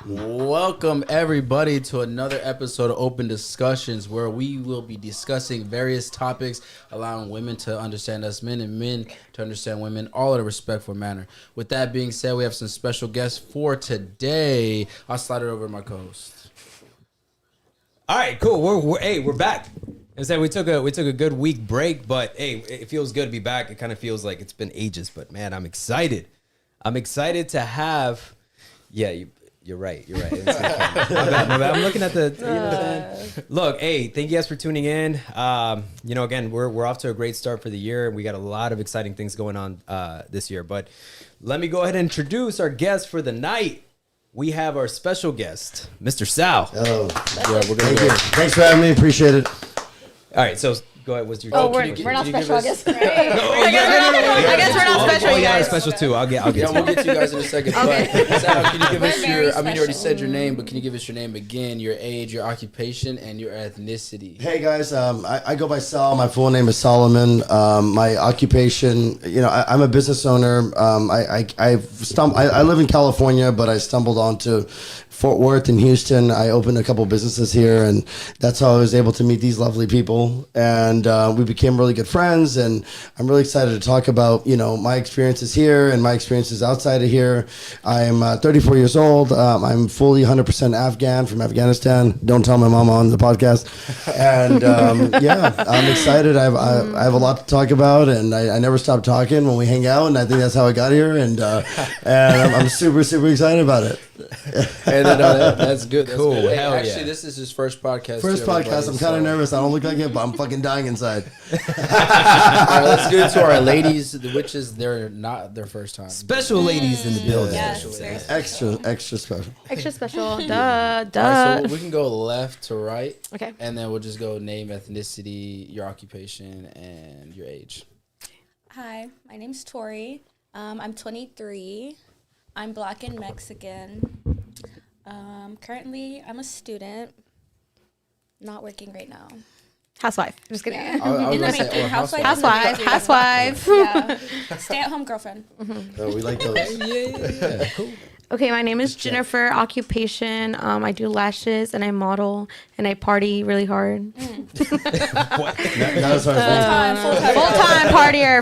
Welcome everybody to another episode of Open Discussions, where we will be discussing various topics, allowing women to understand us men and men to understand women, all in a respectful manner. With that being said, we have some special guests for today. I'll slide it over to my co-host. All right, cool. We're back. I said we took a good week break, but hey, it feels good to be back. It kind of feels like it's been ages, but man, I'm excited. I'm excited to have. Yeah, you're right. My bad. I'm looking at the. You know what I'm saying? Look, hey, thank you guys for tuning in. Again, we're off to a great start for the year. We got a lot of exciting things going on this year. But let me go ahead and introduce our guest for the night. We have our special guest, Mr. Sal. Hello. Yeah, we're gonna Thank you. Thanks for having me. Appreciate it. All right, so go ahead. What's your? We're not special, I guess. I guess we're not special, you guys. Special too. I'll get. Yeah, we'll get to you guys in a second. Okay. But Sal, can you give us We're your? very You already special. said your name, but can you give us your name again, your age, your occupation, and your ethnicity? Hey guys, I go by Sal. My full name is Solomon. My occupation, I'm a business owner. I live in California, but I stumbled onto Fort Worth and Houston. I opened a couple businesses here, and that's how I was able to meet these lovely people. And we became really good friends. And I'm really excited to talk about, my experiences here and my experiences outside of here. I'm 34 years old. I'm fully 100% Afghan from Afghanistan. Don't tell my mama on the podcast. And I'm excited. I have a lot to talk about, and I never stop talking when we hang out. And I think that's how I got here. And I'm super, super excited about it. And that's good. That's Cool. good. Hey, Hell actually, yeah. this is his first podcast. First too, podcast. everybody, I'm kind of nervous. I don't look like it, but I'm fucking dying inside. All right, let's get into our ladies, which is they're not their first time. Special ladies in the building. Yes. Extra special. Extra special. Duh. All right, so we can go left to right. Okay. And then we'll just go name, ethnicity, your occupation, and your age. Hi, my name's Tori. I'm 23. I'm Black and Mexican. Currently, I'm a student. Not working right now. Housewife. Just kidding. Yeah. I was In the gonna say, making. or housewife. Housewife. Yeah. Stay-at-home girlfriend. We like those. Yeah. Cool. Okay, my name is Jennifer. Occupation. I do lashes and I model and I party really hard. Not as hard as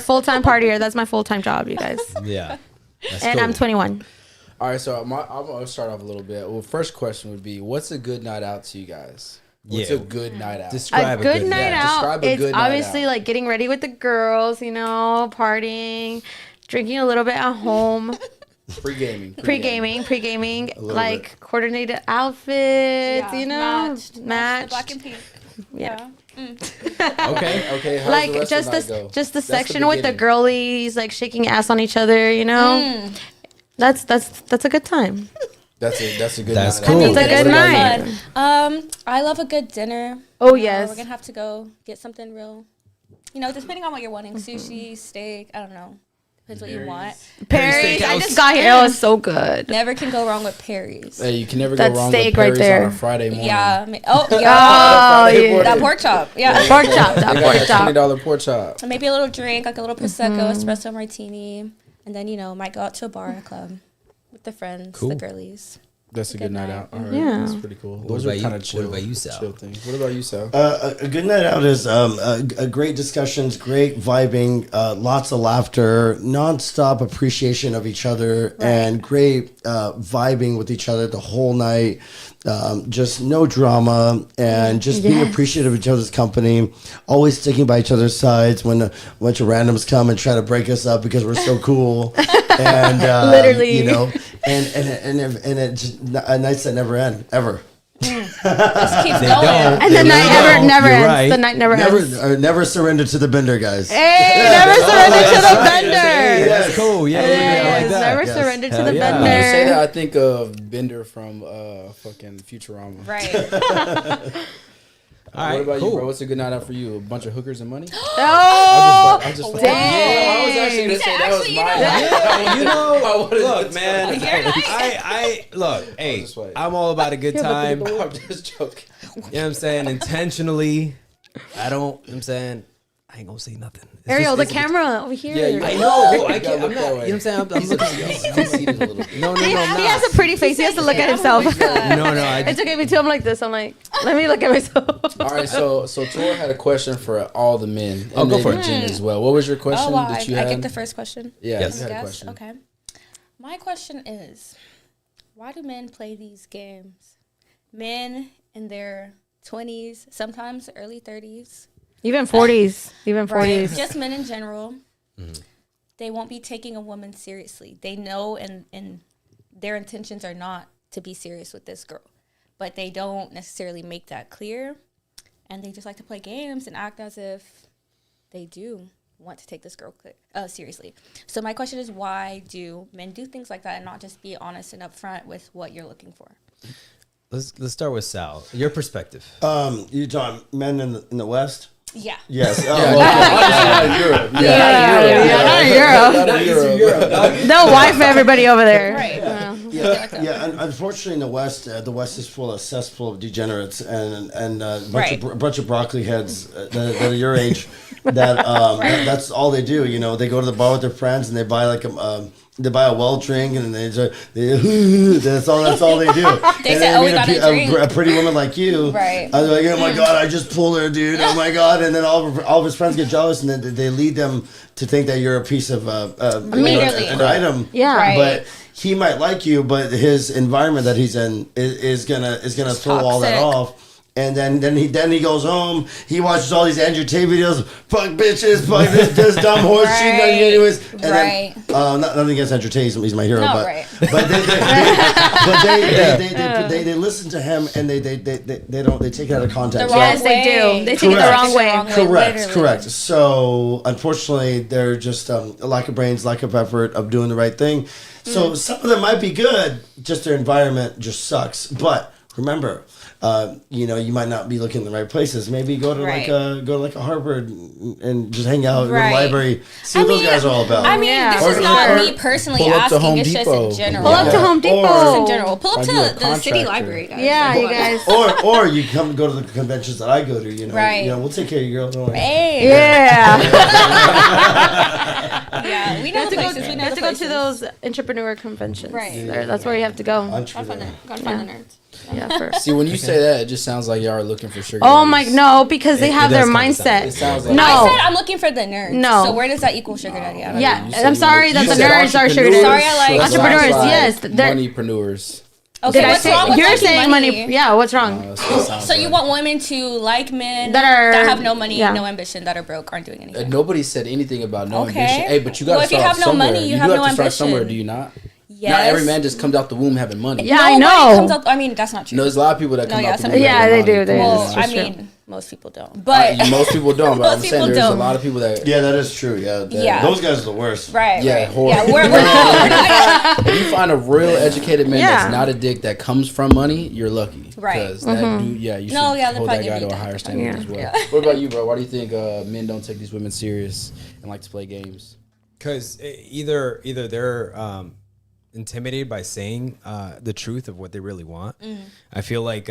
Full-time partier. That's my full-time job, you guys. Yeah. That's And cool. I'm 21. All right, so I'm gonna start off a little bit. Well, first question would be, what's a good night out to you guys? What's Yeah. a good night out? Describe A good night yeah, out. describe a It's good night obviously out. like getting ready with the girls, partying, drinking a little bit at home. Pre-gaming. Pre-gaming, little like coordinated outfits, Matched. matched. Black and pink. Yeah. Okay. Okay, how's Like the rest just of the night go? just the That's section with the beginning. girlies like shaking ass on each other, That's a good time. That's a good That's night cool. out. It's a That is good really night. fun. I love a good dinner. Oh We're yes. gonna have to go get something real. Depending on what you're wanting. Sushi, steak, I don't know. Depends what you want. Perry's. I Steakhouse. just got here. It was so good. Never can go wrong with Perry's. Hey, you can never That go wrong steak with right Perry's there. on a Friday morning. Yeah. Oh Friday yeah. morning. That pork chop. Yeah. Pork chop. That They pork got chop. that $20 pork chop. And maybe a little drink, like a little prosecco, espresso martini, and then might go out to a bar or a club with the friends, Cool. the girlies. That's a good night out. All right, Yeah. that's pretty cool. Those about are you? kind of What chill. about you, Sal? Chill things. What about you, Sal? A good night out is a great discussions, great vibing, lots of laughter, nonstop appreciation of each other, and great vibing with each other the whole night. Just no drama and just being Yes. appreciative of each other's company. Always sticking by each other's sides when a bunch of randoms come and try to break us up because we're so cool. And Literally. and it's nights that never end ever. Just keeps They going. don't. And the There night you go. never You're ends. right. The night never ends. Never surrender to the bender, guys. Hey, never surrender to the Hey, vendor. that's cool. Yeah, I like that. Never Yes. surrender to Hell the yeah. When you say that, vendor. I think of Bender from fucking Futurama. Right. All right, What about cool. you, bro? What's a good night out for you? A bunch of hookers and money? Oh, I just dang. I was actually gonna say that was Actually, my Yeah, you know, I wanted look, to man. You're nice. I look. Hey, just playing. I'm all about a good time. You know I'm just joking. what I'm saying? Intentionally. I don't. You know what I'm saying, I ain't gonna say nothing. Ariel, the camera over here. Yeah, I know. I You gotta can't. I'm look not. that You know way. what I'm saying? I'm He's looking. conceited a little bit. No, I'm He not. has a pretty face. He has to look at himself. No, I It's okay, me too. I'm like this. I'm like, let me look at myself. All right, so Tor had a question for all the men. Oh, and go maybe for it. Jen as well. What was your question Oh, wow. that you I had? get the first question. Yeah, Yes. you had a Yes? question. Okay. My question is, why do men play these games? Men in their 20s, sometimes early 30s. Even 40s. Even 40s. Right. Just men in general. They won't be taking a woman seriously. They know and their intentions are not to be serious with this girl. But they don't necessarily make that clear. And they just like to play games and act as if they do want to take this girl seriously. So my question is, why do men do things like that and not just be honest and upfront with what you're looking for? Let's start with Sal. Your perspective. You talking men in the West? Yeah. Yes. Europe. Not Europe. No wife for everybody over there. Right. Yeah, unfortunately, in the West is full of cesspool of degenerates and a bunch of broccoli heads that are your age. That's all they do. You know, they go to the bar with their friends and they buy they buy a well drink and that's all they do. They and say, then we got a drink. a pretty woman like you. Right. I'm like, oh my god, I just pulled her, dude. Oh my god, and then all of his friends get jealous and then they lead them to think that you're a piece of Immediately. an item. Yeah. Right. But he might like you, but his environment that he's in is gonna throw all that toxic. off. And then he goes home. He watches all these Andrew Tate videos. Fuck bitches. Fuck this dumb horse. She doesn't anyways. And Right. then, nothing against Andrew Tate. He's my hero. No, but right. but they listen to him and they take it out of context. The wrong Yes, they do. They take it the Correct. wrong way. Correct, literally. correct. So unfortunately, they're just a lack of brains, lack of effort of doing the right thing. So some of them might be good, just their environment just sucks. But remember, you might not be looking in the right places. Maybe go to Right. like a Harvard and just hang out in Right. the library. See what those guys are all about. I mean, Yeah. this is Or- not or me personally pull up to asking. Home It's just Depot. in general. Pull up to Home Depot. Just in general. Pull up Are to you a the city contractor? library, guys. Yeah, you guys. or you come go to the conventions that I go to. Right. We'll take care of your girl. Don't worry. Hey. Yeah. Yeah. We know the places. We You know have the to go to places. those entrepreneur conventions. Right. That's where you have to go. Entrepreneur. Gotta find the nerds. Yeah, first. See, when you say that, it just sounds like y'all are looking for sugar. Oh my, daddies. no, because they It have does their kinda sound- It mindset. sounds like No. I said I'm looking for the nerds. No. So where does that equal sugar daddy? I don't Yeah, You said I'm sorry that you the said nerds are sugar entrepreneurs, Sorry, I like- so that's Entrepreneurs, why yes, it's they're- moneypreneurs. know. Did Okay, I what's say? wrong with You're liking saying money. Yeah, what's wrong? That's what it sounds So you like. want women to like men That are- have no money, yeah. no ambition, that are broke, aren't doing anything. Nobody said anything about no Okay. ambition. Hey, but you got to Well, if you start have no somewhere. money, you do have have no to start ambition. somewhere, do you not? Yes. Not every man just comes out the womb having money. Yeah, I Nobody know. comes out, I mean, that's not true. No, there's a lot of people that No, come yeah, out the some womb people- having Yeah, they money. do, they well, do. I That's true. mean, most people don't. But Most people don't, but Most I'm saying people there's a don't. lot of people that. Yeah, that is true. Yeah, Yeah. those guys are the worst. right, Yeah, right. horrible. Yeah, we're not. If you find a real educated man Yeah. that's not a dick that comes from money, you're lucky. Right. Because that dude, you should No, yeah, they're hold that probably guy to a gonna be higher dead. standard Yeah. as well. Yeah. What about you, bro? Why do you think men don't take these women serious and like to play games? Because either they're intimidated by saying the truth of what they really want. I feel like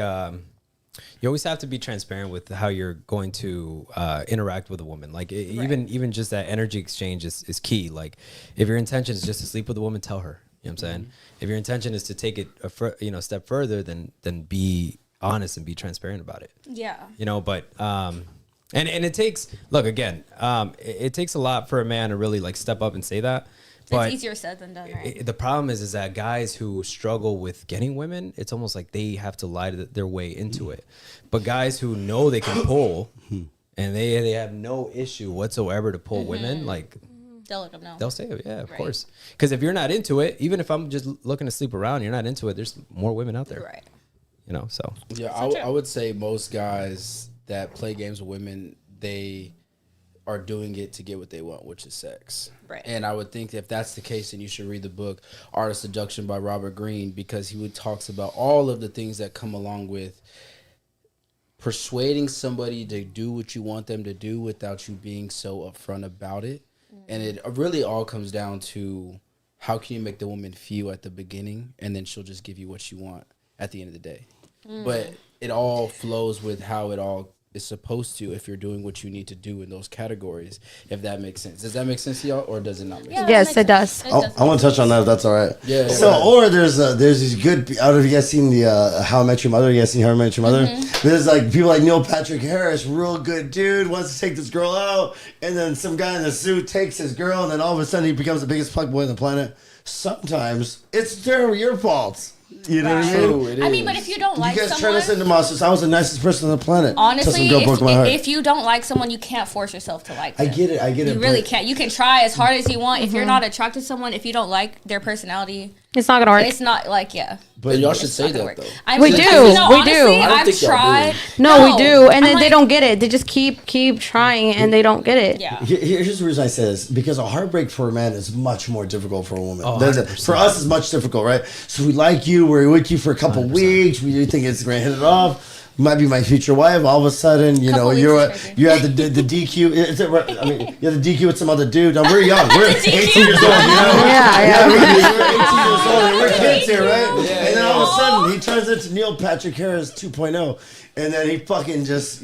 you always have to be transparent with how you're going to interact with a woman. Like even just that energy exchange is key. Like if your intention is just to sleep with a woman, tell her. You know what I'm saying? If your intention is to take it a step further, then be honest and be transparent about it. Yeah. But and it takes it takes a lot for a man to really like step up and say that. But It's easier said than done, right? the problem is that guys who struggle with getting women, it's almost like they have to lie their way into it. But guys who know they can pull and they have no issue whatsoever to pull women, like They'll let them know. they'll say it. Yeah, of Right. course. Because if you're not into it, even if I'm just looking to sleep around, you're not into it, there's more women out there. Right. So Yeah, true. I would say most guys that play games with women, they are doing it to get what they want, which is sex. Right. And I would think if that's the case, then you should read the book Art of Seduction by Robert Greene, because he talks about all of the things that come along with persuading somebody to do what you want them to do without you being so upfront about it. And it really all comes down to how can you make the woman feel at the beginning, and then she'll just give you what you want at the end of the day. But it all flows with how it all is supposed to if you're doing what you need to do in those categories, if that makes sense. Does that make sense to y'all, or does it not make sense? Yes, it does. I want to touch on that if that's all right. Yeah. So, or there's these good. I don't know if you guys seen the How I Met Your Mother. You guys seen How I Met Your Mother? There's like people like Neil Patrick Harris, real good dude, wants to take this girl out, and then some guy in a suit takes his girl, and then all of a sudden he becomes the biggest fuckboy on the planet. Sometimes it's your fault. You know what I mean? True, it I mean, is. but if you don't You like guys turn us someone, into monsters. I was the nicest person on the planet. honestly, Till some girl broke my heart. if you don't like someone, you can't force yourself to like them. I get it. You really can't. You can try as hard as you want. If you're not attracted to someone, if you don't like their personality, It's not gonna work. it's not like, yeah. But y'all should It's say not gonna that work. though. I We mean, do. you know, We do. honestly, I don't I've think y'all do. tried. No, we do, and I'm then they like, don't get it. They just keep trying, and they don't get it. Yeah. Here's the reason I say this, because a heartbreak for a man is much more difficult for a woman. Oh, Than 100%. for us, it's much difficult, right? So we like you, we're with you for a couple 100%. weeks, we think it's going to hit it off. You might be my future wife. All of a sudden, you know, Couple you're weeks is crazy. you're at the DQ. I mean, you're at the DQ with some other dude. Now we're young. We're 18 years old. You know? Yeah. We're 18 years old. And we're kids here, right? Yeah, And then all of a sudden, he turns into Neil Patrick Harris 2.0. And then he fucking just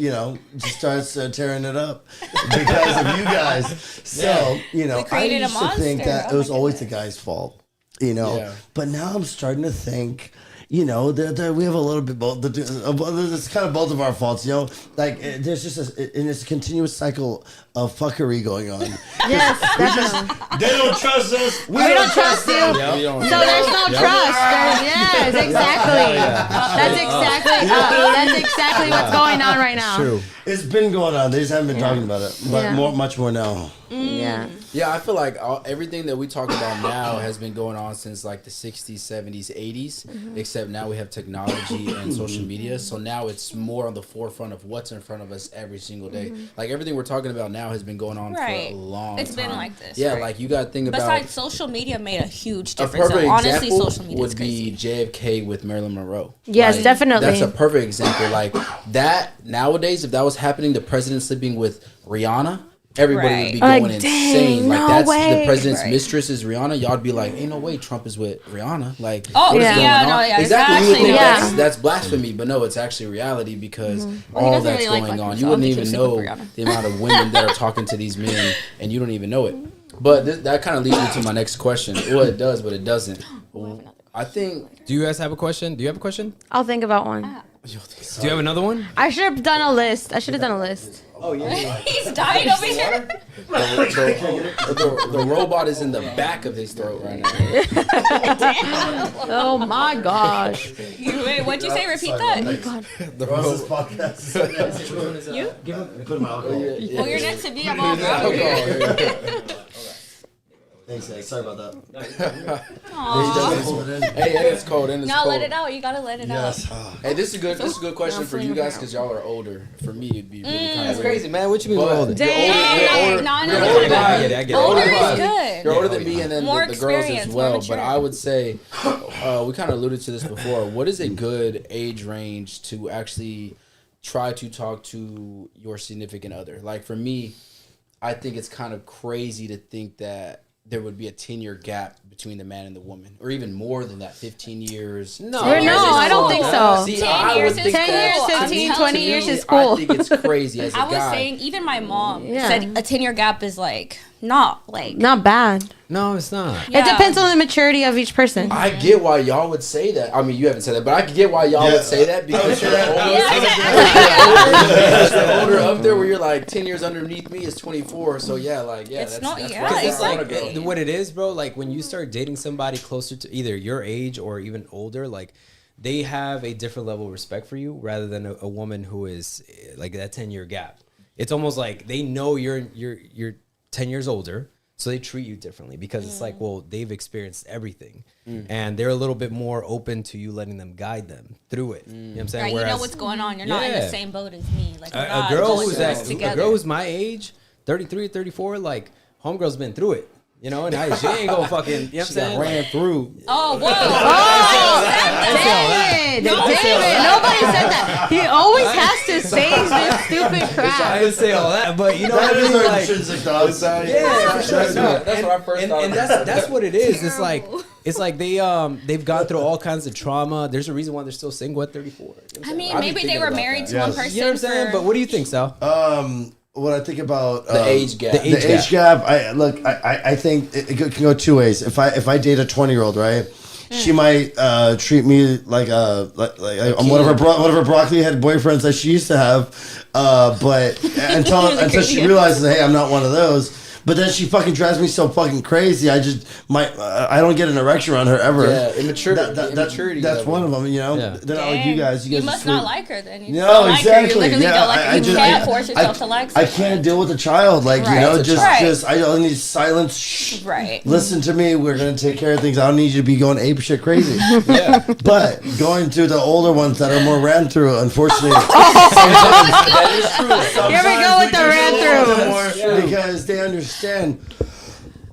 starts tearing it up because of you guys. So, you know, We I created a used to think monster. that Oh it was my always the goodness. guy's fault, you know. Yeah. But now I'm starting to think, you know, that we have a little bit both. It's kind of both of our faults, you know. Like there's just and it's a continuous cycle of fuckery going on. Yes, definitely. They don't trust us. We don't trust you. them. You don't- So there's no trust. Yes, exactly. That's exactly what's going on right now. True. It's been going on. They just haven't been talking about it, but Yeah. much more now. Yeah. Yeah, I feel like everything that we talk about now has been going on since like the 60s, 70s, 80s, except now we have technology and social media. So now it's more on the forefront of what's in front of us every single day. Like everything we're talking about now has been going on Right. for a long It's time. been like this, Yeah, right. like you got to think about Besides, social media made a huge a difference. perfect So honestly, example social media is would crazy. be JFK with Marilyn Monroe. Yes, Like, definitely. That's a perfect example. Like that nowadays, if that was happening, the president sleeping with Rihanna, everybody would be Right. going Like, dang, insane. Like no that's way. the president's Right. mistress is Rihanna. Y'all'd be like, ain't no way Trump is with Rihanna. Like, Oh, what is yeah. going Yeah, on? no, yeah, exactly. You would exactly. think Yeah. that's blasphemy, but no, it's actually reality because Well, he all doesn't that's really like going black on. people, You so I wouldn't don't even think he know was sleeping with the amount of women that are talking to these men, and you don't even know it. But that kind of leads me to my next question. Well, it does, but it doesn't. I think. Do you guys have a question? Do you have a question? I'll think about one. Do you have another one? I should have done a list. He's dying over here. The robot is in the back of his throat right now. Oh my gosh. Wait, what'd you say? Repeat that. The Ross's robot. podcast. You? Put him out. Oh, you're next to me. I'm all Thanks, Zach. Sorry about that. Hey, it's cold. And it's No, cold. let it out. You gotta let it Yes. Hey, this is good. This is a good question for you guys because y'all are older. For me, it'd be really kind of That's crazy, man. What you mean we're But older? you're older- No, you're no, older no, than no. me. I get it. Older You're is older good. You're older than me, and then More the girls as experience, more well. But mature. I would say, we kind of alluded to this before. What is a good age range to actually try to talk to your significant other? Like for me, I think it's kind of crazy to think that there would be a 10-year gap between the man and the woman, or even more than that, 15 years. No. 10 years No, is I don't cool. think so. See, 10 I years would is think 10 that- years, cool. 15, I'm 20 telling years you. is cool. I think it's crazy as a I was guy. saying, even my mom Yeah. said a 10-year gap is like not like. Not bad. No, it's not. Yeah. It depends on the maturity of each person. I get why y'all would say that. I mean, you haven't said that, but I can get why y'all Yeah. would say that because you're older. Yeah, You're older up there where you're like 10 years underneath me is 24. So yeah, like yeah, It's that's, not- that's yeah, right. it's I wanna like- go. What it is, bro, like when you start dating somebody closer to either your age or even older, like they have a different level of respect for you rather than a woman who is like that 10-year gap. It's almost like they know you're 10 years older, so they treat you differently because it's like, well, they've experienced everything and they're a little bit more open to you letting them guide them through it. You know what I'm saying? Right, you know Whereas what's going on. You're not in the Yeah. same boat as me. Like we're a not girl going who's through at this a together. girl who's my age, 33, 34, like homegirl's been through it. You know, and she ain't gonna fucking, you know what I'm She saying? got ran through. Oh, whoa! David, nobody said that. He always has to say this stupid I crap. didn't say all that, but you know what That I is mean? our Like, intrinsic thoughts. yeah, for sure. That's what I first and, thought. and that's what it is. It's like it's like they've gone through all kinds of trauma. There's a reason why they're still single at 34. You know what I'm I saying? mean, I'd be maybe they thinking were about married that. to one Yes. person. You know what I'm saying? But what do you think, Sal? What I think about The age gap. the The age gap. I think it can go two ways. If I date a 20-year-old, right, she might treat me like I'm one of her broccoli head boyfriends that she used to have, but until she realizes, hey, I'm not one of those. But then she fucking drives me so fucking crazy. I don't get an erection around her ever. Yeah, immaturity. That's level. one of them. You know, Yeah. they're not like you guys. You just must treat- not like her then. You No, don't like exactly. Her. You literally yeah, don't like her. You can't force yourself to like I someone. can't deal with a child. Like, you Right. know, It's a child. just I don't need silence. Shh. Right. Listen to me. We're gonna take care of things. I don't need you to be going ape shit crazy. Yeah. But going to the older ones that are more ran through, unfortunately, That is true. Here we go with the ran through. because they understand.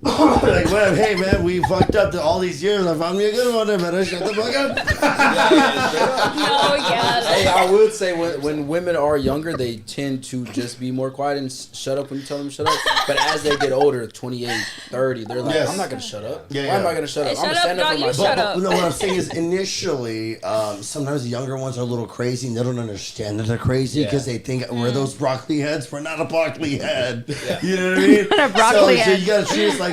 Like, well, hey man, we fucked up all these years. I found me a good one. I better shut the fuck up. No, yeah. Hey, I would say when women are younger, they tend to just be more quiet and shut up when you tell them to shut up. But as they get older, 28, 30, they're like, Yes. I'm not going to shut up. Yeah, Why yeah. am I going to shut up? Hey, I'm going shut to stand up, up for dog, you myself. shut up. No, what I'm saying is initially, sometimes the younger ones are a little crazy and they don't understand that they're crazy because they think we're those broccoli heads. We're not a broccoli head. You know what I mean? Not a broccoli so head. you gotta treat us like,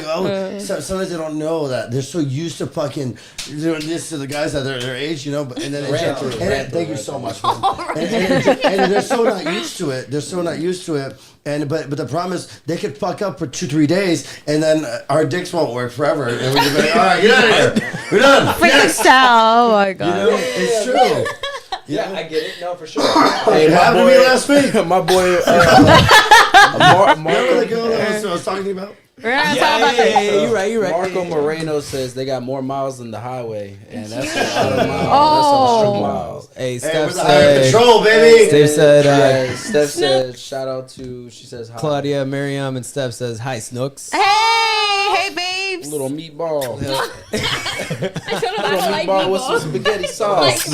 sometimes they don't know that. They're so used to fucking doing this to the guys at their age, you know, and then thank you so much, man. And they're so not used to it. They're so not used to it. And but the problem is they could fuck up for 2-3 days and then our dicks won't work forever. And we're just like, all right, get out of here. We're done. Freaking style. Oh my You god. know, it's true. Yeah, I get it. No, for sure. Hey, It happened to me last week. My boy, Remember the girl that I was talking to you about? We're gonna talk about this. You're right. Marco Moreno says they got more miles than the highway, and that's a lot of miles. Oh. That's some miles. Hey, Hey, Steph we're the higher said, patrol, baby. Steph said, Yeah, Steph said, shout out to, she says, hi. Claudia, Miriam, and Steph says, hi, Snooks. Hey, babes. Little meatball. I don't know Little that's like meatball with some meatball. spaghetti sauce.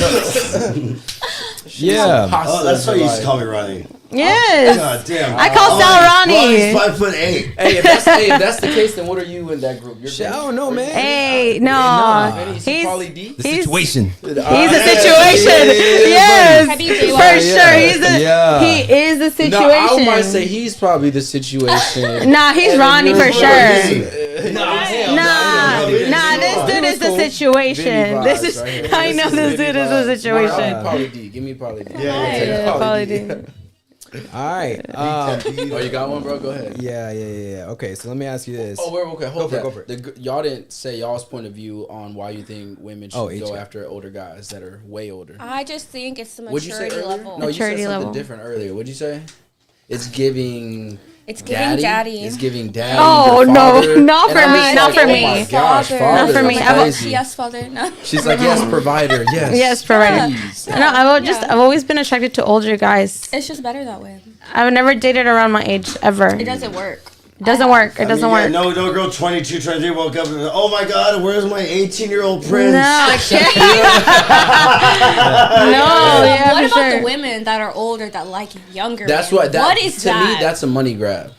Oh, Pasta that's why you used to like- call me Ronnie. Yes. God damn. I call Sal Ronnie's Ronnie. 5'8". Hey, if that's the case, then what are you in that group? You're I don't know, man. Hey, no. Is he He's Pauly D? The situation. He's a situation. Yes, Have you been for like- sure. He is the situation. No, I might say he's probably the situation. Nah, he's Ronnie for sure. Nah. Nah, this dude is the situation. Vibes This is. right here. I know this dude is the situation. Pauly D. Give me Pauly D. Yeah. Pauly D. All right. Oh, you got one, bro? Go ahead. Yeah. Okay, so let me ask you this. Oh, wait, okay, hold Go on. for it. Y'all didn't say y'all's point of view on why you think women should age go gap. after older guys that are way older. I just think it's the What'd you say maturity earlier? level. No, you said Maturity something level. different earlier. What'd you say? It's giving. It's giving daddy. It's giving daddy. Oh, your no. father. Not And for I me, was not like, for oh me. my gosh, Father. father. Not for me. That's crazy. Yes, father. No. She's like, yes, provider. Yes. Yes, provider. Please. No, I've always been attracted to older guys. It's just better that way. I've never dated around my age ever. It doesn't work. It doesn't work. It doesn't work. No girl 22, 23 woke up and oh my god, where's my 18-year-old prince? No, I can't. No, yeah, What for about sure. the women that are older that like younger? That's men? what. What is to that? me, that's a money grab.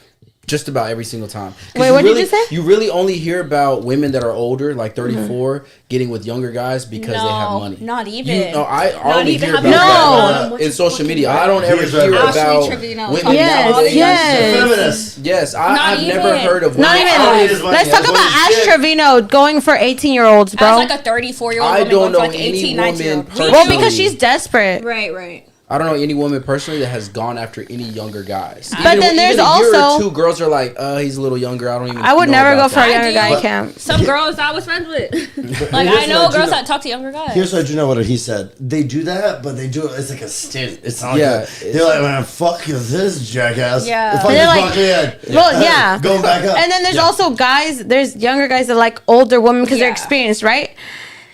Just about every single time. 'Cause Wait, what did really, you say? You really only hear about women that are older, like 34, getting with younger guys because they have No, money. not even. I Not only even hear having about No. that in social media. I don't ever Here's hear right. Ashley about Trevino women. talking Yes, about all these- yes. Feminist. Yes, Not I've never even. heard of Not women. I don't need his even. money. Let's talk I about want Ash his shit. Trevino going for 18-year-olds, bro. As like a 34-year-old I woman don't going know for like any 18, woman 19-year-old. personally. Well, because she's desperate. Right. I don't know any woman personally that has gone after any younger guys. But then there's even a year also- or two girls are like, he's a little younger. I don't even. I would know never about go for a that. younger do. guy But- camp. Some girls I was friends with. Like, Here's I know what I do girls know. that talk to younger guys. Here's what I do know what he said. They do that, but they do it. It's like a stint. It's not. Yeah, Like they're like, man, fuck this jackass. Yeah. Fuck They're this like- broccoli head. Well, yeah. Going back up. And then there's also guys, there's younger guys that like older women because they're Yeah. experienced, right?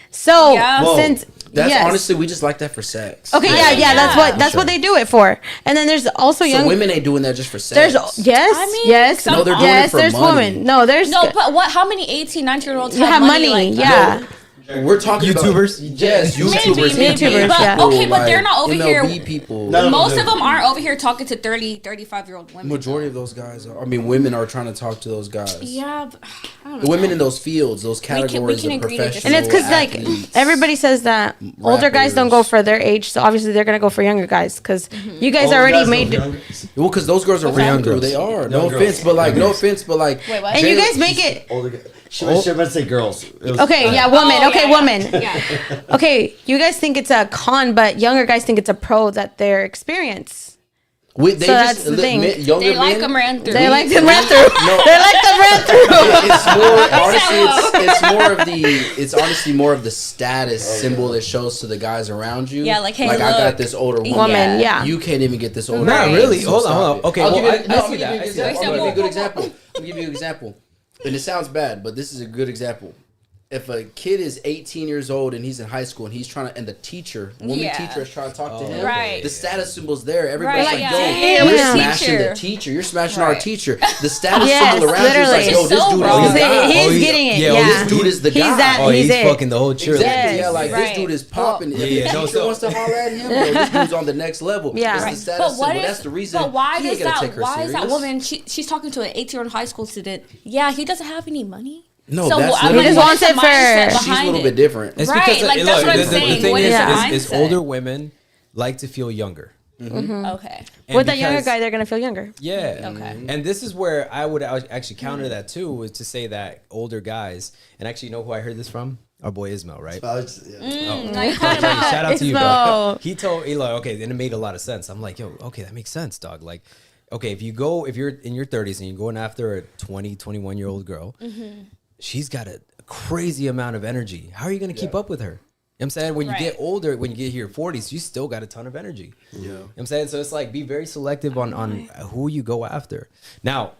So Yeah. Whoa. since That's yes. honestly, we just like that for sex. Okay, I mean, that's yeah. what they do it for. And then there's also So young women ain't doing that just for there's sex. yes, I mean, yes, No, they're doing it yes, for there's money. women. No, there's No, but what? How many 18, 19-year-olds you have money, like that? yeah. We're talking YouTubers? About, yes, YouTubers. maybe, but people, okay, but they're like not over MLB here. people. Most of them aren't over here talking to 30, 35-year-old women. Majority of those guys are. I mean, women are trying to talk to those guys. Yeah, but, I don't The know. women in those fields, those can categories, agree of to professional disagree. And it's because like athletes. everybody says that older guys don't go for their age, so obviously they're gonna go for younger guys because you guys already made. Well, because those girls are ran through. They are. No offense, but like, Wait, what? And you guys make it. She meant to say girls. It was- Okay, yeah, woman. Oh, Okay, yeah, woman. Yeah. Okay, you guys think it's a con, but younger guys think it's a pro that their experience. They So just that's the thing. Younger They like men, them ran through. They like them ran through. No. They like them ran through. It's more honestly. It's more of the. It's honestly more of the status symbol it shows to the guys around you. Yeah, like, hey, I look. got this older woman. Woman, yeah. You can't even get this older. Not woman, really. so Hold on, stop hold on. it. Okay, I'll well, give you. I I'll see give that. you I an see that. example. I'll give you a good example. I'll give you an example. And it sounds bad, but this is a good example. If a kid is 18 years old and he's in high school and he's trying to, and the teacher, woman Yeah. teacher is trying to talk to him, Right. the status symbol's there. Everybody's Right, like, yeah. yo, Damn, you're yeah. smashing Teacher. the teacher. You're smashing our Right. teacher. The status Yes, symbol around you is like, literally. yo, this It's so dude wrong. is the guy. He's Oh, he- getting it. yeah, Yeah, oh, this dude is the he's guy. that. Oh, he's it. fucking the whole cheerleader. Exactly. Yes. Yeah, like Right. this dude is popping. If Yeah, the yeah, no, teacher so- wants to holler at him, bro, this dude's on the next level. Yeah. It's Right. the status But what symbol. if? That's the reason. But why he ain't does gonna that? take her Why is that serious. woman? She's talking to an 18-year-old high school student. Yeah, he doesn't have any money. No, So, that's I mean, literally- He just what wants is the it for- mindset She's a behind little it? bit different. It's Right, because like, look, that's what I'm the saying. thing What is, is is the mindset? older women like to feel younger. Okay. And With a younger because- guy, they're gonna feel younger. Yeah. Okay. And this is where I would actually counter that too, was to say that older guys, and actually, you know who I heard this from? Our boy Ismail, right? No, you Hey, cut it out. shout out to you, bro. Ismail. He told Eli, okay, and it made a lot of sense. I'm like, yo, okay, that makes sense, dog. Like, okay, if you're in your 30s and you're going after a 20, 21-year-old girl, she's got a crazy amount of energy. How are you going to keep up with her? You know what I'm saying? When you get Right. older, when you get here 40s, you still got a ton of energy. Yeah. You know what I'm saying? So it's like, be very selective on who you go after. Now,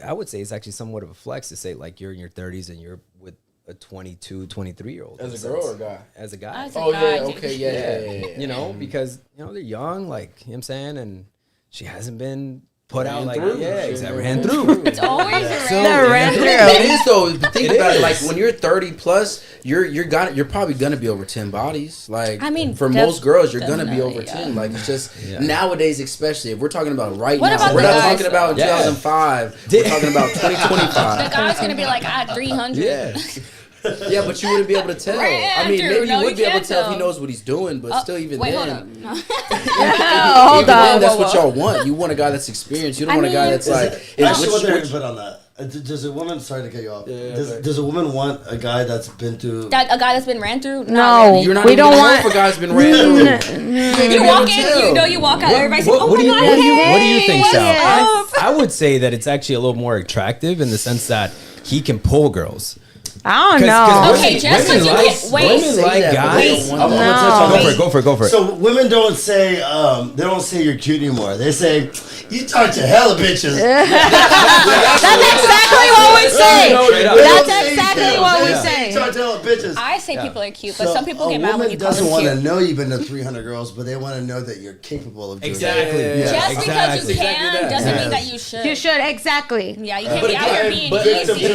I would say it's actually somewhat of a flex to say like you're in your 30s and you're with a 22, 23-year-old. As a girl or a guy? As a guy. As a Oh yeah, guy, okay, yeah. You know, because, you know, they're young, like, you know what I'm saying? And she hasn't been put out like, through. yeah, exactly. Ran through. It's always So, around. ran through. It is though. But think It about it. Like is. when you're 30 plus, you're probably gonna be over 10 bodies. Like I mean, for most girls, you're gonna be definitely, over yeah. 10. Like it's just Yeah. nowadays, especially if we're talking about right What now. about We're the not guys, talking about though? 2005. We're talking about 2025. The guy's gonna be like, I had 300. Yeah. Yeah, but you wouldn't be able to tell. Right, I mean, Andrew, maybe no, you would you be able can't to tell if he tell. knows what he's doing, but still, even Wait, then, hold up. No. Oh, hold even then, on. that's what y'all want. You want a guy that's experienced. You don't I want a guy mean- that's like. Actually, which- what they're which- put on that. Does a woman? Sorry to cut you off. Yeah, Does a woman want a guy that's been through? That a guy that's been ran through? No. Not really. You're not We even don't gonna want- know if a guy's been ran through. You walk in, you know, you walk out, everybody's like, oh my God, what do hey, you think, what's Sal? up? I would say that it's actually a little more attractive in the sense that he can pull girls. I don't 'Cause know. Okay, just women like you like, get- wait. women like Say that, but they guys. don't want I'm that. gonna touch on Go that. for it. Go for it. Go for it. So women don't say you're cute anymore. They say you talk to hella bitches. That's exactly what we say. Straight up. That's exactly what we You say. talk to hella bitches. I say people are cute, but So some people get mad when you A call woman them doesn't want cute. to know you've been to 300 girls, but they want to know that you're capable of doing Exactly. that. Yeah. Just Exactly. because you Exactly can that. doesn't mean Yes. that you should. You should exactly. Yeah, you can't be out here being But easy.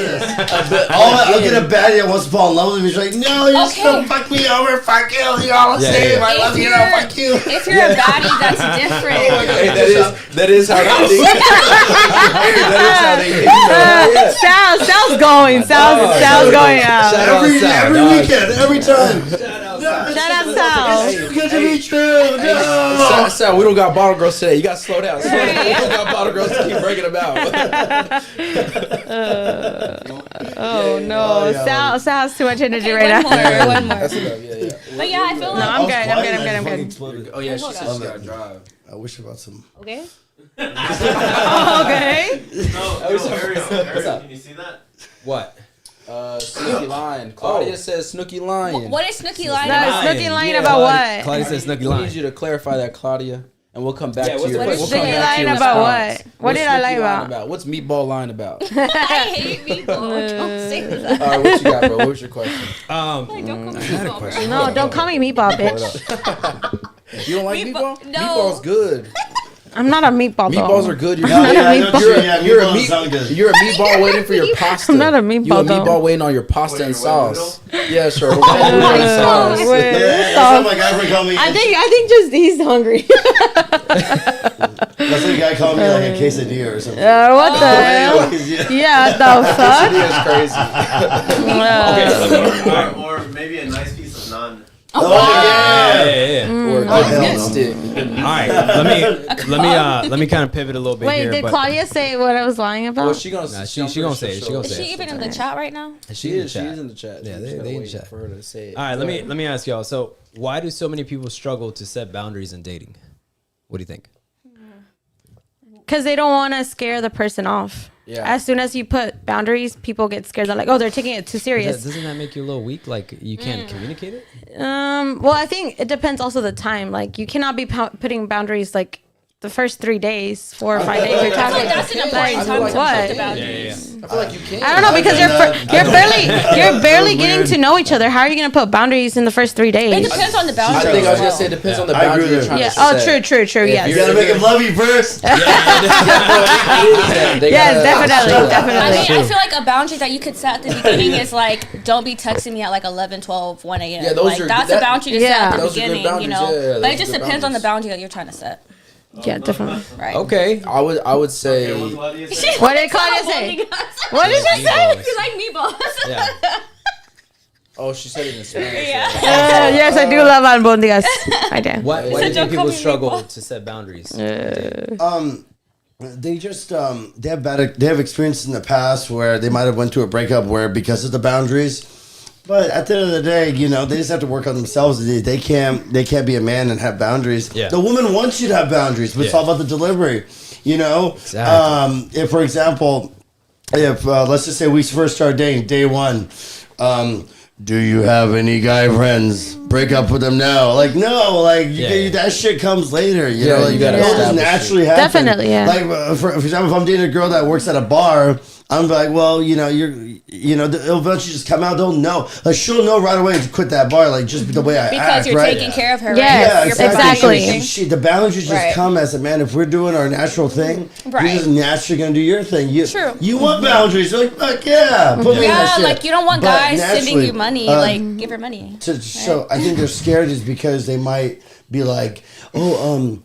I'll get a baddie that wants to fall in love with me. She's like, no, you're Okay. still fuck me over, fuck you, you're all the Yeah, same. yeah. I love you, no, fuck you. If you're a baddie, that's different. Hey, that is how they think. That is how they think. Sal's going. Sal's going out. Shout out Every Sal, every dog. weekend, every time. Shout out Sal. It's good to meet you. No. Sal, we don't got bottle girls today. You got to slow down. We don't got bottle girls to keep breaking them out. Oh no, yeah, Sal's too much energy Okay, right one now. more, one more. That's enough. Yeah. But yeah, I feel No, like I'm good. I'm good. Exploded. Oh yeah, she Hold said on. she got to drive. I wish about some. okay. Okay. No, Ariel, can you see that? What? Snooky Lion. Claudia says Snooky Lion. What is Snooki lying No, about? Snooki lying Yeah, about what? Claudia says Snooki We lying. need you to clarify that, Claudia, and we'll come back Yeah, to what's your. the We'll question? come Snooki back to your lying about response. what? What did I lie Snooki lying about? What's Meatball lying about? I hate people. Don't say that. All right, what you got, bro? What was your question? Don't call me I had a people. question. No, don't call me meatball, bitch. You don't like Meatball- meatball? no. Meatball's good. I'm not a meatball though. Meatballs are good. You're, Yeah, not yeah, I a know meatball. what you mean. Yeah, You're a meatballs meat. sound good. You're a meatball waiting for your pasta. I'm not a meatball, You a though. meatball waiting on your pasta and your sauce. Yeah, sure. Oh, Sauce. wait. Yeah, that's what my guy would call me. I think just he's hungry. That's like a guy called me like a quesadilla or something. What the hell? Yeah. Yeah, the fuck? It's crazy. Or maybe a nice piece of naan. Oh, yeah. Or Oh, hell meat no. stick. All right, let me kind of pivot a little bit Wait, here. did but Claudia say what I was lying about? Well, she gonna. Nah, she gonna say it. She gonna Is say she it. even in the chat right now? She is. She is in the chat. Yeah, Just they gotta in wait chat. for her to say it. All right, let me ask y'all. So, why do so many people struggle to set boundaries in dating? What do you think? Because they don't want to scare the person off. Yeah. As soon as you put boundaries, people get scared. They're like, oh, they're taking it too serious. Doesn't that make you a little weak? Like you can't communicate it? Well, I think it depends also the time. Like, you cannot be putting boundaries like the first 3 days, 4 or 5 days. You're talking. That's an important time to what? put the boundaries. I feel like you can't. I don't know because you're barely getting to know each other. How are you gonna put boundaries in the first 3 It days? depends on the I boundaries. think I was as gonna well. say it depends on the I agree boundary you're with trying Yeah. to Oh, set. true. If Yes. You gotta make him love you first. They Yes, gotta- definitely. I mean, I feel like a boundary that you could set at the beginning is like, don't be texting me at like 11, 12, 1 a.m. Yeah, those like, are- that's that- a boundary to Yeah. set at the Those are good beginning, you boundaries, know. yeah, but those it just are good depends on the boundaries. boundary that you're trying to set, Yeah, definitely. right? Okay. I would say. Okay, what's Claudia say? What did Claudia say? What did she say? Meatballs. You like meatballs? Yeah. Oh, she said it in Spanish. Yeah. Yes, I do love albondigas. I do. Why do you Said think don't call people me struggle meatball. to set boundaries? They just they have experiences in the past where they might have went through a breakup where because of the boundaries. But at the end of the day, you know, they just have to work on themselves. They can't be a man and have boundaries. Yeah. The woman wants you to have boundaries, but it's Yeah. all about the delivery. You know, Exactly. if for example, if let's just say we first start dating, day one, do you have any guy friends? Break up with them now. Like no, like that shit comes later. You know, like you gotta it'll just establish naturally happen. Definitely, yeah. Like for example, if I'm dating a girl that works at a bar, I'm like, well, you know, it'll eventually just come out. They'll know. Like she'll know right away to quit that bar. Like just the way I Because act, you're right? taking care of her, right? Yes, You're exactly. protecting. The boundaries just Right. come as a man. If we're doing our natural thing, Right. you're just naturally gonna do your thing. True. You want boundaries? You're like, fuck yeah, put me in that Yeah, shit. like you don't want But guys sending naturally, you money. Like, give her money. So I think they're scared is because they might be like, oh,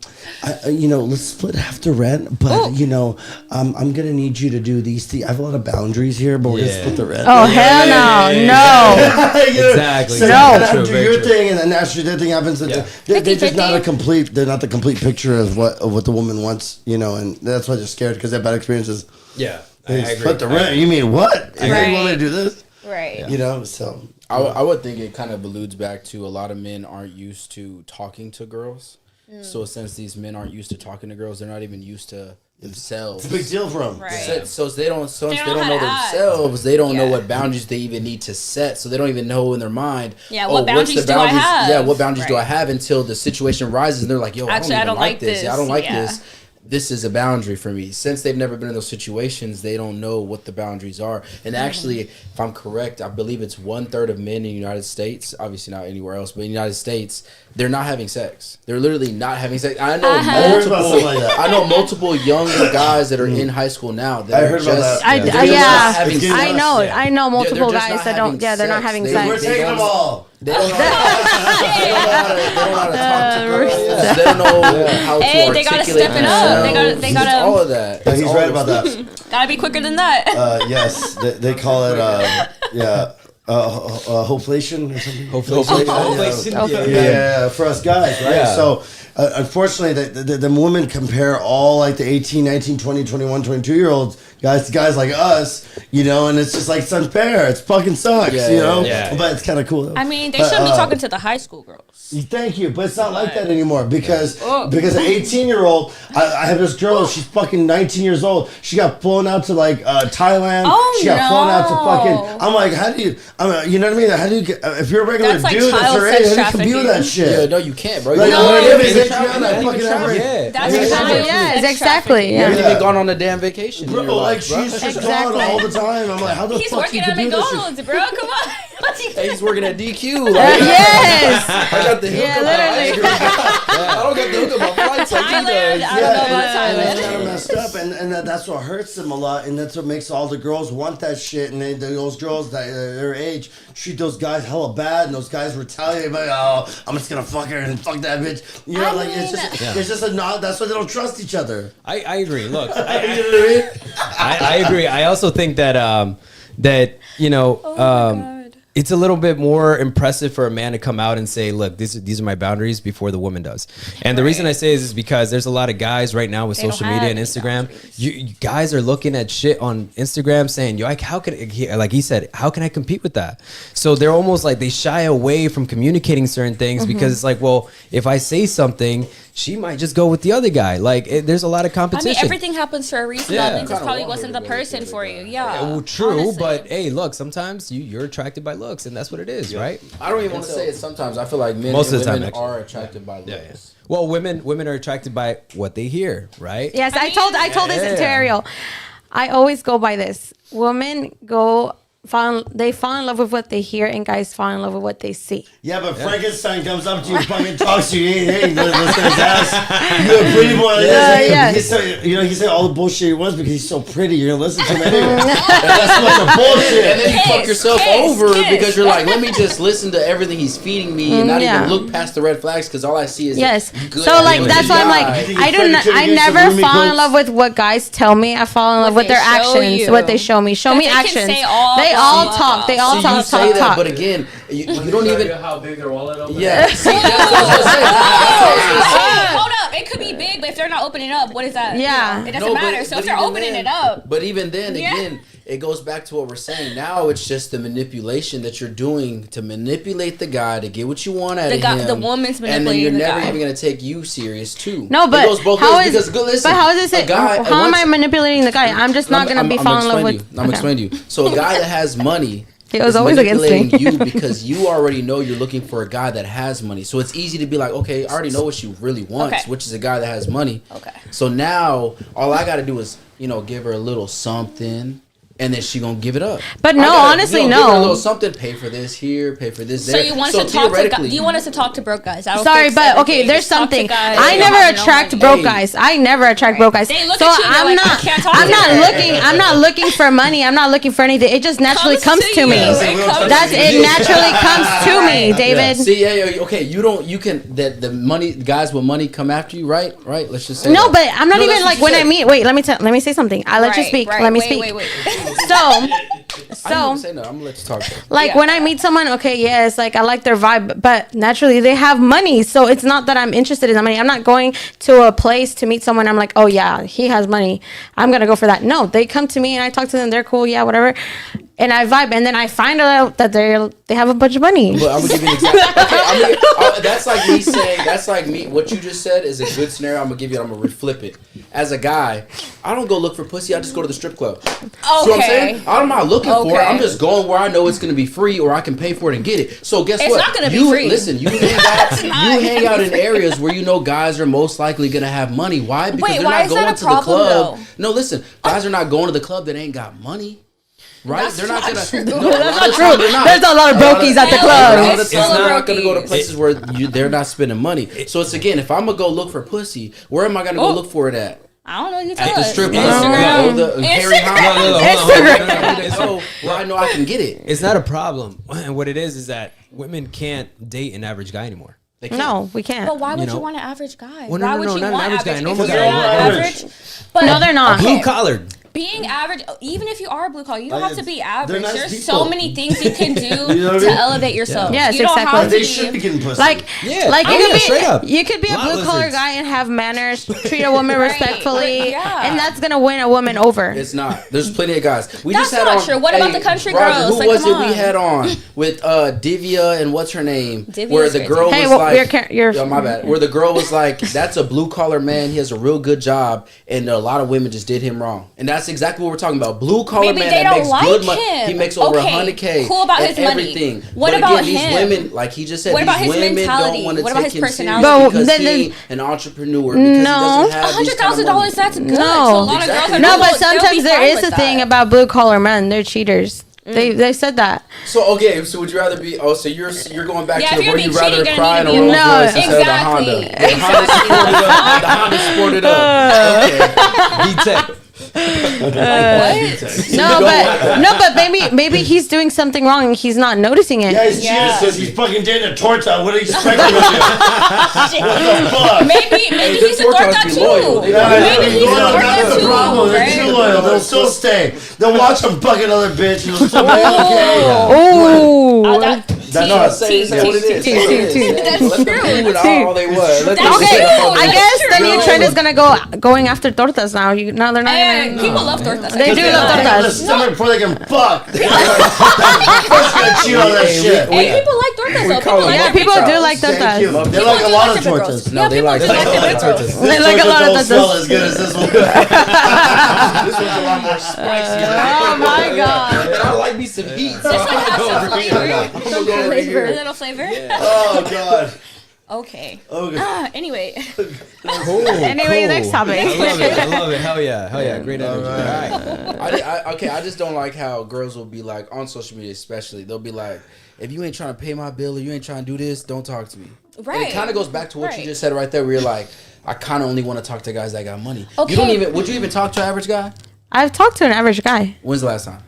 let's split half the rent, but I'm gonna need you to do these things. I have a lot of boundaries here, but we're gonna Yeah. split the rent. Oh, hell no. Exactly. So Very you gotta true, do very your true. thing, and then naturally that thing happens. Yeah. They're just 50-50. not a complete. They're not the complete picture of what the woman wants. You know, and that's why they're scared because they have bad experiences. Yeah. I They agree. split the rent. You mean what? You Right. want me to do this? Right. You know, so. I would think it kind of alludes back to a lot of men aren't used to talking to girls. So since these men aren't used to talking to girls, they're not even used to themselves. It's a big deal for them. Right. So they don't don't know know how to act. themselves. They don't know Yeah. what boundaries they even need to set. So they don't even know in their mind. Yeah, oh, what what's the boundaries do I have? Yeah, what boundaries do I Right. have until the situation rises and they're like, yo, Actually, I don't like this. Yeah, I don't like Yeah. this. This is a boundary for me. Since they've never been in those situations, they don't know what the boundaries are. And actually, if I'm correct, I believe it's 1/3 of men in the United States, obviously not anywhere else, but in the United States, they're not having sex. They're literally not having sex. I know heard about something like that. I know multiple younger guys that are in high school now that I are heard about just that. they're just not having It's sex. getting I know multiple They're just guys not that don't. having Yeah, they're not sex. having They- sex. We're taking them all. They don't know how to talk to girls. They don't know how to Hey, they gotta articulate step it up. They themselves. gotta- It's all of that. Yeah, It's he's all right of about that. that. Gotta be quicker than that. Yes, they call it hoflation or something. Hopefully. Yeah, for us guys, right? Yeah. So unfortunately, the women compare all like the 18, 19, 20, 21, 22-year-olds guys to guys like us, you know, and it's just like it's unfair. It fucking sucks, Yeah, you know? yeah. But it's kind of cool. Though. I mean, they shouldn't be talking to the high school girls. Thank you, but it's not like that anymore because Oh. an 18-year-old, I have this girl. She's fucking 19 years old. She got flown out to like Thailand. Oh, she got flown out to no. fucking. I'm like, how do you? You know what I mean? How do you get? If you're a regular That's like dude, that's child her age. sex How do you compete with that trafficking. shit? Yeah, no, you can't, bro. Like, You oh, don't yeah, even they get get you on that fucking average. Yeah. That's Yeah. child Yes, sex exactly. trafficking. You haven't Yeah. even gone on a damn vacation. in Bro, your like life, bro. she's just Exactly. gone all the time. I'm like, how the He's fuck working you at can do this shit? McDonald's, bro. Come on. Hey, he's working at DQ. Like, Yes. I got the Yeah, hookup. literally. I don't got the hookup on flight Thailand? I don't know about and Thailand. it's kind of messed up, and that's what hurts them a lot, and that's what makes all the girls want that shit, and those girls that their age treat those guys hella bad, and those guys retaliate like, oh, I'm just gonna fuck her and fuck that bitch. You know, it's just a not. That's why they don't trust each other. I agree. Look, You know what I mean? I agree. I also think that it's a little bit more impressive for a man to come out and say, look, these are my boundaries before the woman does. And the reason I say is because there's a lot of guys right now with social media and Instagram. You guys are looking at shit on Instagram saying, yo, how can, like he said, how can I compete with that? So they're almost like they shy away from communicating certain things because it's like, well, if I say something, she might just go with the other guy. Like, there's a lot of competition. I mean, everything happens for a reason. Yeah. That means this probably wasn't the person for you. Yeah. Well, true, honestly. but hey, look, sometimes you're attracted by looks, and that's what it is, right? I don't even want to say it sometimes. I feel like men Most and of the time, women actually. are attracted by looks. Well, women are attracted by what they hear, right? Yes, I told this to Ariel. I always go by this. Women they fall in love with what they hear, and guys fall in love with what they see. Yeah, but Frankenstein comes up to you and fucking talks to you. Hey, this guy's ass. You're a pretty boy. He said all the bullshit he was because he's so pretty. You're gonna listen to him anyway. That's a bunch of bullshit. And then you fuck yourself over because you're like, let me just listen to everything he's feeding me and not even look past the red flags because all I see is good. So like that's why I'm like I never fall in love with what guys tell me. I fall in love with their actions, what they show me. Show me actions. They all talk. They all talk. But again, you don't even how big their wallet opens. Yeah. See, that's what I was saying. Hold up. It could be big, but if they're not opening up, what is that? Yeah. It doesn't matter. So if they're opening it up. But even then, again, it goes back to what we're saying. Now it's just the manipulation that you're doing to manipulate the guy to get what you want out of him. The woman's manipulating and then you're the never guy. even going to take you serious too. No, but it goes both how ways is because, listen, but how is this? How am I once- manipulating the guy? I'm just not gonna be falling in love with. I'm explaining to you. So a guy that has money. He was is always against me. manipulating you because you already know you're looking for a guy that has money. So it's easy to be like, okay, I already know what she really wants, which is a guy that has money. Okay. So now all I got to do is, give her a little something. And then she gonna give it up. But no, honestly, give her a no. little something. Pay for this here. Pay for this there. So you want us to talk to? Do you want us to talk to broke guys? I don't Sorry, fix but everything. okay, there's Just talk to something. guys I that never have no attract money. broke guys. I never attract broke guys. They look So at you, they're I'm like, not. I can't talk I'm to not her. looking. I'm not looking for money. I'm not looking for anything. It just naturally comes to me. It naturally comes to me, David. See, okay. You can the money guys with money come after you, right? Right. Let's just say No, that. but I'm not No, even that's like what you when I said. meet. Wait, let me say something. I let you speak. Let me speak. Wait. I didn't even say no. I'm gonna let you talk. Like when I meet someone, okay, yes, like I like their vibe, but naturally they have money, so it's not that I'm interested in the money. I'm not going to a place to meet someone. I'm like, oh yeah, he has money. I'm gonna go for that. No, they come to me and I talk to them. They're cool, yeah, whatever, and I vibe, and then I find out that they have a bunch of money. But I'm gonna give you an example. Okay, that's like me saying. That's like me. What you just said is a good scenario. I'm gonna flip it. As a guy, I don't go look for pussy. I just go to the strip club. See what I'm saying? I'm not looking for it. I'm just going where I know it's gonna be free or I can pay for it and get it. So guess what? It's not gonna be free. Listen, you hang out in areas where you know guys are most likely gonna have money. Why? Because they're why not is going that a to the problem, club. though? No, listen, guys are not going to the club that ain't got money. Right? That's They're not not gonna. true. No, That's a lot not of true. times they're not. There's a lot of brokies at the club. A lot of It's times full of they're not gonna go to brokies. places where they're not spending money. So it's again, if I'm gonna go look for pussy, where am I gonna go look for it at? I don't know. You At tell the us. strip club, Instagram. or the Harry Hines. So where I know I can get it. It's not a problem. What it is that women can't date an average guy anymore. They can't. No, we can't. But why would know? you want an average guy? Well, no, why no, would no, you not an want average guy, a normal Because guy. you're not average. But No, they're not. Blue collared. being average, even if you are blue collar, you don't Like, have to be they're average. nice There's people. so many things you can do You know what I to mean? elevate yourself. Yes, you don't exactly. have to They be, should be getting pussy. Like, Yeah. like Oh, yeah, straight up. you could be a Lot blue collar lizards. guy and have manners, treat a woman respectfully, Yeah. and that's gonna win a woman over. It's not. There's plenty of guys. We That's just had not on, true. What about the country Roger, girls? Who Like, was come it we on. had on with Divya and what's her name? Divya's where the crazy. girl Hey, was well, like, you're my bad. Where the girl was like, that's a blue collar man. He has a real good job, and a lot of women just did him wrong. And that's exactly what we're talking about. Blue collar Maybe man they that don't makes like good money. him. He makes over Okay, 100K. cool about and his money. everything. What but about again, these him? women, like he just said, What about these his women mentality? don't want to What about take his him personality? seriously But because then- he's an entrepreneur. Because he No. doesn't have these kind of $100,000. money. That's good. No. So a lot of Exactly. girls are no, not- but they'll be sometimes there fine is with a thing that. about blue collar men. They're cheaters. They said that. So okay, so would you rather be? Oh, so you're going back Yeah, to if the you're where you'd gonna be rather cheating, cry in a you're Rolls gonna Royce be- instead of the Honda. Exactly. The Honda sported up. Okay. D-Tech. But maybe he's doing something wrong and he's not noticing it. Yeah, he's cheating because he's fucking dating a torta. What do you expect him to do? What the fuck? Maybe he's a torta be loyal. too. Yeah, Maybe he's a That's torta the too. problem. They're Right? too loyal. They'll still stay. They'll watch him fuck another bitch. And they'll still be okay. Oh. That's not saying what it is. That's Let them true. do it all they want. Let them That's say Okay, all true. they I want. guess the new true. trend is going after tortas now. Now they're not And even. people love tortas. They do love They have the tortas. stomach before they can fuck. First gonna cheat on that shit. And people like tortas though. call People them like Yeah, their people big do girls. like Thank tortas. you. They People like a do lot like of their big tortas. girls. No, Yeah, they people like do a like lot their of big girls. tortas. They like a lot of Don't smell tortas. as good as this one. This one's a lot more spicy. Oh my god. And I like me some heat. So This I'm one has gonna go some over here. flavor. I'm gonna go over A here. little flavor. Oh god. Okay. Okay. Anyway. Anyway, next topic. I love it. Hell yeah. Great energy. All right. I just don't like how girls will be like on social media, especially. They'll be like, if you ain't trying to pay my bill or you ain't trying to do this, don't talk to me. Right. And it kind of goes back to what you Right. just said right there, where you're like, I kind of only want to talk to guys that got money. Okay. You don't even. Would you even talk to an average guy? I've talked to an average guy. When's the last time?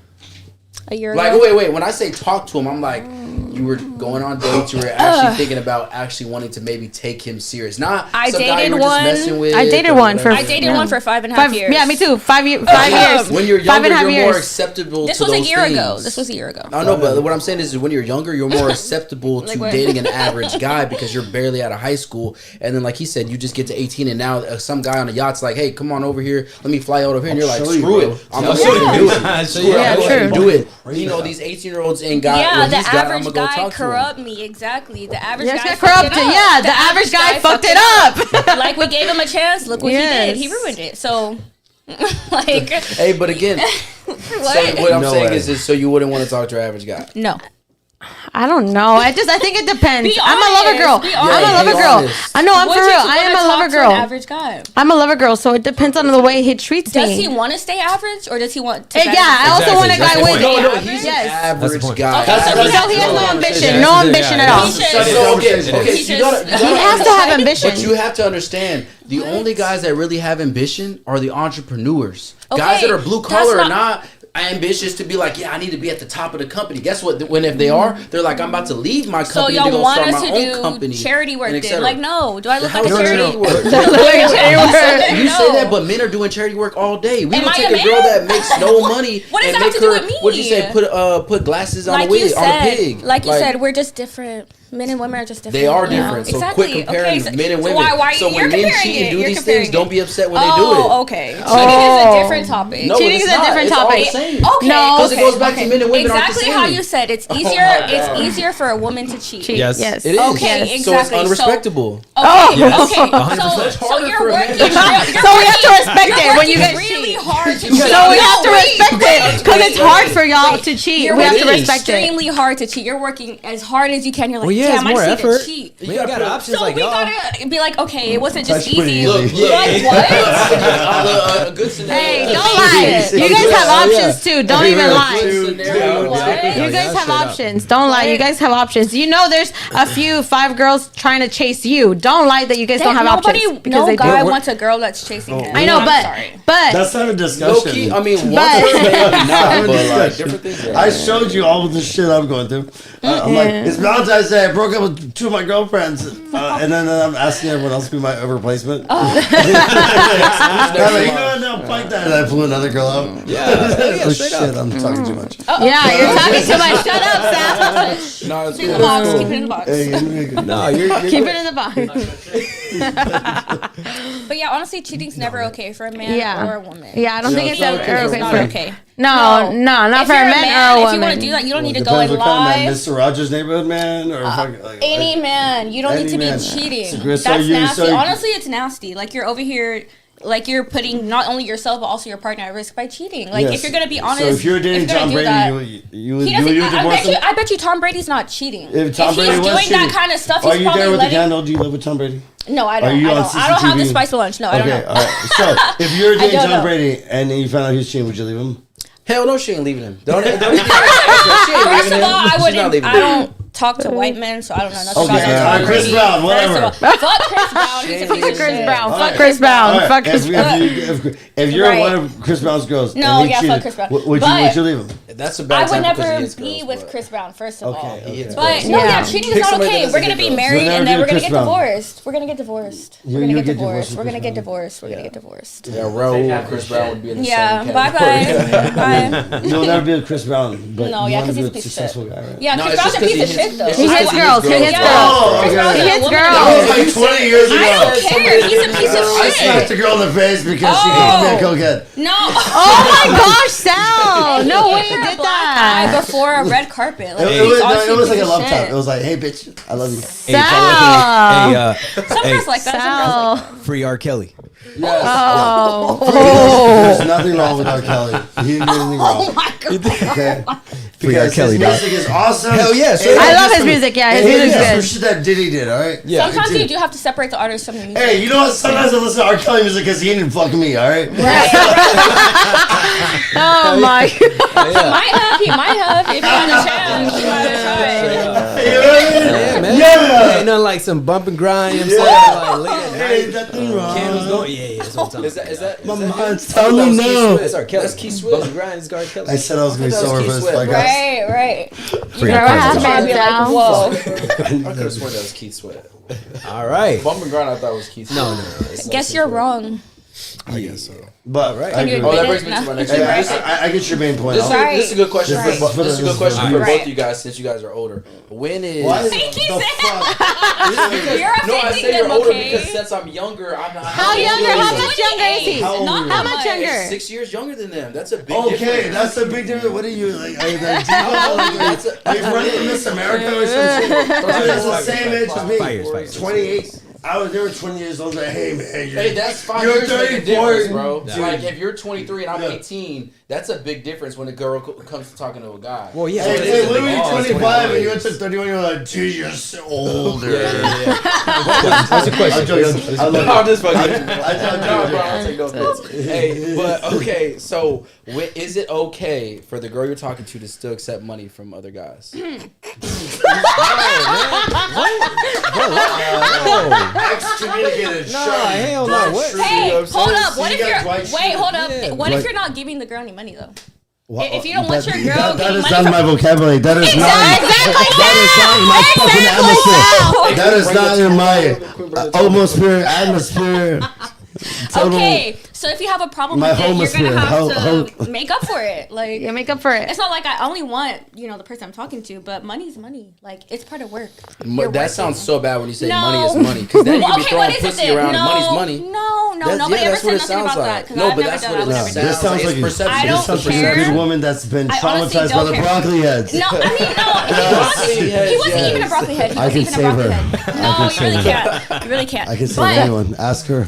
A year Like, ago. wait. When I say talk to him, I'm like, you were going on dates. You were actually thinking about actually wanting to maybe take him serious. Not I some guy dated you were just one. messing with. I dated or one for- whatever. I dated one for 5.5 years. Yeah, me too. 5 years. When you're 5 younger, and a half you're years. more acceptable This to was a those year ago. things. This was a year ago. I know, but what I'm saying is when you're younger, you're more acceptable to Like what? dating an average guy because you're barely out of high school. And then, like he said, you just get to 18 and now some guy on a yacht's like, hey, come on over here. Let me fly out over here. And you're like, show you, screw bro. it. I'm I'll going show to you. do it. I'll show Screw you. it. Yeah, I'm going to true. do it. You know, these 18-year-olds ain't got Yeah, what the he's got. I'm average going to go guy talk to him. corrupt me. Exactly. The average Yes, guy got fucked corrupted. it up. Yeah, the average guy fucked it up. Like we gave him a chance. Look what he did. He Yes. ruined it. So, like, Hey, but again, so what? what I'm No saying way. is so you wouldn't want to talk to your average guy. No. I don't know. I think it depends. Be I'm a lover honest. girl. Be I'm a honest. lover Be girl. honest. I know. I'm Would for you real. I am wanna a lover talk to girl. an average guy. I'm a lover girl, so it depends on the way he treats Does me. he want to stay average or does he want to? Yeah, I also Exactly. want a That's guy the with. point. No, Average? he's Yes. an average That's the point. guy. Okay, so So he has no ambition. Yeah, No yeah, ambition yeah. at all. He should- Okay, It okay, is. so you gotta He has to have ambition. But you have to understand, the only guys that really have ambition are the entrepreneurs. Okay, Guys that are blue that's collar are not- not ambitious to be like, yeah, I need to be at the top of the company. Guess what? When if they are, they're like, I'm about to leave my So company to y'all go want start us my to own do company. charity work and et then? cetera. Like, no. Do I look How like a is charity charity work? You No. say that, but men are doing charity work all day. We Am don't I take a a girl man? that makes no money What does and that have make to do her. with me? What'd you say? Put glasses on Like a you wig on a said, pig. like you said, we're just different. Men and women are just different. They are you know? different. So Exactly. quit comparing Okay, men and so women. why So you're when men comparing cheat it. and do You're these comparing things, don't it. be upset when they do it. Oh, okay. Cheating is a different topic. No, Cheating it's is a not. different It's all topic. the same. Okay. No, Because it goes back to men and women aren't the Exactly same. how you said. It's easier. my God. It's easier for a woman to cheat. Yes. Yes. It is. Okay, So it's exactly. unrespectable. Okay. Yes. Okay. 100%. So harder you're for a man working. to cheat. So we have to respect you're it when you working guys really cheat. hard to cheat. So we have to No, respect it because it's hard for y'all to cheat. You're We have working to respect it. extremely hard to cheat. You're working as hard as you can. You're like, Well, yeah, damn, it's more I just need effort. to cheat. We got options So like we y'all. gotta be like, okay, it wasn't just That's pretty easy. easy. Like what? A good scenario. Hey, don't lie. You guys have options too. Don't even lie. What? You guys have options. Don't lie. You guys have options. You know, there's a few 5 girls trying to chase you. Don't lie that you guys don't have options because No they guy do. wants a girl that's chasing him. I know, I'm sorry. but That's not a Low discussion. key, I mean, one But- person maybe not, but like Discussion. different things. I showed you all of the shit I'm going through. I'm like, it's Valentine's Day. I broke up with 2 of my girlfriends, and then I'm asking everyone else to be my replacement. I'm like, you know what? No, fuck that. And I blew another girl out. Yeah, Oh straight shit, up. I'm talking too much. yeah, you're talking too much. Shut up, Sam. No, it's Keep it in good. the box. Keep it in the box. Hey, No, you're Keep good. it in the box. But yeah, honestly, cheating's never okay for a man Yeah. or a woman. Yeah, I don't think it's ever It's okay not for. okay. No, not If for you're a man or a if you want woman. to do that, you don't need to go Depends and what kind of man, lie. Mr. Rogers' Neighborhood man, or fucking, like, Any man, you don't need Any to be man. cheating. So That's you- nasty. so you- Honestly, it's nasty. Like you're over here, like you're putting not only yourself but also your partner at risk by cheating. Like Yes. if you're gonna be honest, So if you're dating gonna Tom do Brady, that, you he doesn't. would divorce him? I bet you Tom Brady's not cheating. If Tom he's Brady was doing cheating, that kind of stuff, are he's you there probably with the letting. candle? Do you live with Tom Brady? No, I Are don't. you on I don't have the CCTV? spice for lunch. No, I don't Okay, know. all right. So if you're dating don't Tom know. Brady and you found out he's cheating, would you leave him? Hell no, she ain't leaving him. Don't even think First of all, I don't talk to white men, so I don't know nothing about that. Chris Brown, whatever. Fuck Chris Brown. He's a piece of Chris shit. Brown. Fuck Chris Brown. Fuck Chris Brown. If you're Right. one of Chris Brown's girls, No, and he yeah, cheated, fuck Chris Brown. would But- you leave him? That's a I bad would time because never he hits be girls, with but- Chris Brown, first of all. He hits But girls. no, Yeah. yeah, cheating is Pick not somebody okay. that We're doesn't gonna be hit girls. married You'll and never then be we're gonna Chris get Brown. divorced. We're gonna get divorced. We're gonna you'll get get divorced divorced. with We're gonna Chris get Brown. divorced. We're gonna get divorced. Yeah, Raul and Chris Brown would be in the Yeah, same bye category. bye. You'll never be with Chris Brown, but No, you yeah, want to 'cause be he's a with a piece of successful shit. guy, right? Yeah, No, Chris it's Brown's just a 'cause piece of he shit hits- though. it's He just hits 'cause girls. He hits girls. Oh, Chris Brown's He a hits woman. girls. That was like 20 years ago. I don't care. He's a piece of I smacked shit. the girl in the face because she gave me a cokehead. No. Oh my gosh, Sal. No way you did Eye that. before a red carpet. Like, It he's was, honestly it was a like a piece love of tap. shit. It was like, hey, bitch, I love you. Sal. Some girls like that. Some girls like that. Free R. Kelly. Oh. There's nothing wrong with R. Kelly. He didn't do anything wrong. Oh my god. Okay? Free R. Because Kelly, his dog. music is awesome. Hell yeah, so- And I love just his music. Yeah, his and music's some good. shit that Diddy did, all right? Yeah. Sometimes Dude. you do have to separate the artist from the music. Hey, you know what? Sometimes I listen to R. Kelly music because he ain't fucking me, all right? Oh my. He might have. If you had a chance, you might have tried. You know what I mean? Yeah, man. Yeah. Ain't nothing like some bump and grind. You know Yeah. what I'm saying? Like, late at Hey, night. nothing wrong. Candles going. Yeah, that's what I'm talking about. Is that My is that mind's him? telling me no. That's R. Kelly. That's Keith Sweat. Bump and grind is R. Kelly. I said I was going to be That was sober Keith for this Sweat, podcast. Right. Free You're R. gonna Kelly. have to be like, whoa. I could have sworn that was Keith Sweat. All right. Bump and grind, I thought was Keith Sweat. No. Guess you're wrong. I guess so. But I Can you agree. Oh, that admit brings it? me to my No. next Hey, question. I get your main point. This is, Right. this is a good question. Right. For, this is a good question for Right. both of you guys since you guys are older. When is Why? Thank you, the Sam. fuck? You're no, I offending say you're them, older okay? because since I'm younger, I'm not. How younger? How much younger is he? How old Not are you? that How much younger? 6 years younger than them. That's a big Okay, difference. that's a big difference. What are you like? Are you like, are you running from Miss America or something? That's the same age as me. 5 years. 28. They were 20 years old. Like, hey man, Hey, that's 5 You're years make a 34. difference, bro. Yeah. So, like, if you're 23 and I'm Yeah. 18, that's a big difference when a girl comes to talking to a guy. Well, yeah. Hey, but hey, it's when were you like, oh, it's 25 and you 21. went to 31? You're like, dude, you're so older. What's the question? I'm joking. I love No, I'm just fucking. I'm bro, I'll take no offense. Hey, but okay, so is it okay for the girl you're talking to still accept money from other guys? excommunicated. Nah, hell no. What? Hey, hold up. What See, if you got you're Dwight wait? Schrute. Hold up. Yeah. What if Dwight- you're not giving the girl any money though? What? If you don't want your girl that getting is money not from- my vocabulary. That is not. Exactly. That is not in my fucking atmosphere. That is not in my atmosphere. Total- Okay, so if you have a problem My with it, you're homosphere. gonna have to make up for it. Like, Yeah, make up for it. it's not like I only want the person I'm talking to, but money's money. Like, it's part of work. That You're working. sounds so bad when you say No. money is money, because then you can be Okay, throwing what is it pussy then? around No, and money's money. no, That's- nobody yeah, ever that's what said it nothing sounds about like. that. 'Cause No, I've but never that's done. what I it would sounds never do This that. sounds It's like perception. I don't this sounds like a care. good woman that's been I honestly traumatized by don't the care. broccoli heads. No, I mean, no. He wasn't even a broccoli head. He I wasn't can even a broccoli save her. head. I No, can you really save her. can't. You really can't. I can save But- anyone. Ask her.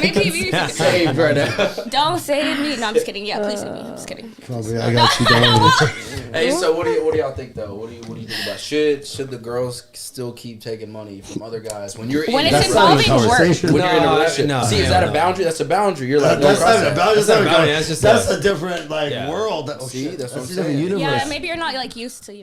Maybe you can Saved right now. Don't save me. No, I'm just kidding. Yeah, please save me. I'm just kidding. Probably, I got you. Don't worry. Hey, so what do y'all think though? What do you think about should the girls still keep taking money from other guys when you're When in it's That's not in the involving work. conversation. when you're in a No, relationship? no, See, is hell that a no. boundary? That's a boundary. You're like, That's don't not cross even that. about. That's not about it, that's just That's a- a different Yeah. world. See, that's what I'm a different saying. universe. Yeah, maybe you're not like used to,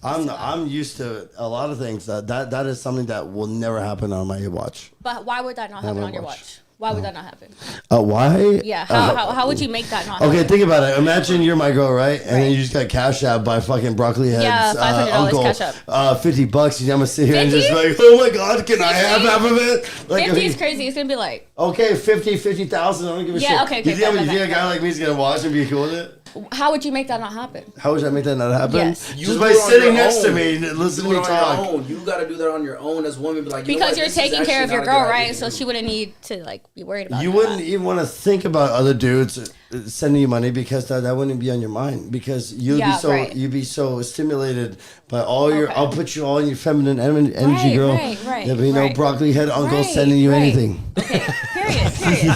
I'm used to a lot of things. That is something that will never happen on my watch. But why would that not happen on your watch? Why would that not happen? Why? Yeah, how would you make that not Okay, happen? think about it. Imagine you're my girl, right? And then you just got cash out by fucking broccoli heads. Yeah, $500 uncle, cash up. $50. You I'm gonna sit here and just 50? like, oh my god, can I have 50? half of it? Like, 50 is crazy. It's gonna be like, okay, 50,000. I don't give a Yeah, shit. okay, You okay, think, bet, you think a bet. guy like me is gonna watch and be cool with it? how would you make that not happen? How would I make that not happen? Yes. You Just do by it on sitting your next to own. me and listening You to do me it on talk. your own. You got to do that on your own as a woman. Be like, you know Because what? you're This is taking care actually of your not a girl, good right? idea. So she wouldn't need to like be worried about You that. wouldn't even want to think about other dudes sending you money because that wouldn't be on your mind because you'd be so stimulated by all your. Okay. I'll put you all in your feminine energy, Right, girl. right, There'll be no right. broccoli head uncle Right, sending you right. anything. Okay,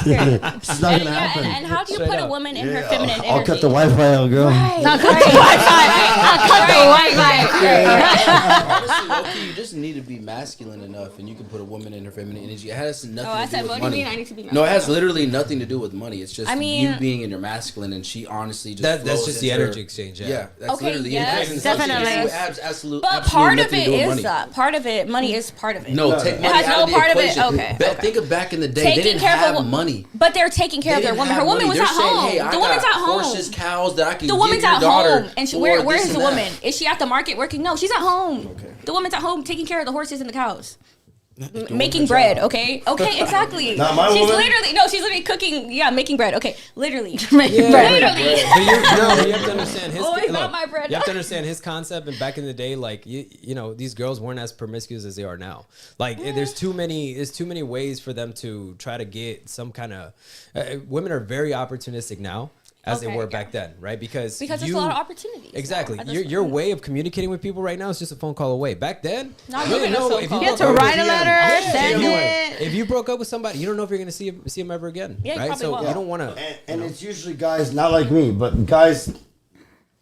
period. It's not And, gonna yeah, happen. and how do you put a woman in her feminine energy? I'll cut the Wi-Fi out, girl. Right, Not cut right, the Wi-Fi. Not cut the Wi-Fi. Honestly, low-key, just need to be masculine enough, and you can put a woman in her feminine energy. It has nothing I to do said, with what do you money. mean I need to be No, it has masculine? literally nothing to do with money. It's just you being in your masculine, and she honestly just That's flows just the into energy her- exchange. Yeah, that's Okay, literally yes, it. definitely. Absolutely. But part of it is that. Part of it, money is part of it. No, take money has out no of the part of it. equation. Okay, okay. Think of back in the day, they Taking didn't care have of money. But they're taking care of They their didn't woman. Her have woman money. was They're at saying, home. hey, I The woman's got at home. horses, cows that I can The give woman's your at daughter home, and for where's this the and that. woman? Is she at the market working? No, she's at home. Okay. The woman's at home taking care of the horses and the cows. Doing Making her bread, job. okay? Okay, exactly. Not my she's woman. literally cooking, making bread. Okay, literally. Yeah, Literally. but you have to understand his. Always look, not my bread. You have to understand his concept. And back in the day, like you know, these girls weren't as promiscuous as they are now. Like there's too many ways for them to try to get some kind of. Women are very opportunistic now, as they Okay, were yeah. back then, right? Because Because there's a lot of opportunities. Exactly. now. Your way of communicating with people right now is just a phone call away. Back then, Not you even didn't a know phone if you call. You have broke to up write a with- letter, send Yeah. it. If you broke up with somebody, you don't know if you're going to see him ever again, Yeah, you right? probably So won't. you don't want to. And it's usually guys, not like me, but guys.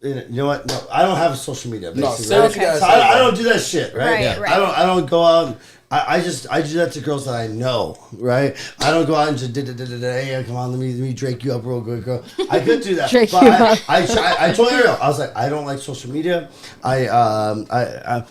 You know what? No, I don't have social media. No, Basically, say what you right? gotta So say, I bro. don't do that shit, right? Right, Yeah. right. I don't go out. I do that to girls that I know, right? I don't go out and just hey, come on, let me drake you up real good, girl. I could do that. Drake but you up. I told Ariel, I was like, I don't like social media.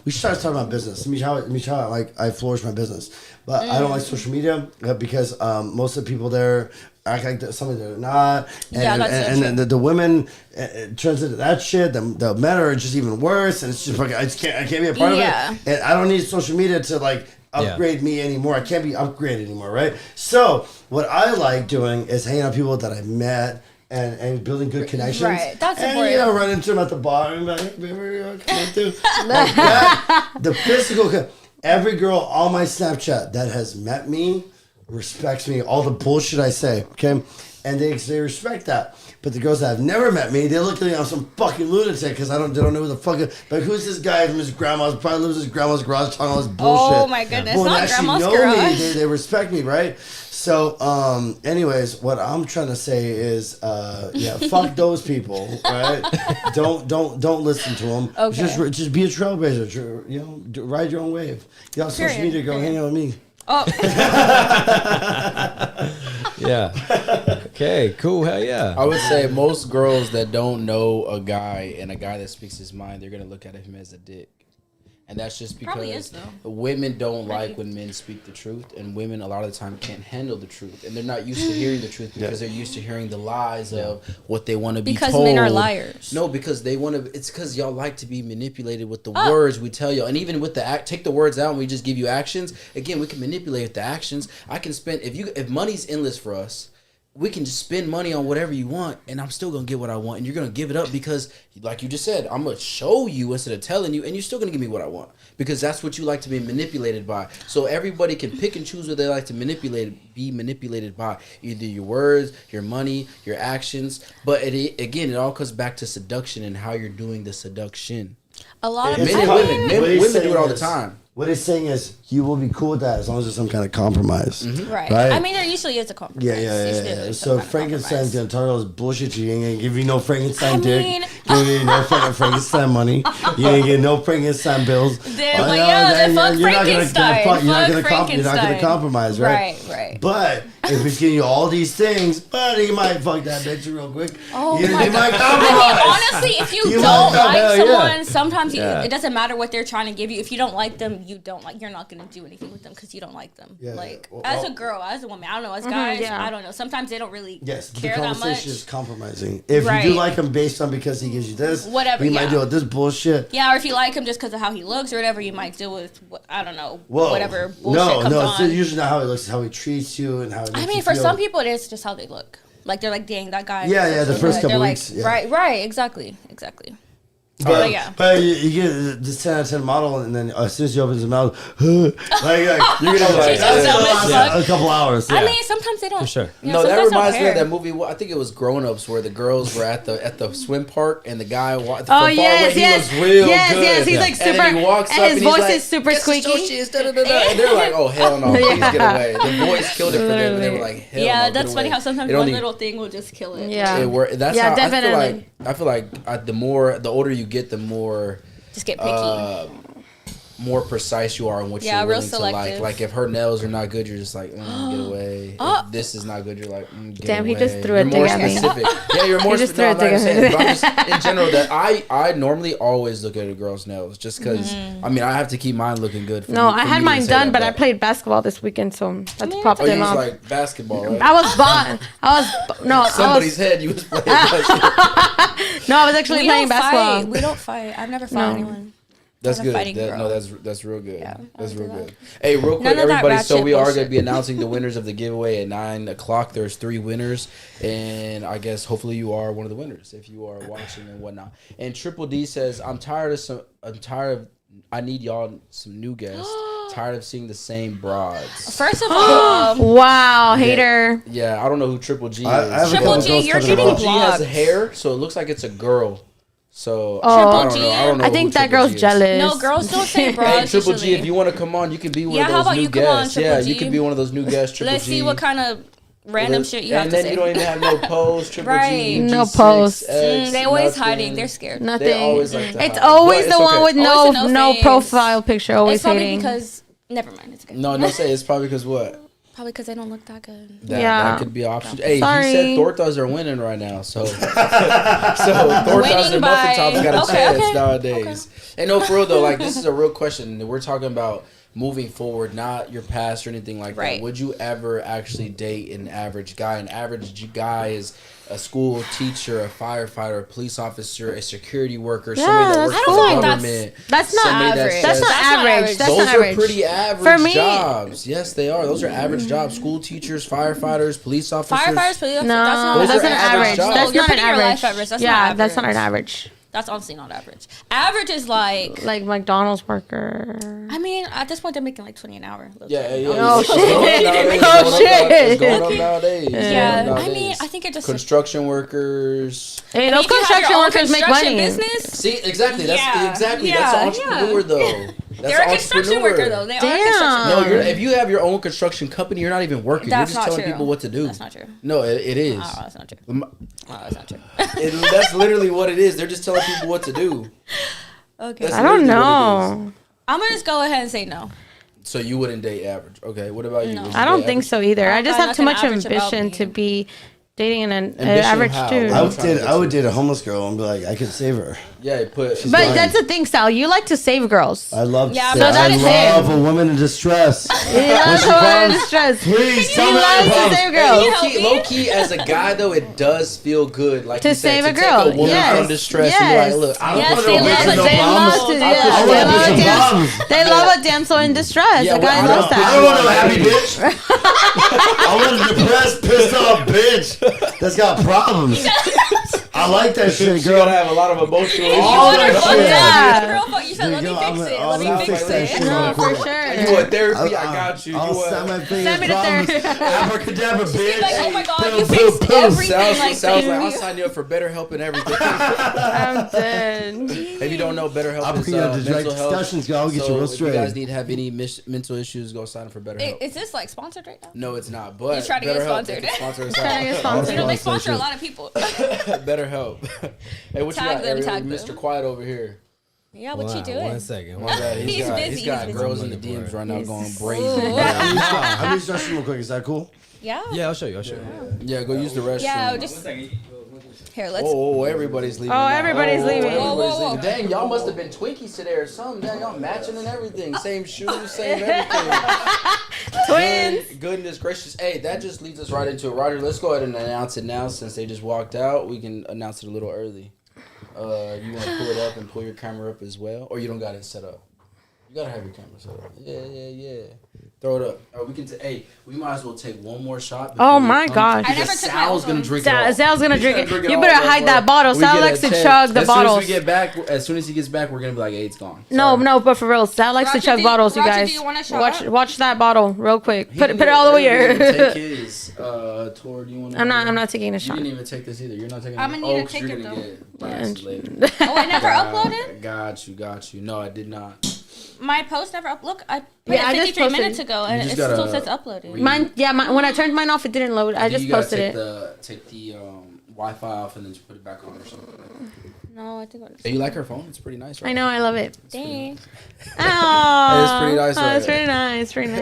We started talking about business. Let me tell how like I flourish my business. But I don't like social media because most of the people there act like they're something they're not. And, Yeah, that's so and the women, it turns into that shit. The men are just even worse. And it's just fucking, I can't be a part Yeah. of it. And I don't need social media to like upgrade me anymore. I can't be upgraded anymore, right? So what I like doing is hanging out with people that I met and building good connections. Right, that's and, important. you know, run into them at the bar and be like, hey, baby, come on through. Like that, the physical. Every girl on my Snapchat that has met me respects me, all the bullshit I say, okay? And they respect that. But the girls that have never met me, they look at me, I'm some fucking lunatic because they don't know who the fuck like who's this guy from his grandma's, probably lives in his grandma's garage talking all this bullshit. Oh my goodness, Well, not they actually grandma's know garage. me, they respect me, right? So, anyways, what I'm trying to say is, fuck those people, right? Don't listen to them. Okay. Just be a trailblazer. You know, ride your own wave. Get on social Period, media, go period. hang out with me. Oh, Yeah. Okay. Cool. Hell yeah. I would say most girls that don't know a guy and a guy that speaks his mind, they're gonna look at him as a dick. And that's just Probably is, because though. women don't like when men speak the truth, and women a lot of the time can't handle the truth, and they're not used to hearing the truth because they're used to hearing the lies of what they want to be Because told. men are liars. No, because they want to. It's because y'all like to be manipulated with the words we tell y'all, and even with the act. Take the words out, and we just give you actions. Again, we can manipulate the actions. I can spend if money's endless for us. We can just spend money on whatever you want, and I'm still gonna get what I want, and you're gonna give it up because, like you just said, I'm gonna show you instead of telling you, and you're still gonna give me what I want because that's what you like to be manipulated by. So everybody can pick and choose what they like to be manipulated by, either your words, your money, your actions. But it all comes back to seduction and how you're doing the seduction. a lot of It's Men and tough. women, What he's women do saying it all the is- time. What he's saying is, you will be cool with that as long as there's some kind of compromise. right. Right? I mean, there usually is a compromise. Yeah. Usually there's some So kind of Frankenstein's compromise. gonna talk all this bullshit to you. He ain't gonna give you no Frankenstein I dick. mean- You ain't getting no fucking Frankenstein money. You ain't getting no Frankenstein bills. They're Oh, like, no, yeah, then fuck you're not gonna Frankenstein. fuck- you're not Fuck gonna Frankenstein. compromise, right? Right. But if it's giving you all these things, but he might fuck that bitch real quick. Oh you my might God. compromise. I mean, honestly, if you You don't might- like hell someone, yeah. sometimes Yeah. it doesn't matter what they're trying to give you. If you don't like them, you're not going to do anything with them because you don't like them. Yeah, like, well, as a girl, as a woman, I don't know, as guys, yeah. I don't know. Sometimes they don't really Yes, but the care that much. conversation is compromising. If you Right. do like him based on because he gives you this, Whatever, we might yeah. deal with this bullshit. Yeah, or if you like him just because of how he looks or whatever, you might deal with, I don't know, Whoa. whatever bullshit comes it's on. usually not how he looks, it's how he treats you and how. It I makes mean, you for feel. some people, it is just how they look. Like, they're like, dang, that guy. Yeah, looks yeah, the so first good. couple They're weeks, yeah. Right, exactly. But, yeah. but you get the 10 out of 10 model, and then as soon as you open his mouth, you're gonna She's that's so dumb as gonna last fuck. a couple hours. I Yeah. mean, sometimes they don't. For sure. Yeah, No, that sometimes they don't reminds me of care. that movie. I think it was Grown Ups, where the girls were at the swim park, and the guy from Oh far yes, away, he yes, looks real yes, good. yes. He's like And super, then he walks and up his and he's voice like, is super "This squeaky. associates, da, da, da, da." And they're like, "Oh hell no, please get away." The voice killed it for them, and they were like, "Hell Yeah, no, that's get funny away." how sometimes It one only- little thing will just kill it. Yeah. That's Yeah, how definitely. I feel like the older you get, the more Just get picky. more precise you are in what Yeah, you're real willing to like. selective. Like if her nails are not good, you're just like, get away. If this is not good, you're like, get Damn, away. he just threw a You're more dig at me. specific. Yeah, you're more He just specific. threw a No, I'm dig not at saying, me. but I'm just in general that I normally always look at a girl's nails just because I mean I have to keep mine looking good. For No, me, I for had me to mine say done, that, but I played basketball this weekend, so that's popped Oh, you them was off. like basketball, right? I was bought. Somebody's head. You was playing basketball. No, I was actually We playing don't basketball. fight. We don't fight. I've never fought anyone. That's Not a good. fighting girl. No, that's real good. Yeah, That's I real don't do good. Hey, real quick, None of that everybody. So ratchet we are going bullshit. to be announcing the winners of the giveaway at 9:00. There's 3 winners, and I guess hopefully you are one of the winners if you are watching and whatnot. And Triple D says, I need y'all some new guests. Tired of seeing the same broads. First of all, Wow, hater. Yeah, I don't know who Triple G is. I have a Triple couple G, girls you're coming getting up. Triple G has blocked. hair, so it looks like it's a girl. So Oh. I don't Triple know. G? I don't know. I who think that Triple girl's G is. jealous. no, girls don't say Hey, broads. Triple G, usually. if you want to come on, you can be one Yeah, of how those about new you come on, guests. Triple Yeah, G? you can be one of those new guests, Triple Let's G. see what kind of random shit you have and to then say. you don't even have no pose, Triple G. Right. No G6, posts. X, They always nothing. hiding. They're scared. Nothing. They always like to It's hide. always But the it's one okay. with Always no a no no face. profile picture. Always It's probably hating. because never mind. It's okay. No, say it's probably because what? Probably because they don't look that good. That could be an option. Hey, Sorry. he said Tortas are winning right now, so Tortas Winning and by- Muffin Tops got a Okay, chance okay. nowadays. And no, for real though, like this is a real question. We're talking about moving forward, not your past or anything like Right. that. Would you ever actually date an average guy? An average guy is a school teacher, a firefighter, a police officer, a security worker, somebody that that's works I for don't the feel like government. That's not somebody that average. says- That's not average. That's those not are average. pretty average For me- jobs. Yes, they are. Those are average jobs. School teachers, firefighters, police officers. Firefighters, police, No, Those that's are not average average. jobs. That's You're not an putting your life average. at risk. That's yeah, not that's not an average. average. That's honestly not average. Average is like, Like McDonald's worker. I mean, at this point, they're making like 20 an hour. Yeah, yeah. Oh, It's going up shit. nowadays. Oh, It's going up shit. It's going up nowadays. It's going Yeah, up I nowadays. mean, I think it just. Construction workers. Hey, I mean, those if you have construction your own workers make construction money. Business, See, exactly. That's Yeah, exactly. yeah, That's an entrepreneur, though. That's they're an a construction entrepreneur. worker though. They are a Damn. construction No, worker. if you have your own construction company, you're not even working. That's you're just not telling true. people what to do. That's not true. No, it is. Oh, that's not true. M- Oh, that's not true. That's literally what it is. They're just telling people what to do. Okay. That's I don't literally what it is. know. I'm gonna just go ahead and say no. So you wouldn't date average. Okay, what about you? No. Would you I don't date think average? so either. I I just find have too much nothing average about ambition me. to be dating an Ambition average how? dude. I'm I would trying to date. get I would to. date a homeless girl and be like, I could save her. Yeah, put. She's But fine. that's the thing, Sal. You like to save girls. I love. Yeah, to so save- that I is love him. a woman in distress. Yeah, she so comes- distress. Please He tell me loves to about save Can girls. you help me? Low key, as a guy though, it does feel good, like To you said, save to a take girl. a woman Yes. from distress and Yes. be like, look, I don't Yes, want they no love bitch, it. no They problems. love to, I yeah, want they a love bitch a with problems. they love a damsel in distress. Yeah, A well, guy I loves don't- I that. don't want no happy bitch. I want a depressed, pissed off bitch that's got problems. I like that shit, She girl. gotta have a lot of emotional issues. All You that wanna shit. fuck Yeah. that girl? Fuck, you said, let me Yo, fix I'm it. a- Let me I'll fix fix that it. shit. No, for You sure. want therapy? I got you. I'll You snap my want? fingers. Send me the Problems. therapy. Abracadabra, bitch. Like, oh my god, Boom, you boom, fixed boom. everything. Sounds Like, like thank I'll you. sign you up for BetterHelp and everything. I'm dead. If you don't know, BetterHelp I'll is bring you out to mental direct health. discussions, girl. I'll get you So real if you straight. guys need to have any mental issues, go sign up for BetterHelp. Is this like sponsored right now? No, it's not. But You're trying to get BetterHelp, sponsored. they can sponsor us Trying to get out. sponsored. You know, they Sponsor sponsor a shit. lot of people. BetterHelp. Hey, what Tag you got, them, Ariel? tag Mr. them. Quiet over here. Yeah, what you One doing? second. My bad. He's busy, He's got he's girls busy. in the DMs right now He's- going brazy. I'm gonna start real quick. Is that cool? Yeah. Yeah, I'll show you. I'll show you. Yeah, go use the restroom. Yeah, just here. Let's. Oh, everybody's leaving. Oh, now. everybody's leaving. Everybody's Whoa, whoa, whoa. leaving. Dang, y'all must have been Twinkies today or something. Dang, y'all matching and everything. Same shoes, same everything. Twins. Goodness gracious. Hey, that just leads us right into it. Roger, let's go ahead and announce it now since they just walked out. We can announce it a little early. You want to pull it up and pull your camera up as well? Or you don't got it set up? You got to have your camera set up. Yeah. Throw it up. We can. Hey, we might as well take one more shot. Oh before we my come, gosh. I never because took my Sal's own gonna one. drink it all. Sal's gonna He's drink gonna it. You all better before hide that bottle. we Sal get likes a to chance. chug the As bottles. soon as we get back, as soon as he gets back, we're gonna be like, hey, it's gone. No, Sorry. but for real, Sal likes to Roger, chug do- bottles, you Roger, guys. do you want a shot? Watch that bottle real quick. He Put can it get- all the way everybody here. can Take his. Tor, do you want? I'm not taking a You shot. didn't even take this either. You're not taking. I'm gonna need to 'cause take you're it, gonna though. get blasted later. Oh, I never uploaded. Got you. No, I did not. My post never up. Look, I put Yeah, I it just 53 posted. minutes ago, and You it just still gotta says uploaded. read. When I turned mine off, it didn't load. I just You gotta posted take it. Take the Wi-Fi off and then just put it back on or something. No, I think. Hey, you like her phone? It's pretty nice, right? I know, I love it. Dang. Oh, It's pretty nice, right? It's pretty nice, pretty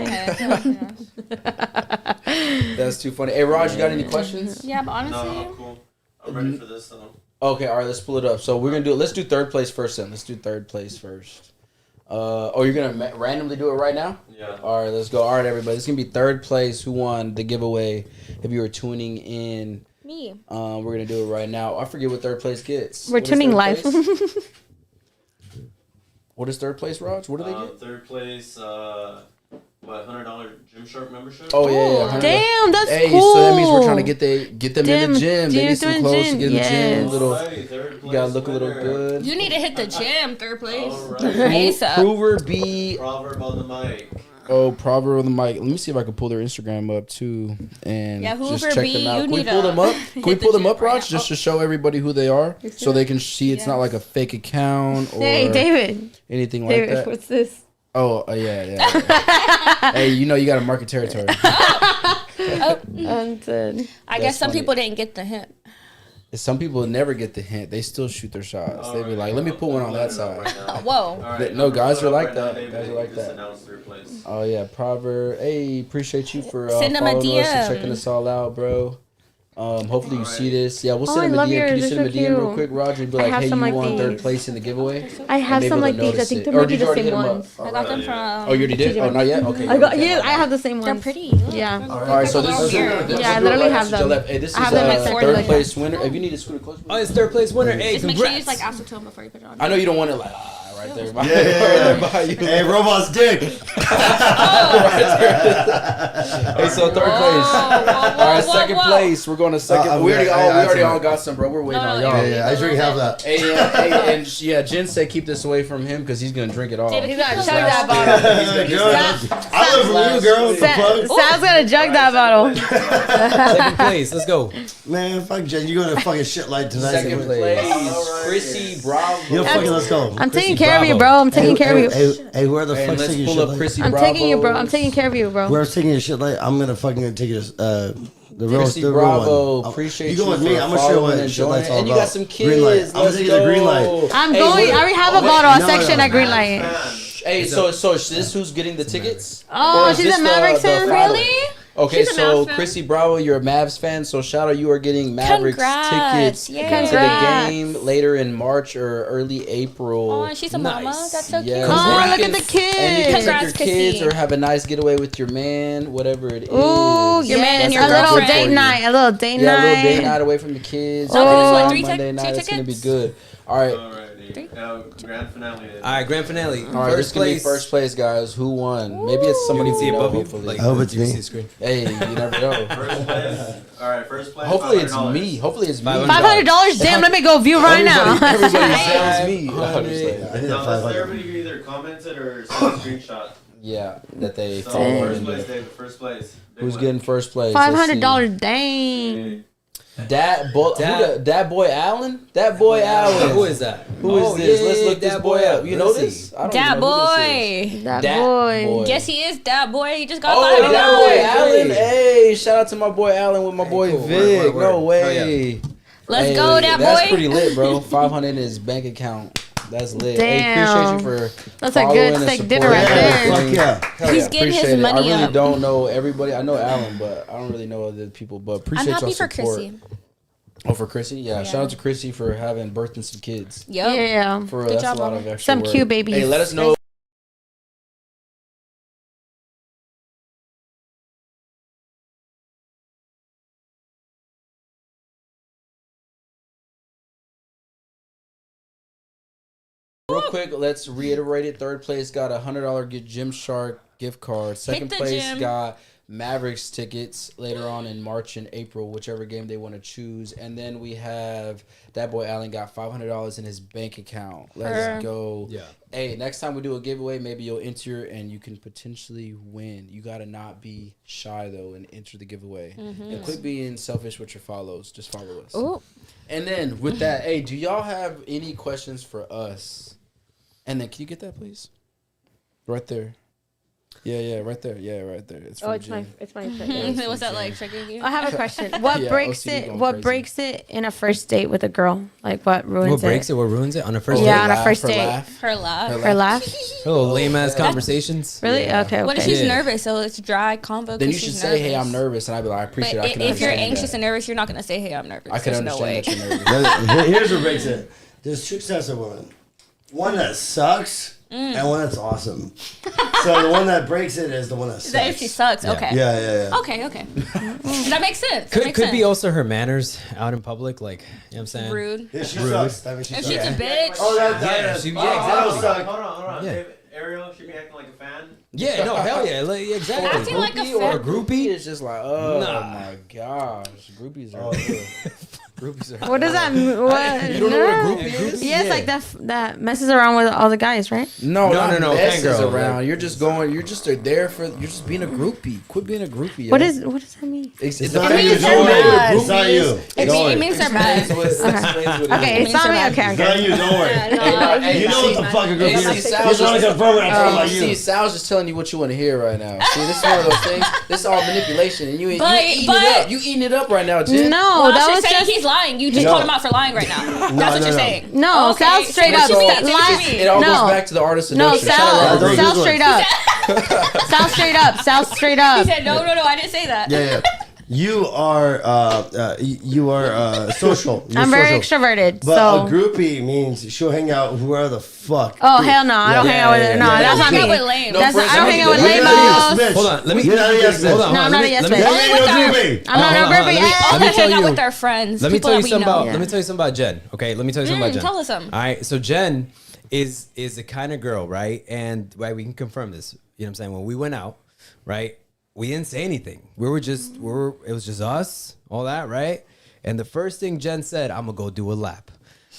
nice. That's too funny. Hey, Raj, you got any questions? Yeah, but honestly, No, cool. I'm ready for this though. Okay, all right, let's pull it up. So we're gonna do. Let's do third place first. Then let's do third place first. You're gonna randomly do it right now? Yeah. All right, let's go. All right, everybody, this is gonna be third place. Who won the giveaway? If you were tuning in, me. we're gonna do it right now. I forget what third place gets. We're What is tuning third live. place? What is third place, Raj? What do they get? Third place, $100 Gymshark membership? Oh yeah, $100. Damn, that's Hey, cool. so that means we're trying to get them in the gym. They need some doing clothes to gym, get in the gym. yes. Little, Alright, third you place gotta look a little winner. good. You need to hit the gym, third place. Alright. ASAP. Prover B. Proverb on the mic. Oh, Proverb on the mic. Let me see if I can pull their Instagram up too, and Yeah, just Hoover check B, them out. you Can we need pull to them up? Can we hit the pull them gym up, right Raj, now. just to show everybody who they are, so they can see it's not like a fake account or Hey, David. anything like David, that. what's this? Oh, yeah. Hey, you know you got to market territory. Untitled. I That's guess some funny. people didn't get the hint. Some people never get the hint. They still shoot their shots. They be like, "Let me put one on that side." Whoa. Alright, No, guys put are up like right now, that. David. Guys are like Just that. announced third place. Oh yeah, Proverb. Hey, appreciate you for Send them a following us and DM. checking us all out, bro. Hopefully you see Alright. this. Yeah, we'll Oh, send I him a love DM. Can yours. you send him a They're so DM real cute. quick, Roger? And be I like, have hey, some you like won third these. place in the giveaway. I have Maybe some they'll like these. I notice think it. they Or might be did you the already same hit 'em up? ones. I got them from. Oh, you already did? Oh, not yet? Okay. I got yeah. I have the same They're ones. pretty. Yeah. All right, so this is Yeah, I literally have them. Hey, this is I have them like third circular. place winner. If you need to scoot it closer. Oh, it's third place winner. Hey, Just make sure you congrats. use like acetone before you put it on. I know you don't want it like right there. By, Yeah. by you. Hey, robot's dick. Hey, so third place. All right, second place. We're going to second. We already all got some, bro. We're waiting on y'all. Yeah, I drink half that. Hey, and yeah, Jen said keep this away from him because he's gonna drink it all. David, He's got to keep chug those that last bottle. Girl, I live for you, girl. What the fuck? Sal's gonna jug that bottle. Second place. Let's go. Man, fuck Jen. You going to fucking shit light tonight. Second place, Chrissy Bravo. Yo, fucking let's go. I'm taking Chrissy care of you, Bravo. bro. I'm taking care of you. Hey, where the And fuck's let's taking your pull shit up light? Chrissy I'm Bravo. taking you, bro. I'm taking care of you, bro. Whoever's taking your shit light, I'm gonna fucking take you to the real, Chrissy the real Bravo, one. appreciate you go with me. for I'm gonna show you following what and shit light's joining. all And you about. got some Green light. kids. I'm Let's taking the green light. go. I'm Hey, going. what- I already have a bottle. no, A section no. at Greenlight. Hey, so is this who's getting the tickets? Oh, Or is she's this a Mavericks fan? follow? Really? Okay, She's a so Mavs fan. Chrissy Bravo, you're a Mavs fan, so shout out, you are getting Mavericks Congrats. tickets Yay. to the Congrats. game later in March or early April. Oh, and she's a mama. Nice. That's so Yes. cute. Oh, And look you at the And you kids. can take Congrats, your kids Chrissy. or have a nice getaway with your man, whatever it is. Ooh, Your man and That's your a little good for girlfriend. date you. night. A little date Yeah, a little date night. night away from the kids. So, on three Monday night, it's gonna be tickets? good. All right. Alrighty. Grand finale. All right, grand finale. All right, this First can be place. first place, guys. Who won? Maybe it's You somebody can see we know, above you. hopefully. I hope it's you me. see the screen. Hey, you never know. First place. Alright, first place. Hopefully it's $500. me. Hopefully it's me. $500. Damn, let me go view right now. Everybody says me. I did Now, that let's 500. everybody either commented or send a screenshot. Yeah, that they So, follow. first and- place, David. First place. Big Who's win. getting first place? Let's see. $500. Dang. That boy, that boy Allen. That boy Who Allen. is that? Who is Oh, this? yeah, Let's look this that boy up. You know Let's this? see. I don't That even know who this is. boy. That Dat boy. boy. Yes, he is that boy. He just got Oh, $500. that boy Hey. Allen. Hey, shout out to my boy Allen with my boy cool. Vic. Word. No Oh, way. Let's Hey, go, that That's boy. pretty lit, bro. 500 in his bank account. That's lit. Hey, Damn. appreciate you for That's a following good and steak dinner supporting right there. everything. Fuck yeah. Hell He's getting his appreciate it. money I really up. don't know everybody. I know Allen, but I don't really know other people. But I'm appreciate happy y'all for support. Chrissy. Oh, for Chrissy? Yeah. Yeah. Shout out to Chrissy for having birthing some kids. Yep. Yeah. For real, Good that's job, a lot Mama. of extra Some work. cute babies. Hey, let us know. Real quick, let's reiterate it. Third place got a $100 Gymshark gift card. Second the place gym. got Mavericks tickets later on in March and April, whichever game they want to choose. And then we have that boy Allen got $500 in his bank account. Let's go. Yeah. Hey, next time we do a giveaway, maybe you'll enter and you can potentially win. You got to not be shy, though, and enter the giveaway. And quit being selfish with your follows. Just follow us. Ooh. And then with that, hey, do y'all have any questions for us? And then can you get that, please? Right there. Yeah, right there. Yeah, right there. It's Oh, from it's my, Jane. it's my. Yeah. Was that like triggering you? I have a question. What Yeah, breaks OCD it? going What crazy. breaks it in a first date with a girl? Like what ruins What breaks it? What ruins it on a first Yeah, date? on a Laugh, first her date. laugh. Her laugh. Her laugh? Oh, lame ass conversations. Really? Yeah. Okay. What if okay. she's Yeah. nervous? So it's dry convo. Then you 'cause should she's say, "Hey, nervous. I'm nervous," and I'd be like, "I appreciate But it. I can if you're understand anxious that. and nervous, you're not gonna say, "Hey, I'm nervous." I can There's no understand way. that you're nervous." Here's what breaks it. There's two types of women. One that sucks and one that's awesome. So the one that breaks it is the one that Is sucks. that if she sucks? Yeah. Okay. Yeah. Okay. That makes sense. Could be also her manners out in public, like, you know what I'm saying? rude. Yeah, she sucks. That means she If sucks. she's a bitch. Oh, that, Yeah, that, she- oh, yeah, that'll exactly. suck. Hold on. Yeah. David, Ariel should be acting like a fan. Yeah, no, hell yeah, like, exactly. Acting like a Groupie or a fan. groupie? It's just like, oh Nah. my gosh, groupies are. Groupies are. What does that mean? What? You don't know what a No. groupie is? Yeah, it's like that messes around with all the guys, right? No, No, not no, messes fangirl, around. like- You're just going. You're just there for. You're just being a groupie. Quit being a groupie. What yo. does that mean? It's It's the not fact you. that they're you know what a bad. It's not groupie you. is. Don't worry. It means they're bad. Explains what it Okay, is. it's not me. Means Okay, It's not okay. you. Don't worry. Hey, You know what the fuck a group Hey, is. see, You Sal's just want to just- confirm it. I'm talking about See, you. Sal's just telling you what you want to hear right now. See, this is one of those things. This is all manipulation, and you eating it up. You eating it up right now, Jen. No, Well, that she's was saying just he's lying. You just No. called him out for lying right now. That's what you're no. saying. no. Okay, Sal straight say what up. you mean, say what you Lie- mean. It all No. goes back to the artist No, seduction. Shout Sal. out Don't to use Sal words. straight up. Sal straight up. Sal straight He up. said, no, I didn't say that. Yeah. You are social. You're I'm very social. extroverted. But So. a groupie means she'll hang out with whoever the fuck. Oh hell no! I don't hang out with it. No, yeah. that's You not hang out me. with lame. No, That's friends, I don't hang out with You're You're not not a yes lame bitch. Hold on, let me- You're not a yes bitch. Hold on, No, I'm not a yes You bitch. ain't no groupie. I'm not Hold a on, groupie. let me- All let me that tell hang out you- with our friends. Let me people tell you that we something know. about. Let me tell you something about Jen. Okay, let me tell you something about Jen. Tell us something. All right, so Jen is the kind of girl, right? And right, we can confirm this. You know what I'm saying? When we went out, right, we didn't say anything. It was just us, all that, right? And the first thing Jen said, "I'm gonna go do a lap."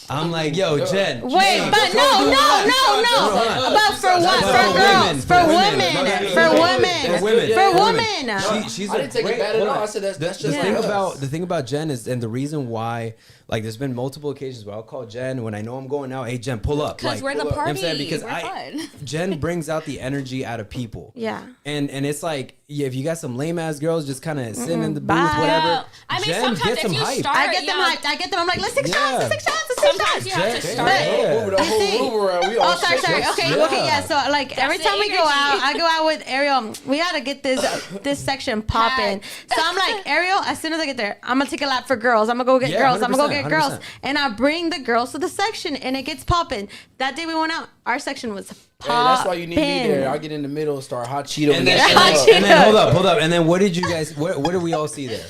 I'm like, "Yo, Jen." Wait, Jen, but go no. do a lap. About for what? For For girls. women, For for women. women. For For women. women. For For women. She's I didn't take it bad at all. I said that's just the like thing us. the thing about Jen is, and the reason why, like, there's been multiple occasions where I'll call Jen when I know I'm going out. Hey, Jen, pull up. Because Like, we're in the you know what I'm party. saying? Because We're fun. Jen brings out the energy out of people. Yeah. And it's like, yeah, if you got some lame ass girls just kind of sitting in the booth, Bye. whatever. Well, I mean, Jen sometimes gets if them you hyped. start- I get them Yeah. hyped. I get them. I'm like, let's take Yeah. shots. Let's take shots. Let's take Sometimes you shots. have to Jen- start yeah. it. Move the You whole see? room around. We all Oh, sorry. Okay, Yeah. okay, yeah. So like every the time we go energy. out, I go out with Ariel. We gotta get this section popping. So I'm like, Ariel, as soon as I get there, I'm gonna take a lap for girls. I'm gonna go get Yeah, girls. I'm gonna go 100%, get girls, 100%. and I bring the girls to the section, and it gets popping. That day we went out, our section was Hey, popping. that's why you need me there. I'll get in the middle, start hot Cheeto. And then, that Hot shit up. Cheeto. hold up. And then what did you guys? What did we all see there?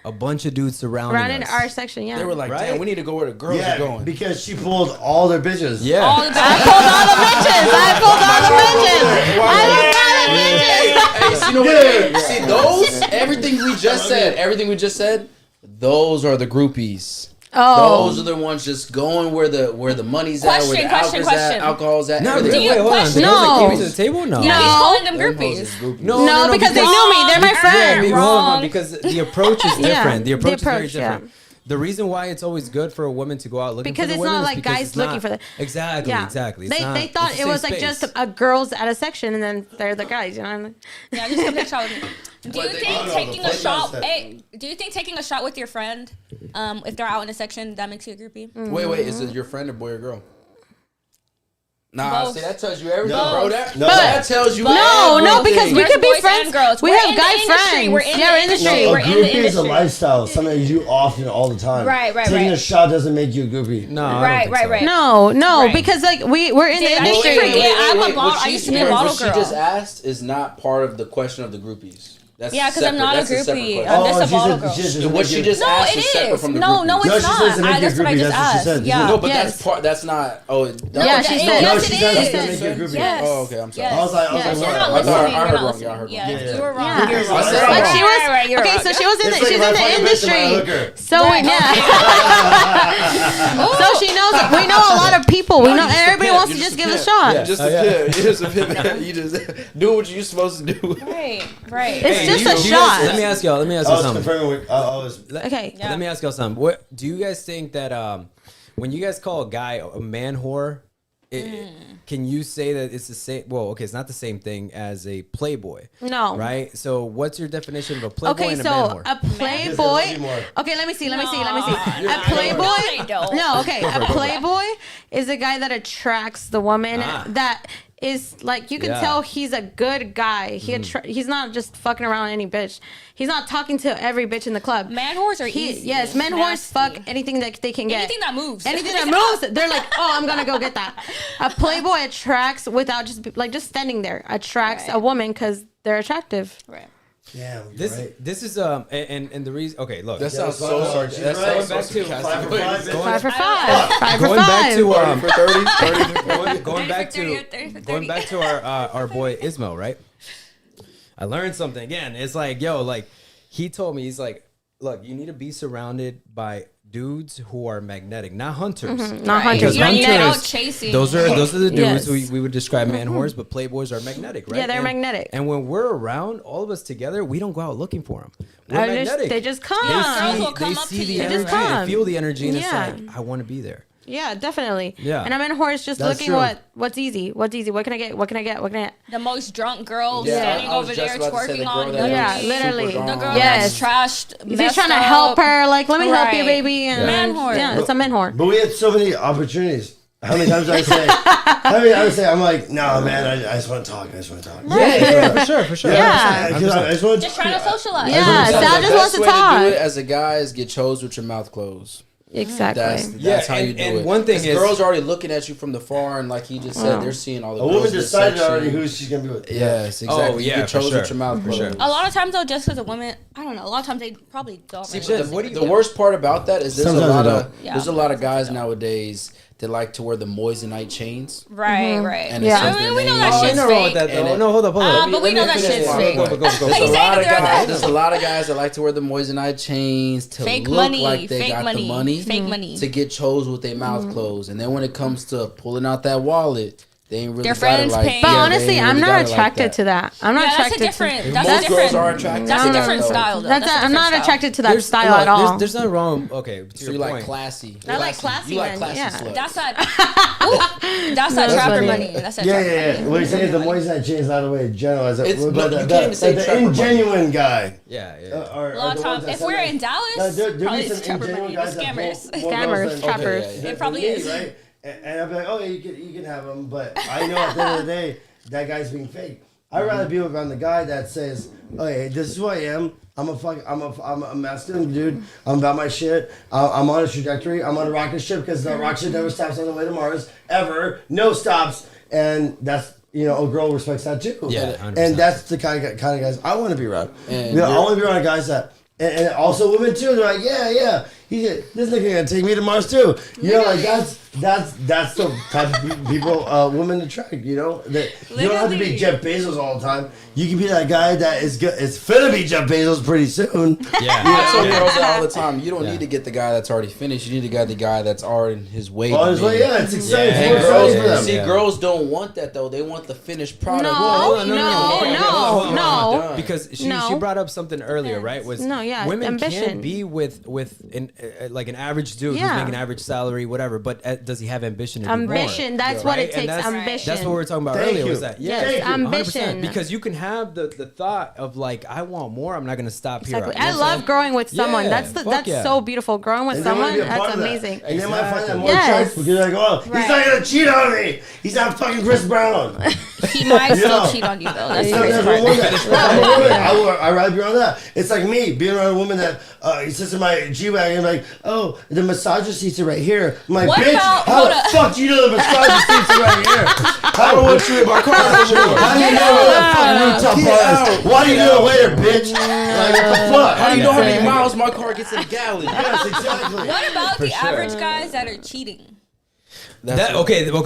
A bunch of dudes surrounding Around in us. our section, yeah. They were like, Right? damn, we need to go where the girls are Yeah, going. because she pulled all their bitches. Yeah. All the I pulled all the bitches. I pulled all the bitches. I pulled all the bitches. Hey, see, you know what? See, those, everything we just said, those are the groupies. Oh. Those are the ones just going where the money's at, where the Question. alcohol's at. No, everything. you- wait, hold on. question. The girls that No. came to the table? No. Yeah, he's No. calling them Them hoes groupies. is groupies. No, because they knew me. They're my Yeah, friend. hold on, Wrong. because the approach is different. Yeah, the approach is very approach, yeah. different. The reason why it's always good for a woman to go out looking Because for the it's women not is like because guys it's not- looking for the Exactly, exactly. It's They not- thought it's a it was safe like space. just a girls at a section, and then they're the guys. You know what I mean? Yeah, just come take a shot with me. Do you But they- think Oh, no, taking the a first shot? time I said- Hey, do you think taking a shot with your friend, if they're out in a section, that makes you a groupie? Wait, is it your friend or boy or girl? Nah, Both. see, that tells you everything, No. bro. That, No. that tells you No, everything. because we There's could be boys friends. and girls. We We're have in the guy industry. friends. We're in Yeah, the we're in the industry. street. No, a We're in the groupie is a industry. lifestyle, something you do often all the time. Right, Taking right. a shot doesn't make you a groupie. No, I don't Right, think right, so. right. No, Right. because like we're in Dude, the I industry. used to forget. I'm a What bottle- I she- used to be a bottle what girl. she just asked is not part of the question of the groupies. That's Yeah, 'cause I'm separate. not a That's separate groupie. question. I'm just a she bottle said- girl. she doesn't What make she you- just No, asked it is separate is. from the No, groupies. no, it's No, she not. says to make you a That's what I groupie. just That's what she asked. said. Yeah. No, but Yes. that's part. That's not. Oh, Yeah, that's she that said. is- No, Yes, she it said is. that's gonna make you a groupie. Yes. Oh, okay, I'm sorry. Yes. I was like, Yeah. You're sorry. not I thought- listening. I You're heard not wrong. listening. Yeah, I heard Yeah, wrong. you were wrong. Yeah. You're wrong. I said Like wrong. she was Right, you're okay, wrong. so she was in It's the, like she's if I in the fuck a bitch and I hook industry. her. So yeah. So she knows we know a lot of people. We know and everybody wants to just give a shot. Yeah, just a pimp. You're just a pimp. You just do what you're supposed to do. Right, right. It's Hey, just do a you shot. guys- let me ask y'all. Let me ask I y'all was something. confirming with, I was, Okay. Yeah. Let me ask y'all something. What do you guys think that when you guys call a guy a man whore, Can you say that it's the same? Well, okay, it's not the same thing as a playboy. No. Right? So what's your definition of a playboy Okay, and a so man whore? a playboy. Okay, let me see. A playboy. No, they don't. No, okay. A playboy is a guy that attracts the woman that is like, you can tell he's a good guy. He's not just fucking around any bitch. He's not talking to every bitch in the club. Man whores are easy. Yes, men whores fuck anything that they can get. Anything that moves. Anything that moves, they're like, oh, I'm gonna go get that. A playboy attracts without just standing there. Attracts a woman because they're attractive. Right. Yeah, This is and the reason. Okay, look. That sounds so sarcastic. That sounds Going so back to- sarcastic. 5 for 5. 5 for Going back 5. to For 30. going back 30 to 30 for 30. going back to our boy Ismail, right? I learned something again. It's like, yo, like he told me, he's like, look, you need to be surrounded by dudes who are magnetic, not hunters. Not hunters. Because You don't need to hunters, out chasing. those are the dudes Yes. we would describe man whores, but playboys are magnetic, right? Yeah, they're magnetic. And when we're around, all of us together, we don't go out looking for them. We're magnetic. They just come. girls will They come up see to the you. energy, They just come. they feel the energy, and Yeah. it's like, I want to be there. Yeah, definitely. Yeah. And a man whore is just That's looking true. what's easy. What can I get? What can I get? What can I get? The most drunk girl Yeah, standing I was over just there about to say the twerking girl on that you. Yeah, is literally. super The drunk. girl Yes. that's trashed. He's messed trying to up. help her, like, let me help you, Right. baby. And Man whore. Yeah, it's a man whore. But we had so many opportunities. How many times did I say? I'm like, no, man, I just want to talk. I just want to talk. Yeah, for sure. Yeah. I just want Just trying to socialize. Yeah, So Sal the just best wants to way to talk. do it as a guy is get chose with your mouth closed. Exactly. That's how and- you do and it. one thing 'Cause is- girls are already looking at you from the far, and like he just said, they're seeing all the A girls woman in the decided section. already who she's gonna be with. Yes, exactly. Oh, You yeah, get for chose sure. with your mouth For closed. sure. A lot of times though, just because a woman, I don't know. A lot of times they probably don't. See, really but what do you- the worst part about that is there's Sometimes a lot they of don't. Yeah. there's a lot of guys nowadays that like to wear the moissanite chains. Right, right. And Yeah. it says I their mean, we know name that on it. shit's Ain't no wrong with fake. that though. And No, hold up. But we know that finish shit's this. fake. Go. There's He's a saying lot of they're guys. right. There's a lot of guys that like to wear the moissanite chains to Fake look money, like they fake got money, the money, fake money. to get chose with their mouth closed. And then when it comes to pulling out that wallet, they ain't really Their got friends it like. pay. But Yeah, they honestly, ain't I'm really not got it like attracted to that. I'm not Yeah, that's a attracted different. to That's Most a different. girls are attracted That's to a that, different though. style though. I'm That's a different not style. attracted to that style at all. There's nothing wrong. Okay, to So your you like point. classy. I like classy You like men, classy yeah. sluts. That's that. That's that trapper funny. money. That's that Yeah, trapper yeah. money. What he's saying is the moissanite chain is not the way to generalize it. It's- But no, the- you can't even say the trapper money. ingenuine guy. Yeah. Are A lot of the ones times, that if sound we're like- in Dallas, No, there be probably some it's trapper ingenuine money. The guys that scammers. more girls Scammers, than- trappers. Okay, yeah. It probably me, is. right? And I'd be like, oh, yeah, you can have them, but I know at the end of the day that guy's being fake. I'd rather be around the guy that says, "Okay, this is who I am. I'm a masculine dude. I'm about my shit. I'm on a trajectory. I'm on a rocket ship because the rocket ship never stops on the way to Mars ever. No stops." And that's, a girl respects that too. Yeah, 100%. and that's the kind of guys I want to be around. And I want to be around guys that. And also women too. They're like, yeah. This nigga gonna take me to Mars too. Like that's the type of people women attract. That you don't have to be Literally. Jeff Bezos all the time. You can be that guy that is good. It's finna be Jeff Bezos pretty soon. Yeah. I tell girls that all the time. You don't need to get the guy that's already finished. You need to get the guy that's already in his way. Honestly, yeah, it's exciting. And It's more exciting for them. see, girls don't want that though. They want the finished product. No. Because she No. brought up something earlier, right? Was No, yeah, women ambition. can be with like an average dude Yeah. who's making average salary, whatever. But does he have ambition to do more? Ambition. That's Right? what it And takes. that's- Ambition. That's what we were talking about Thank earlier. you. Was that Yes, Thank you. ambition. Because you can have the thought of like, I want more. I'm not gonna stop Exactly. here. You I know what I'm love saying? growing with someone. Yeah, that's fuck yeah. so beautiful. Growing with And they wanna someone, be a part that's of that. amazing. And they might find that more Yes. attractive because they're like, oh, he's not gonna cheat on me. He's not fucking Chris Brown. He might still Yeah. cheat on you though. That's the I'd crazy part. rather be around that. It's like me being around a woman that sits in my G-Wagon like, oh, the massager seats are right here. I'm like, What bitch, about- how hold the up. fuck do you know the massager seats are right here? I don't want you in my car. How do you know where that fucking rooftop bar is? Why do you know it later, bitch? Like, what the fuck? How do you know how many miles my car gets in a gallon? Yes, exactly. What about the average guys that are cheating? Okay, look.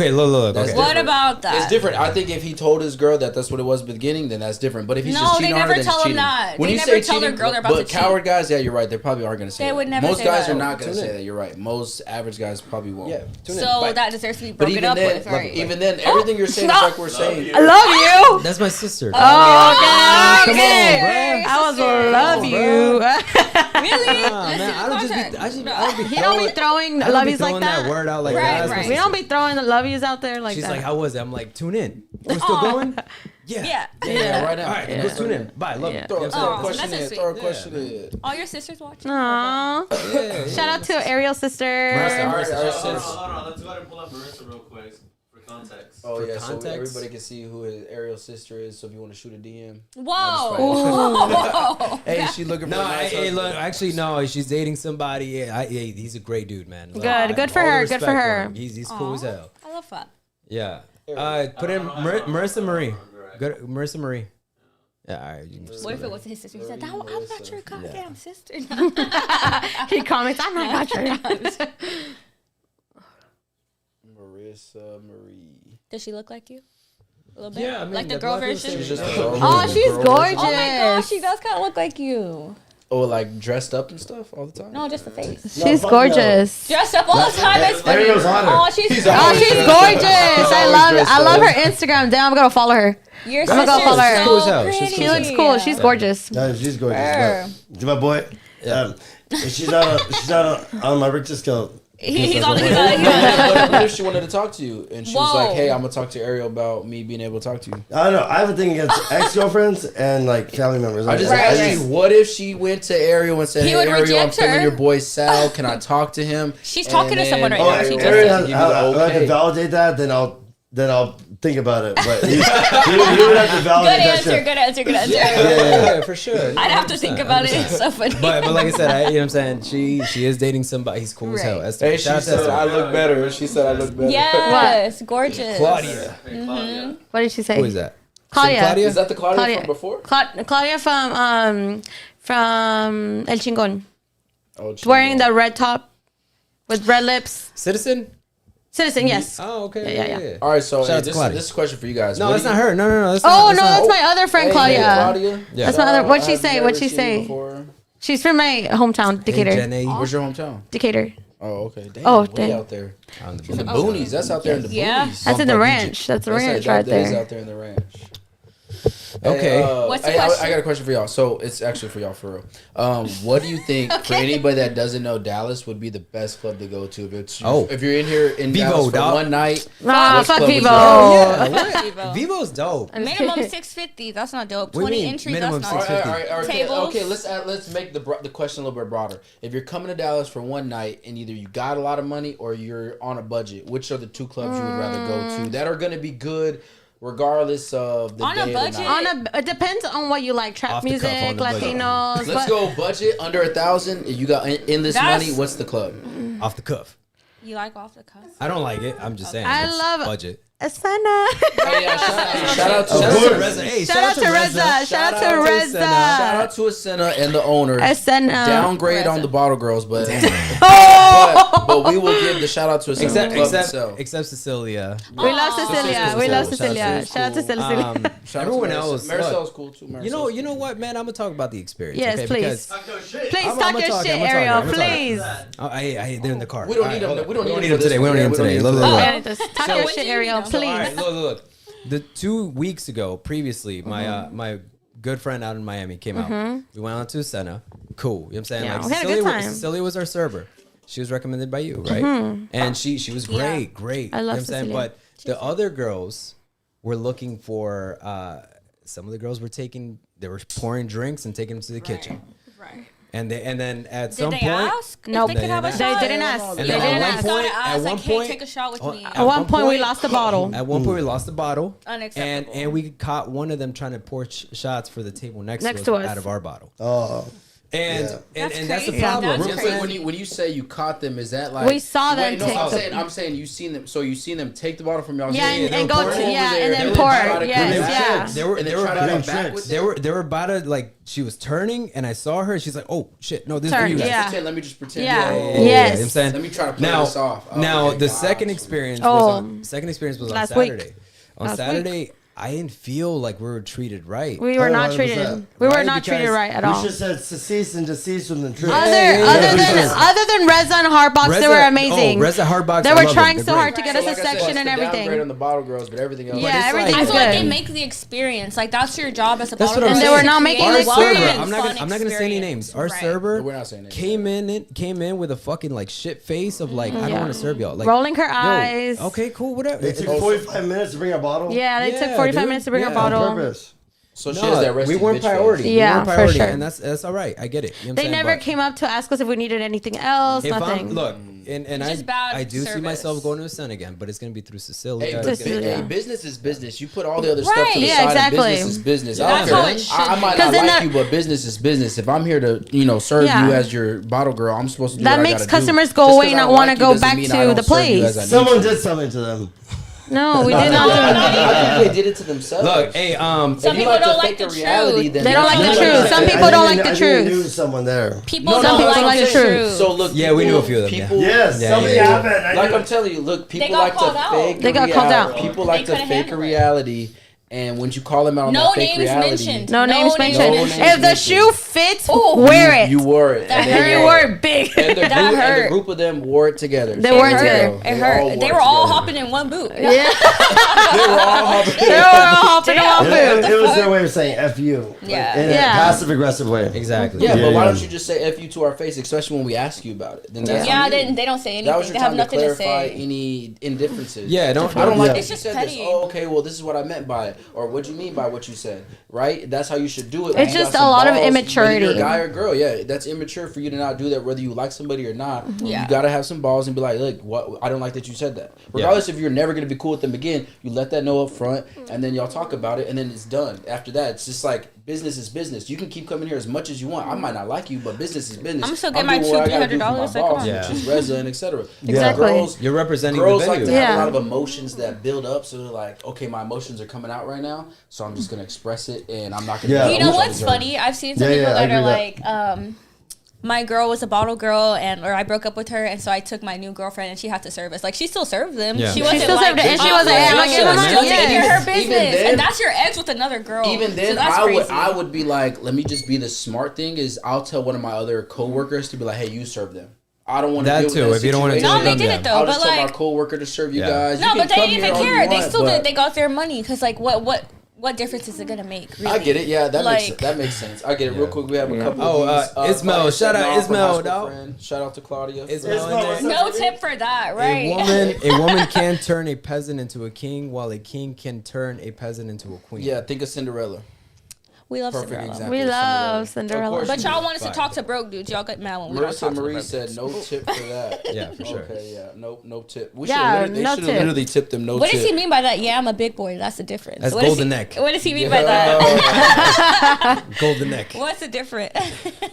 That's Okay. What about that? It's different. I think if he told his girl that that's what it was at the beginning, then that's different. But if he's No, just they cheating on her, never then tell it's them cheating. that. When They you never say tell their cheating, girl they're about but to cheat. coward guys, yeah, you're right. They probably are going to say They that. would never Most say guys that. are not going to Tune say in. that. You're right. Most average guys probably won't. Yeah. Tune in. So Bye. that deserves to be But broken even up then, with, right? even then, everything you're saying is like we're saying. I love you. That's my sister. Oh, okay. Come on, Okay. bruh. I was love you. Really? Nah, man, I don't just be. I don't be. He don't be throwing I don't be lovies like throwing that. word out like Right, that. right. We don't be throwing the lovies out there like She's that. like, how was it? I'm like, tune in. We're still going. Yeah. Yeah, right now. All right, Yeah. let's tune in. Bye. Love Yeah. you. Throw a Oh, question that's in. sweet. Throw a question in. All your sisters watching? Aww. Shout out to Ariel's sister. Marissa, Hold our on, sis. hold on. Let's go ahead and pull up Marissa real quick for context. Oh yeah, context. so everybody can see who his Ariel's sister is. So if you want to shoot a DM, Whoa. hey, she looking for No, a nice hey, husband. look, actually, no. She's dating somebody. Yeah, he's a great dude, man. Good for all the her, good respect for her. him. He's cool as hell. I love that. Yeah. Put in Marissa Marie. Good, Marissa Marie. Yeah, all right. You can just What if go it was his sister? He said, I'm not your goddamn sister. He comments, I'm not sure. Marissa Marie. Does she look like you? A little bit? Yeah, I mean, like the that's girl what I was version? saying. She's just Oh, she's gorgeous. Oh my gosh, she does kind of look like you. Oh, like dressed up and stuff all the time. No, just the face. She's gorgeous. Dressed up all the time. It's funny. Ariel's on her. Oh, she's Oh, she's gorgeous. I love dressed I love up. her Instagram. Damn, I'm gonna follow her. Your I'm gonna go sister's follow her. so She's cool as hell. pretty. She's She looks cool. She's gorgeous. Yeah, she's gorgeous. Her. But, my boy, she's not on my Richter scale. He's on. What if she wanted to talk to you and she was Whoa. like, "Hey, I'm gonna talk to Ariel about me being able to talk to you." I don't know. I have a thing against ex-girlfriends and like family members. I just Right, asked right. you, what if she went to Ariel and said, He "Hey, would Ariel, I'm reject feeling her. your boy Sal. Can I talk to him?" She's talking to someone right Oh, now. She just Ariel said. has, give you the I have okay. to validate that. Then I'll think about it. But he would have to Good validate that answer. shit. Good answer. Good answer. Yeah, for sure. I'd have to think about it. It's so funny. But like I said, you know what I'm saying? She is dating somebody. He's cool as hell. Right. Esther. Hey, she Shout out to said Esther. I look better. She said I look better. Yes, gorgeous. Claudia. Hey, Claudia. What did she say? Who is that? Claudia. Claudia? Is that the Claudia, Claudia. from before? Claudia from El Chingon. Oh, Wearing the red top with red lips. Citizen? Citizen, yes. Oh, okay. Yeah. All right, so Shout out to this Claudia. is a question for you guys. No, What that's do not you- her. No. That's Oh, not, no, that's my other friend, Hey, Claudia. Claudia. Yeah. That's my other. What'd she I've say? never What'd she seen you say? before. She's from my hometown, Decatur. Jenny. Where's your hometown? Decatur. Oh, okay. Damn, Oh, way damn. out there On the in the boonies. That's out there in the Yeah. boonies. That's in the Bumfuck ranch. That's the That's ranch like- right that is there. out there in the ranch. Okay. Hey, What's the I question? got a question for y'all. So it's actually for y'all for real. What do you think for anybody that doesn't know Dallas would be the best club to go to? If you're in here in Vivo, Dallas for dog. one night. Nah, which fuck club would Vivo. you- Yeah, what? Vivo's dope. Minimum 650. That's not dope. What do you 20 mean, entry. minimum That's All not right, dope. all right, all right. Tables. Okay, let's make the question a little bit broader. If you're coming to Dallas for one night and either you got a lot of money or you're on a budget, which are the two clubs you would rather go to that are going to be good regardless of the On day a of the budget? night? It depends on what you like. Trap Off the cuff, music, on the budget. Latinos. Let's but go budget under 1,000. If you got endless That's- money, what's the club? Off the cuff. You like off the cuff? I don't like it. I'm just saying. I it's love- budget. Asana. Hey, shout out to Of Reza. course. Reza. Hey, Shout out to Reza. Shout out to Senna. Reza. Shout out to Asena and the owner. Asena. Downgrade Reza. on the bottle girls, but Oh! but we will give the shout out to Asena club itself. Except Cecilia. We love Cecilia. We love Shout out to Cecilia. Shout out to Cecilia. Um, Shout out everyone to else. Marisol's look, cool too. you know what, man? I'm gonna talk about the experience. Yes, okay? please. Because, Talk your shit. Please I'm talk gonna your talk, shit, I'm gonna talk, Ariel. I'm gonna talk. Please. They're in the car. We don't All need right, them. hold We on. don't need them them for today. this We don't need one. them We today. don't Look, need look, them look. Just talk So your what shit, do you Ariel. need? All Please. right, look. The 2 weeks ago, previously, my good friend out in Miami came out. We went out to Senna. Cool. You know what I'm saying? Yeah, Like we had a good time. Cecilia was our server. She was recommended by you, right? And she was great, great. I love you know what I'm saying? Cecilia. But the other girls were looking for some of the girls they were pouring drinks and taking them to the kitchen. Right. And then at Did some they point ask? Nope. If they could have a They shot? didn't ask. And They then didn't at ask. one point, Gotta ask, at one like, hey, point, take a shot with me. At one point, we lost the bottle. At one point, we lost the bottle, Unacceptable. and we caught one of them trying to pour shots for the table next Next to to us us. out of our bottle. Oh, And Yeah. and, That's and that's the crazy. problem. That's You know what I'm crazy. saying? When you say you caught them, is that like We saw them Wait, no, take I'm the- saying you seen them. So you seen them take the bottle from y'all. Yeah, hand and and go pour to it over yeah, there, and then and pour. try to Yes, clean yeah. it. They were And then they were try to about come to, back with they it? were they were about to, like, she was turning and I saw her. She's like, oh shit, no, this is for Turn, you guys. yeah. Pretend, let me just pretend. Yeah. Yeah, Yes. you know what I'm saying? Let me try to play now, this off. Oh, now okay, the got second you. experience Oh. was on Last Saturday. week. On Last Saturday, I didn't feel like we were treated right. We were not 100%. treated. We were Right, not treated because right at We all. should have said cease and desist from the truth. Other than Reza and Hardbox, they were amazing. Reza Hardbox, They I were love trying them. so They're hard great. to get us a like I said, section it's and the downgrade everything. on the bottle girls, but everything else. Yeah, it's everything's like- I feel like good. it makes the experience like that's your job as a That's bottle what I'm girl, saying. is they were to not create making Our a the welcoming, server, experience. I'm not gonna say any names. Our Right. server We're not saying names. came in with a fucking like shit face of like I don't Yeah. want to serve y'all. Like Rolling her yo, eyes. Okay, cool, whatever. It took 45 minutes to bring a bottle. Yeah, they Yeah, took 45 dude. minutes to bring Yeah. a On bottle. purpose. So she No, has that resting we weren't bitch face. priority. Yeah, we weren't for priority, sure. and that's all right. I get it. You know what I'm They saying? never But came up to ask us if we needed anything else. if Nothing. I'm look, and It's just bad I do see service. myself going to a son again, but it's gonna be through Hey, Cecilia. but Just- yeah. hey, business is business. You put all the other Right. stuff to the Yeah, side. exactly. And business is business. I That's don't care. how it should I might be. not 'Cause then like that- you, but business is business. If I'm here to, serve Yeah. you as your bottle girl, I'm supposed to do That what I makes gotta do. customers go Just away 'cause and I not wanna like you go doesn't back mean to I don't the serve you place. as I need Someone to. did something to them. No, we did not do I think they did it to themselves. Look, hey, Some If you people like to don't like fake the a reality, truth. then They don't like the that's truth. fine. Some I people didn't don't even- like the I didn't truth. knew someone there. People No, don't no, like some the people truth. like the So look, Yeah, we knew a few of them, yeah. People, Yes, Yeah, something yeah, yeah. happened. I like knew- I'm telling you, look, people got like called to out. fake. They got called out. People They like to couldn't fake a handle it. reality, and when you call them out on No that fake names reality, mentioned. No names mentioned. No names If the mentioned. shoe fits, Ooh. wear it. you wore it. That And hurt. they You wore wore it. it big. And the, That group, and hurt. the group of them wore it together. They So wore it there you together. go. It They all hurt. wore They it were all together. hopping in one boot. Yeah. They were all hopping. They were all hopping on It, food. it was their way of saying F you. Yeah. In Yeah. a passive aggressive way. Exactly. Yeah, Yeah, but why yeah. don't you just say "f you" to our face, especially when we ask you about it? Then that's Yeah, on you. they don't say That was anything. your They have time to nothing to clarify say. any indifferences. Yeah, don't. I don't like Yeah. that It's you just said petty. this. Oh, okay. Well, this is what I meant by it, or what do you mean by what you said, right? That's how you should do it. It's You got just some a lot of balls, immaturity. whether you're a guy or girl, yeah, that's immature for you to not do that, whether you like somebody or not. Yeah. You gotta have some balls and be like, look, what? I don't like that you said that. Regardless if you're never gonna be cool with them again, you let that know up front, and then y'all talk about it, and then it's done. After that, it's just like business is business. You can keep coming here as much as you want. I might not like you, but business is business. I'm still getting my doing what I gotta do for $200-$300, my like, come boss, on. Yeah. which is Reza and etc. Exactly. Girls, You're representing girls the like venue. to have Yeah. a lot of emotions that build up, so they're like, okay, my emotions are coming out right now, so I'm just gonna express it, and I'm not gonna. Yeah. You know what's funny? I've seen some Yeah, people yeah, I that are agree like, my girl was a bottle girl, or I broke up with her, and so I took my new girlfriend, and she had to serve us. Like she still served them. Yeah. She She wasn't still like, served it, and she oh, wasn't, yeah, "Hey, I'm not she giving was money." still Yeah. taking her Even business, then- and that's your ex with another girl. Even then, so that's I crazy. would be like, let me just be the smart thing. Is I'll tell one of my other coworkers to be like, hey, you serve them. I don't want to That deal with too, that if you don't wanna situation. No, they did Yeah. it though. I'll But just tell my like, coworker to serve you Yeah. guys. no, You can but they come didn't here even all you care. They want, still but- did. They got their money because like what difference is it gonna make? Really? I get it. Yeah, that Like- makes sense. I get it. Real Yeah. quick, we have a couple. Oh, of these. Ismail. Claudia Shout out Sednall from Ismail, high school dog. friend. Shout out to Claudia. Ismail in there. No tip for that, right? A woman can turn a peasant into a king, while a king can turn a peasant into a queen. Yeah, think of Cinderella. We love Perfect Cinderella. example. We of love Of Cinderella. course But you y'all do. want us to Fine. talk to broke dudes. Y'all get mad when we don't Marissa talk to Marie broke said dudes. no tip for that. Yeah, for sure. Okay, yeah, no tip. We Yeah, should they no should tip. have literally tipped them no What tip. does he mean by that? Yeah, I'm a big boy. That's the difference. That's What does golden he- neck. What does he mean by that? Golden neck. What's the difference?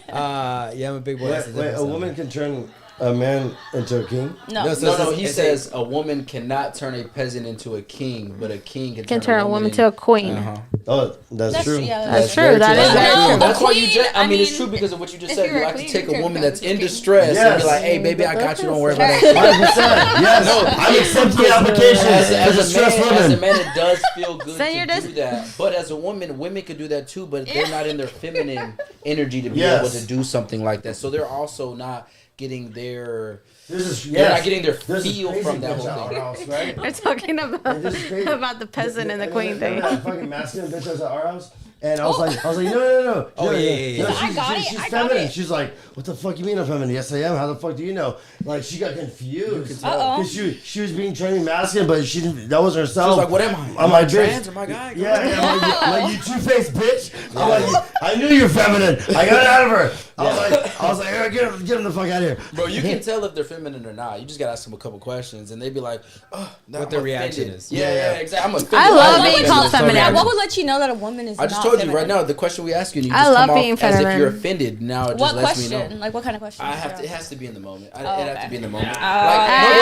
Yeah, I'm a big boy. That's the Wait, difference. a woman can turn a man into a king? No. No, so- No, he It's says a woman cannot turn a peasant into a king, but a king Can turn a woman to a queen. Uh-huh. Oh, that's true. Yeah, That's true. very That true. is very No, true. a That's why you queen, just, I mean, it's I true mean, because of what you just if said. you're You a like to queen, take you a turn woman her that's into a in king. distress and Yes. be like, hey, baby, I got you. Don't worry about it. 100%. Yes. I'm accepting the application As for a distressed man, women. it does feel good Send your to do that. But as a woman, women could do that too, but they're not in their feminine energy to be Yes. able to do something like that. So they're also not getting their This is, they're not getting their This is feel crazy from that bitch whole at our thing. house, right? We're talking about This is crazy. about the peasant and the queen Remember thing. that fucking masculine bitch was at our house? And I was like, no. Oh, yeah. No, I got it, she's I got feminine. it. She's like, what the fuck you mean I'm feminine? Yes, I am. How the fuck do you know? Like, she got confused. Uh-oh. Because she was being trained masculine, but she didn't, that wasn't herself. She was like, what am I? I'm Am I like, trans? bitch. Am I guy? Yeah, I'm like, you two-faced bitch. I'm like, I knew you're feminine. I got it out of her. I was like, "Hey, get him the fuck out of here. Bro, you can tell if they're feminine or not. You just gotta ask them a couple questions, and they'd be like, "Oh, What their reaction is. Yeah, exactly. I'm offended. I love What being would called you- feminine. Yeah, what would let you know that a woman is I just not told you feminine. right now. The question we ask you, and you I just love come being off as if feminine. you're offended. Now it just What lets me know. question? Like what kind of question? It has to be in the moment. It Oh, have to okay. be in the moment. Oh, Like, no,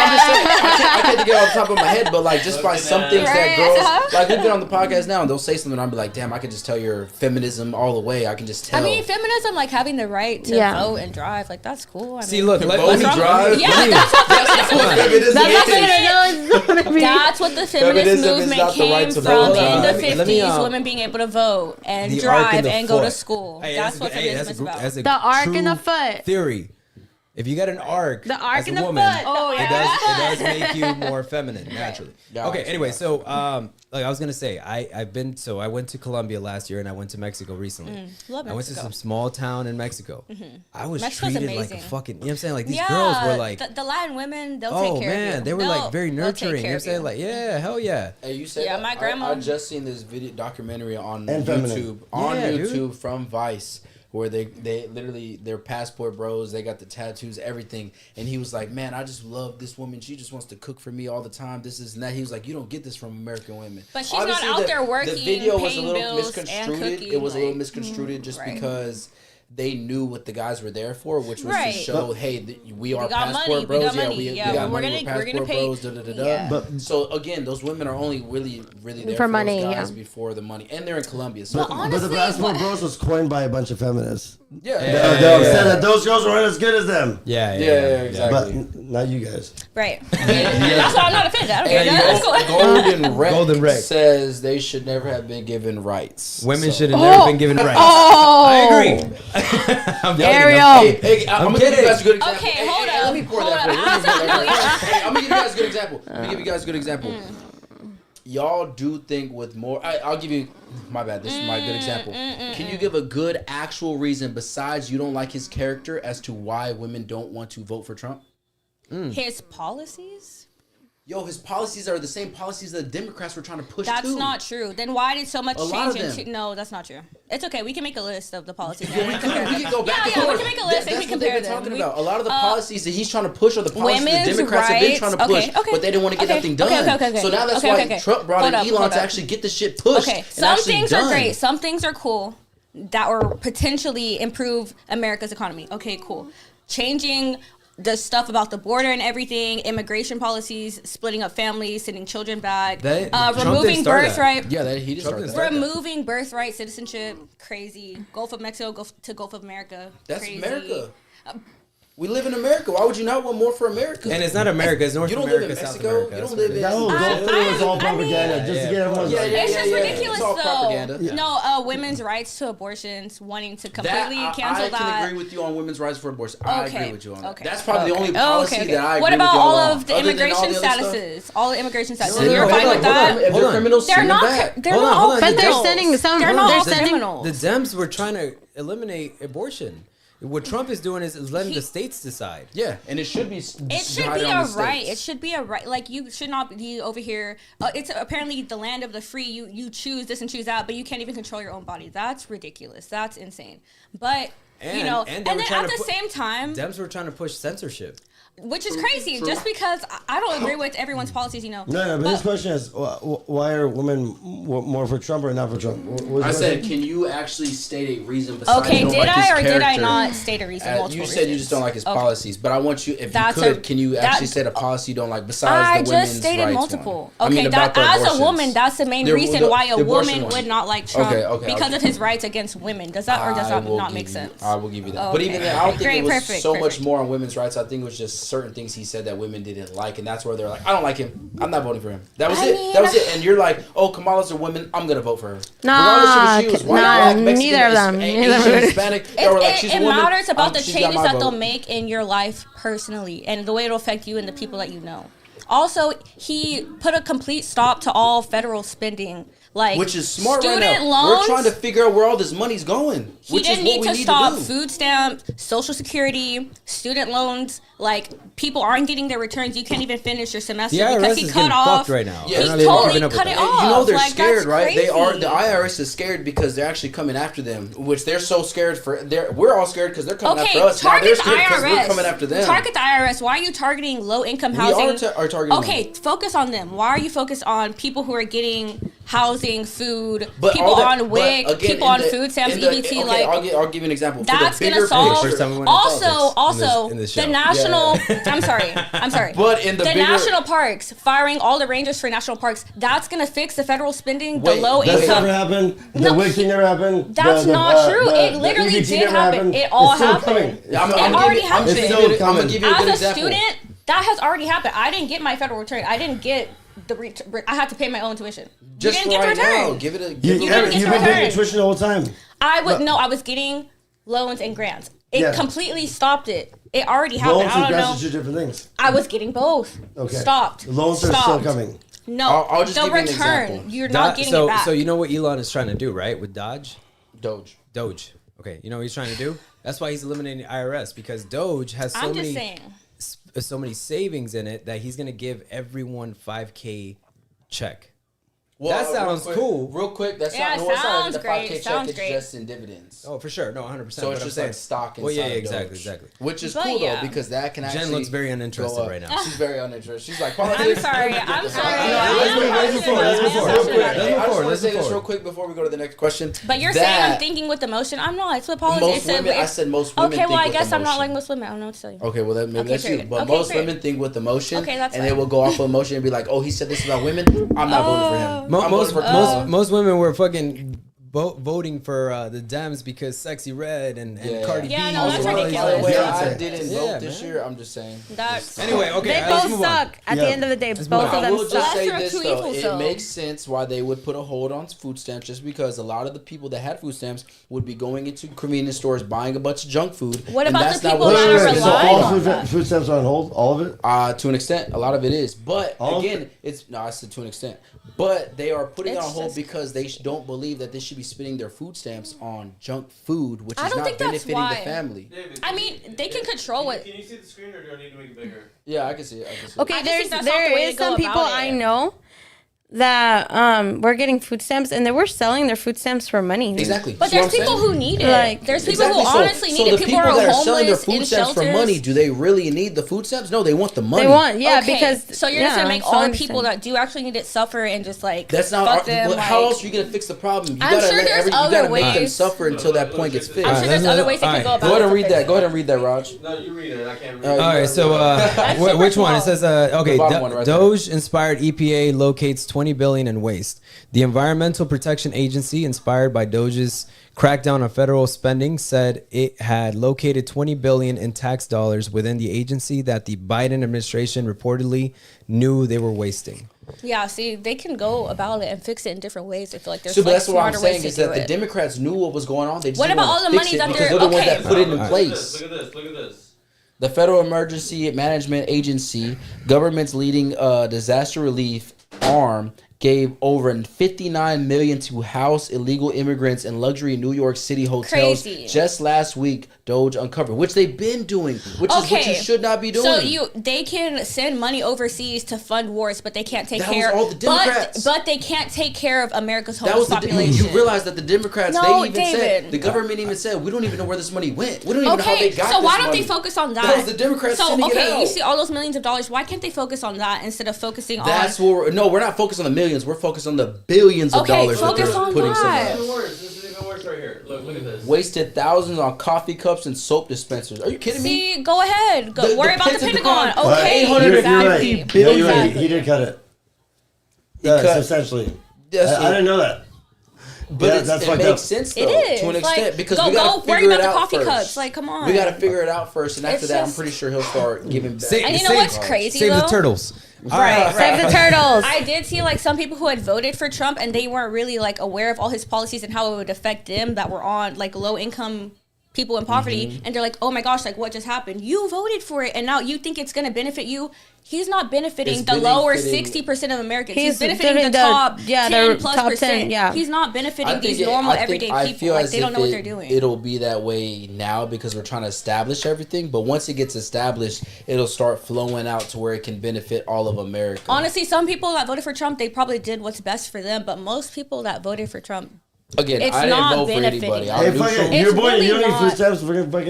I'm just saying. I can't get it off the top of my head, but like just by some things that Right, girls like we've been on the podcast now, and they'll say something, and I'll be like, damn, I can just tell your feminism all the way. I can just tell. I mean, feminism, like having the right to Yeah. vote and drive, like that's cool. I See, mean, look, Vote let and me drive. Yeah, let me- that's what Feminism That's is. not gonna be. That's what the feminist Feminism is movement not the right came to from vote. in the Let me, 50s. Women being able to vote and the arc drive in the and go to foot. school. Hey, That's what hey, feminism is about. that's a The arc in the true foot. theory. If you got an arc, The arc as in a the woman, foot. Oh, it yeah. does make you more feminine naturally. Yeah, Okay. actually, Anyway, yeah. so like I was gonna say, I went to Colombia last year and I went to Mexico recently. Love I went to Mexico. some small town in Mexico. I was Mexico's treated like a amazing. fucking. You know what I'm saying? Like these girls were like, the Latin women, they'll oh take care of you. man, they were like very They'll take nurturing. You know care what I'm of saying? Like, yeah, hell yeah. Hey, you said Yeah, that. my grandma- I just seen this video documentary on And feminine. YouTube. On Yeah, dude. YouTube from Vice, where they literally they're passport bros. They got the tattoos, everything. And he was like, "Man, I just love this woman. She just wants to cook for me all the time. This is and that." He was like, "You don't get this from American women." But she's not out there working, The video was a paying little bills, and misconstrued. cooking, It was a little like, misconstrued just right. because they knew what the guys were there for, which was Right. to show, hey, we are got passport money, we bros. got Yeah, money. we Yeah, got we're money. gonna- We're we're gonna passport pay- bros. Da, da, da, Yeah. da. But- So again, those women are only really there For for money, those guys yeah. before the money, and they're in Colombia. So But But honestly, the Passport what- Bros was coined by a bunch of feminists. yeah, They're upset that those girls weren't as good as them. Yeah, exactly. But not you guys. right. That's why I'm not offended. I don't care. And That's cool. Golden Wreck Golden Wreck. says they should never have been given rights. Women So- should have never been given rights. Oh, I agree. I'm kidding, Ariel. Hey, I'm gonna give kidding. you guys a good example. Okay, Hey, hold hey, up. Let me pour Hold that for up. you. I was Let me pour like, that for you. Hey, I'm gonna give you guys a good example. Let me give you guys a good example. Y'all do think with more. I'll give you. My bad. This is my good example. Can you give a good actual reason besides you don't like his character as to why women don't want to vote for Trump? His policies? Yo, his policies are the same policies that the Democrats were trying to push That's too. not true. Then why did so much A lot change? of them. No, that's not true. It's okay. We can make a list of the policies. Yeah, we can go back and Yeah, we forth. can make a list and we That's what they've compare been talking them. about. A lot of the policies that he's trying to push are the policies the Women's Democrats have been trying to push, rights. Okay, but they didn't want to get okay, nothing done. okay. So now that's Okay, why okay. Trump brought Hold in up, Elon hold to up. actually get this shit pushed. Okay, and some actually things done. are great. Some things are cool that will potentially improve America's economy. Okay, cool. Changing the stuff about the border and everything, immigration policies, splitting up families, sending children back, Trump didn't removing start that. birthright. Yeah, he did start didn't that. start Removing birthright citizenship, crazy. Gulf of Mexico, Gulf of America, That's crazy. America. We live in America. Why would you not want more for America? And it's not America. It's North You don't America, live in South Mexico. America. You That's don't what live it in. is. No, I thing was all mean- propaganda just to Yeah, get everyone. Yeah, It's just yeah. ridiculous, It's all though. propaganda. Yeah. No, women's rights to abortions, wanting to completely cancel I that. can agree with you on women's rights for abortion. I Okay, agree with you on that. okay. That's probably the only Oh, policy okay, okay. that I agree What with about y'all all on. of the Other than all immigration the other stuff. statuses? All the immigration statuses. No, You're no, fine hold with on, hold on. that? If they're criminals, They're send them not. back. They're Hold not on, all hold on. But they're criminals. sending some. They're not They're all sending. criminals. The Dems were trying to eliminate abortion. What Trump is doing is letting the states decide. Yeah, and it should be. It should be a right. It should be a right. Like, you should not be over here. It's apparently the land of the free. You choose this and choose that, but you can't even control your own body. That's ridiculous. That's insane. But you know, and and they were then trying at to the put- same time, Dems were trying to push censorship. which is crazy, just because I don't agree with everyone's policies. You know. No, but his question is, why are women more for Trump or not for Trump? I said, can you actually state a reason besides Okay, you don't did like his I or did I character? not state a reason? Multiple You said you just don't like his Okay. policies, but I want you, if That's you could, a- can you that- actually state a policy you don't like besides I the women's just stated rights multiple. one? I Okay, mean, about that the as a abortions. woman, that's the main The- reason the- why a the abortion woman one. would not like Trump Okay, because of his rights against women. Does that or does that will not give make you- sense? I will give you that. Okay. But even then, I don't think Great, it was perfect, so much perfect. more on women's rights. I think it was just certain things he said that women didn't like, and that's where they're like, I don't like him. I'm not voting for him. That was I it. mean- That was it. And you're like, oh, Kamala's a woman. I'm gonna vote for her. Nah, Regardless if she was white, nah, black, Mexican, neither of them. Asian, Neither of them. Hispanic. They were like, she's a It woman. matters about the she's got changes my that they'll vote. make in your life personally and the way it'll affect you and the people that you know. Also, he put a complete stop to all federal spending. Like, Which is smart right student now. loans. We're trying to figure out where all this money's going. He Which is didn't what need we to need stop to do. food stamps, Social Security, student loans. Like, people aren't getting their returns. You can't even finish your semester The because IRS he is cut getting off. fucked right now. Yeah, They're He not even totally keeping up with cut it that. off. You know they're Like, scared, that's right? They are. crazy. The IRS is scared because they're actually coming after them, which they're so scared for. We're all scared because they're coming Okay, after us. Now they're target the scared because we're IRS. coming after them. Target the IRS. Why are you targeting low income We housing? are targeting Okay, focus on them. Why are you focused on people who are getting housing, food, But people all that- on WIC, but again, people in on the- food stamps, in the- EBT, okay, like I'll give you an example. For the that's gonna bigger solve. First time we went in Also, politics in this the show. national. I'm sorry. But in the bigger- national parks, firing all the rangers for national parks, that's gonna fix the federal spending, Wait, the low That's income. never happened. The No, WIC thing never happened. That's not true. It the literally EBT did never happen. happened. It all It's still happened. coming. It already happened. It's still I'm coming. gonna give you a good As a example. student, that has already happened. I didn't get my federal return. I didn't get I had to pay my own tuition. Just you for didn't get right the return. now, give it a. You, Give it didn't a get you've your been paying return. tuition the whole time. I was getting loans and grants. It Yeah. completely stopped it. It already happened. Loans I and don't grants know. are two different things. I was getting both. Okay. Stopped. The loans are still Stopped. coming. No, I'll just the give you an return. example. You're not getting so, it back. So you know what Elon is trying to do, right? With Doge? Doge. Okay, you know what he's trying to do? That's why he's eliminating the IRS, because Doge has I'm just saying. so many savings in it that he's gonna give everyone $5K check. Well, That sounds real quick, cool. Real quick, that's Yeah, not. No, it's not sounds the great, 5K check. sounds It's great. just in dividends. Oh, for sure, no, 100%. So it's but just I'm like saying- stock inside Well, yeah, of exactly, Doge. exactly. Which is But cool yeah. though, because that can actually. Jen looks very uninterested go up. right now. She's very uninterested. She's like, I'm politics. sorry. I'm sorry. Let's move forward, let's move forward. Real quick, Let's hey, move I just forward, want to let's say move this forward. real quick before we go to the next question. But you're saying I'm That thinking with emotion. I'm not. It's with politics. Most women. I said most women. Okay, well, think I with guess I'm not emotion. like most women. I don't know what to tell you. Okay, well, maybe Okay, that's you. period. But Okay, most period. women think with emotion, Okay, that's and they fine. will go off of emotion and be like, "Oh, he said this about women. I'm not voting for him." I'm Most, voting for most women were fucking voting for the Dems because Sexy Red and Cardi B. Yeah, no, that's and all these ridiculous. other Way shit. I didn't Yeah, vote this man. year. I'm just saying. That's Anyway, okay, They all right, let's both move on. suck. At the Yeah. end of the day, move both on. of I them will just suck. say Lesser of this two though, evils, it though. makes sense why they would put a hold on food stamps, just because a lot of the people that had food stamps would be going into convenience stores buying a bunch of junk food. What and about that's the not people what that they're are spending So their relying money all on on. that? food stamps are on hold. All of it. To an extent, a lot of it is, but All of again, it's no. I said to an extent, but they are putting it It's on hold just- because they don't believe that they should be spending their food stamps on junk food, which I is don't not think that's benefiting why. the family. David, I mean, they can control what. Can you see the screen, or do I need to make it bigger? Yeah, I can see it. I can see Okay, I just think that's not there the way is to go some people about I it. know that were getting food stamps and they were selling their food stamps for money. it. Exactly. But See what there's I'm people saying? who need it. Like- There's people Exactly. who honestly need so it. the People who are that are selling their homeless food in stamps shelters. for money, do they really need the food stamps? No, they want the money. They want, yeah, Okay, because so you're just gonna make so all I the people understand. that do actually need it suffer and just like That's not. fuck them. How like- else are you gonna fix the problem? You I'm gotta sure let there's you other gotta make them ways. suffer until that point gets fixed. I'm sure there's other ways they can go about it. Go ahead and to read fix that. it. Go ahead and read that, Raj. No, you read it. I can't read All it. All right, so super which one? It small. says okay. The bottom one right there. Doge-inspired EPA locates 20 billion in waste. The Environmental Protection Agency, inspired by Doge's crackdown on federal spending, said it had located 20 billion in tax dollars within the agency that the Biden administration reportedly knew they were wasting. Yeah, see, they can go about it and fix it in different ways. I feel like there's So, but like that's what I'm smarter ways saying to is do that the it. Democrats knew what was going on. They just What didn't about wanna all the fix money it that because they're- they're the ones that okay. put it in Look at place. this. Look at this. Look at this. The Federal Emergency Management Agency, government's leading disaster relief arm, gave over 59 million to house illegal immigrants in luxury New York City hotels Crazy. just last week. Doge uncovered, which they've been doing, which is what you should not be doing. So they can send money overseas to fund wars, but they can't take That was care. all the Democrats. But they can't take care of America's that homeless was the population. you realize that the Democrats No, they even said David. the government even said we don't even know where this money went. We don't even know how they Okay, got so this why don't money. they focus on that? That was the Democrats So sending it okay, out. you see all those millions of dollars. Why can't they focus on that instead of focusing That's on? what we're not focused on the millions. We're focused on the billions of Okay, dollars that focus they're on putting somewhere that. else. Even worse. This is even worse right here. Look at this. Wasted thousands on coffee cups and soap dispensers. Are you kidding me? See, go ahead. Go The worry about the Pentagon- Pentagon. Okay, You're right. exactly. You're right. You're right. Exactly. He did cut it. He cut- Substantially. Yes, I didn't know that. But Yeah, it's, that's it fucked makes up. sense though, It is. to an Like, extent because go- we gotta go worry figure about it the out coffee first. cups. Like, come on. We gotta figure it out first, and after It's that, I'm just- pretty sure he'll start giving back. And you know what's crazy Save the though? turtles. Right. Save the turtles. I did see like some people who had voted for Trump and they weren't really like aware of all his policies and how it would affect them that were on like low income people in poverty, and they're like, oh my gosh, like what just happened? You voted for it and now you think it's gonna benefit you. He's not benefiting It's the lower benefiting- 60% of Americans. He's He's benefiting the doing the- top yeah, 10 the plus top percent. 10, yeah. He's not benefiting I think these it- normal I think- everyday I people. feel Like as they don't if know what they're doing. It'll be that way now because we're trying to establish everything. But once it gets established, it'll start flowing out to where it can benefit all of America. Honestly, some people that voted for Trump, they probably did what's best for them, but most people that voted for Trump Again, It's I didn't not vote for benefiting anybody. us. I'm Hey, neutral. fucking, It's your boy, really you don't need not. footsteps. We're gonna Right,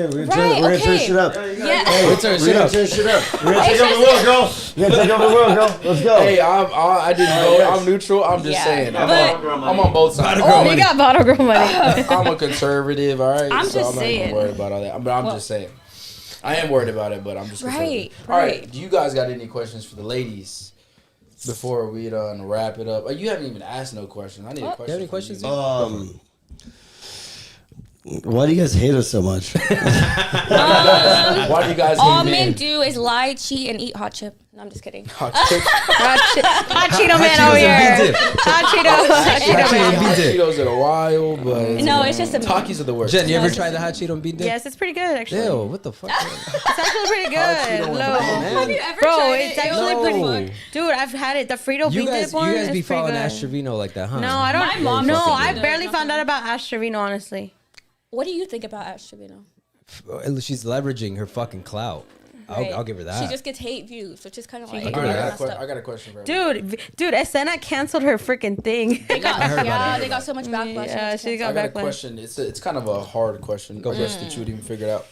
turn okay. shit up. Yeah. Turn We're shit gonna up. turn shit up. We're gonna take over the world, girl. We're gonna take over the world, girl. Let's go. Hey, I didn't vote. yes. I'm neutral. I'm just Yeah. saying. But- I'm on both sides. Oh, we got bottle girl money. I'm a conservative, all right? I'm so just I'm not saying. even worried about all that. But I'm just saying. I am worried about it, but I'm just conservative. Right, All right. right. Do you guys got any questions for the ladies before we wrap it up? You haven't even asked no questions. I need a question. You have any from questions? you. Why do you guys hate us so much? Why do you guys All hate men do is lie, cheat, and eat hot chip. No, I'm just kidding. Hot chick? Hot Cheeto man Cheetos over and here. bean dip. Hot Cheeto Cheeto man. and bean Hot dip. Cheetos in a while, but No, it's just a Takis are the worst. Jen, you ever tried the hot Cheeto and bean dip? Yes, it's pretty good actually. Ew, what the fuck? It's actually pretty Cheeto good. and No. bean Have you ever Bro, tried it's it? actually Ew. pretty. Dude, I've had it. The Frito You bean guys, dip one. you guys is be pretty following good. Ash Trevino like that, huh? No, I don't. My mom No, fucking I does. barely found out about Ash Trevino, honestly. What do you think about Ash Trevino? She's leveraging her fucking clout. Right. I'll give her that. She just gets hate views, which is kind of like. All right, messed up. I got a question for everybody. Dude, Escena canceled her freaking thing. They got, heard about it. they got so much backlash. Yeah, she I got got a backlash. question. It's kind of a hard question. Go I guess that you would even figure it out.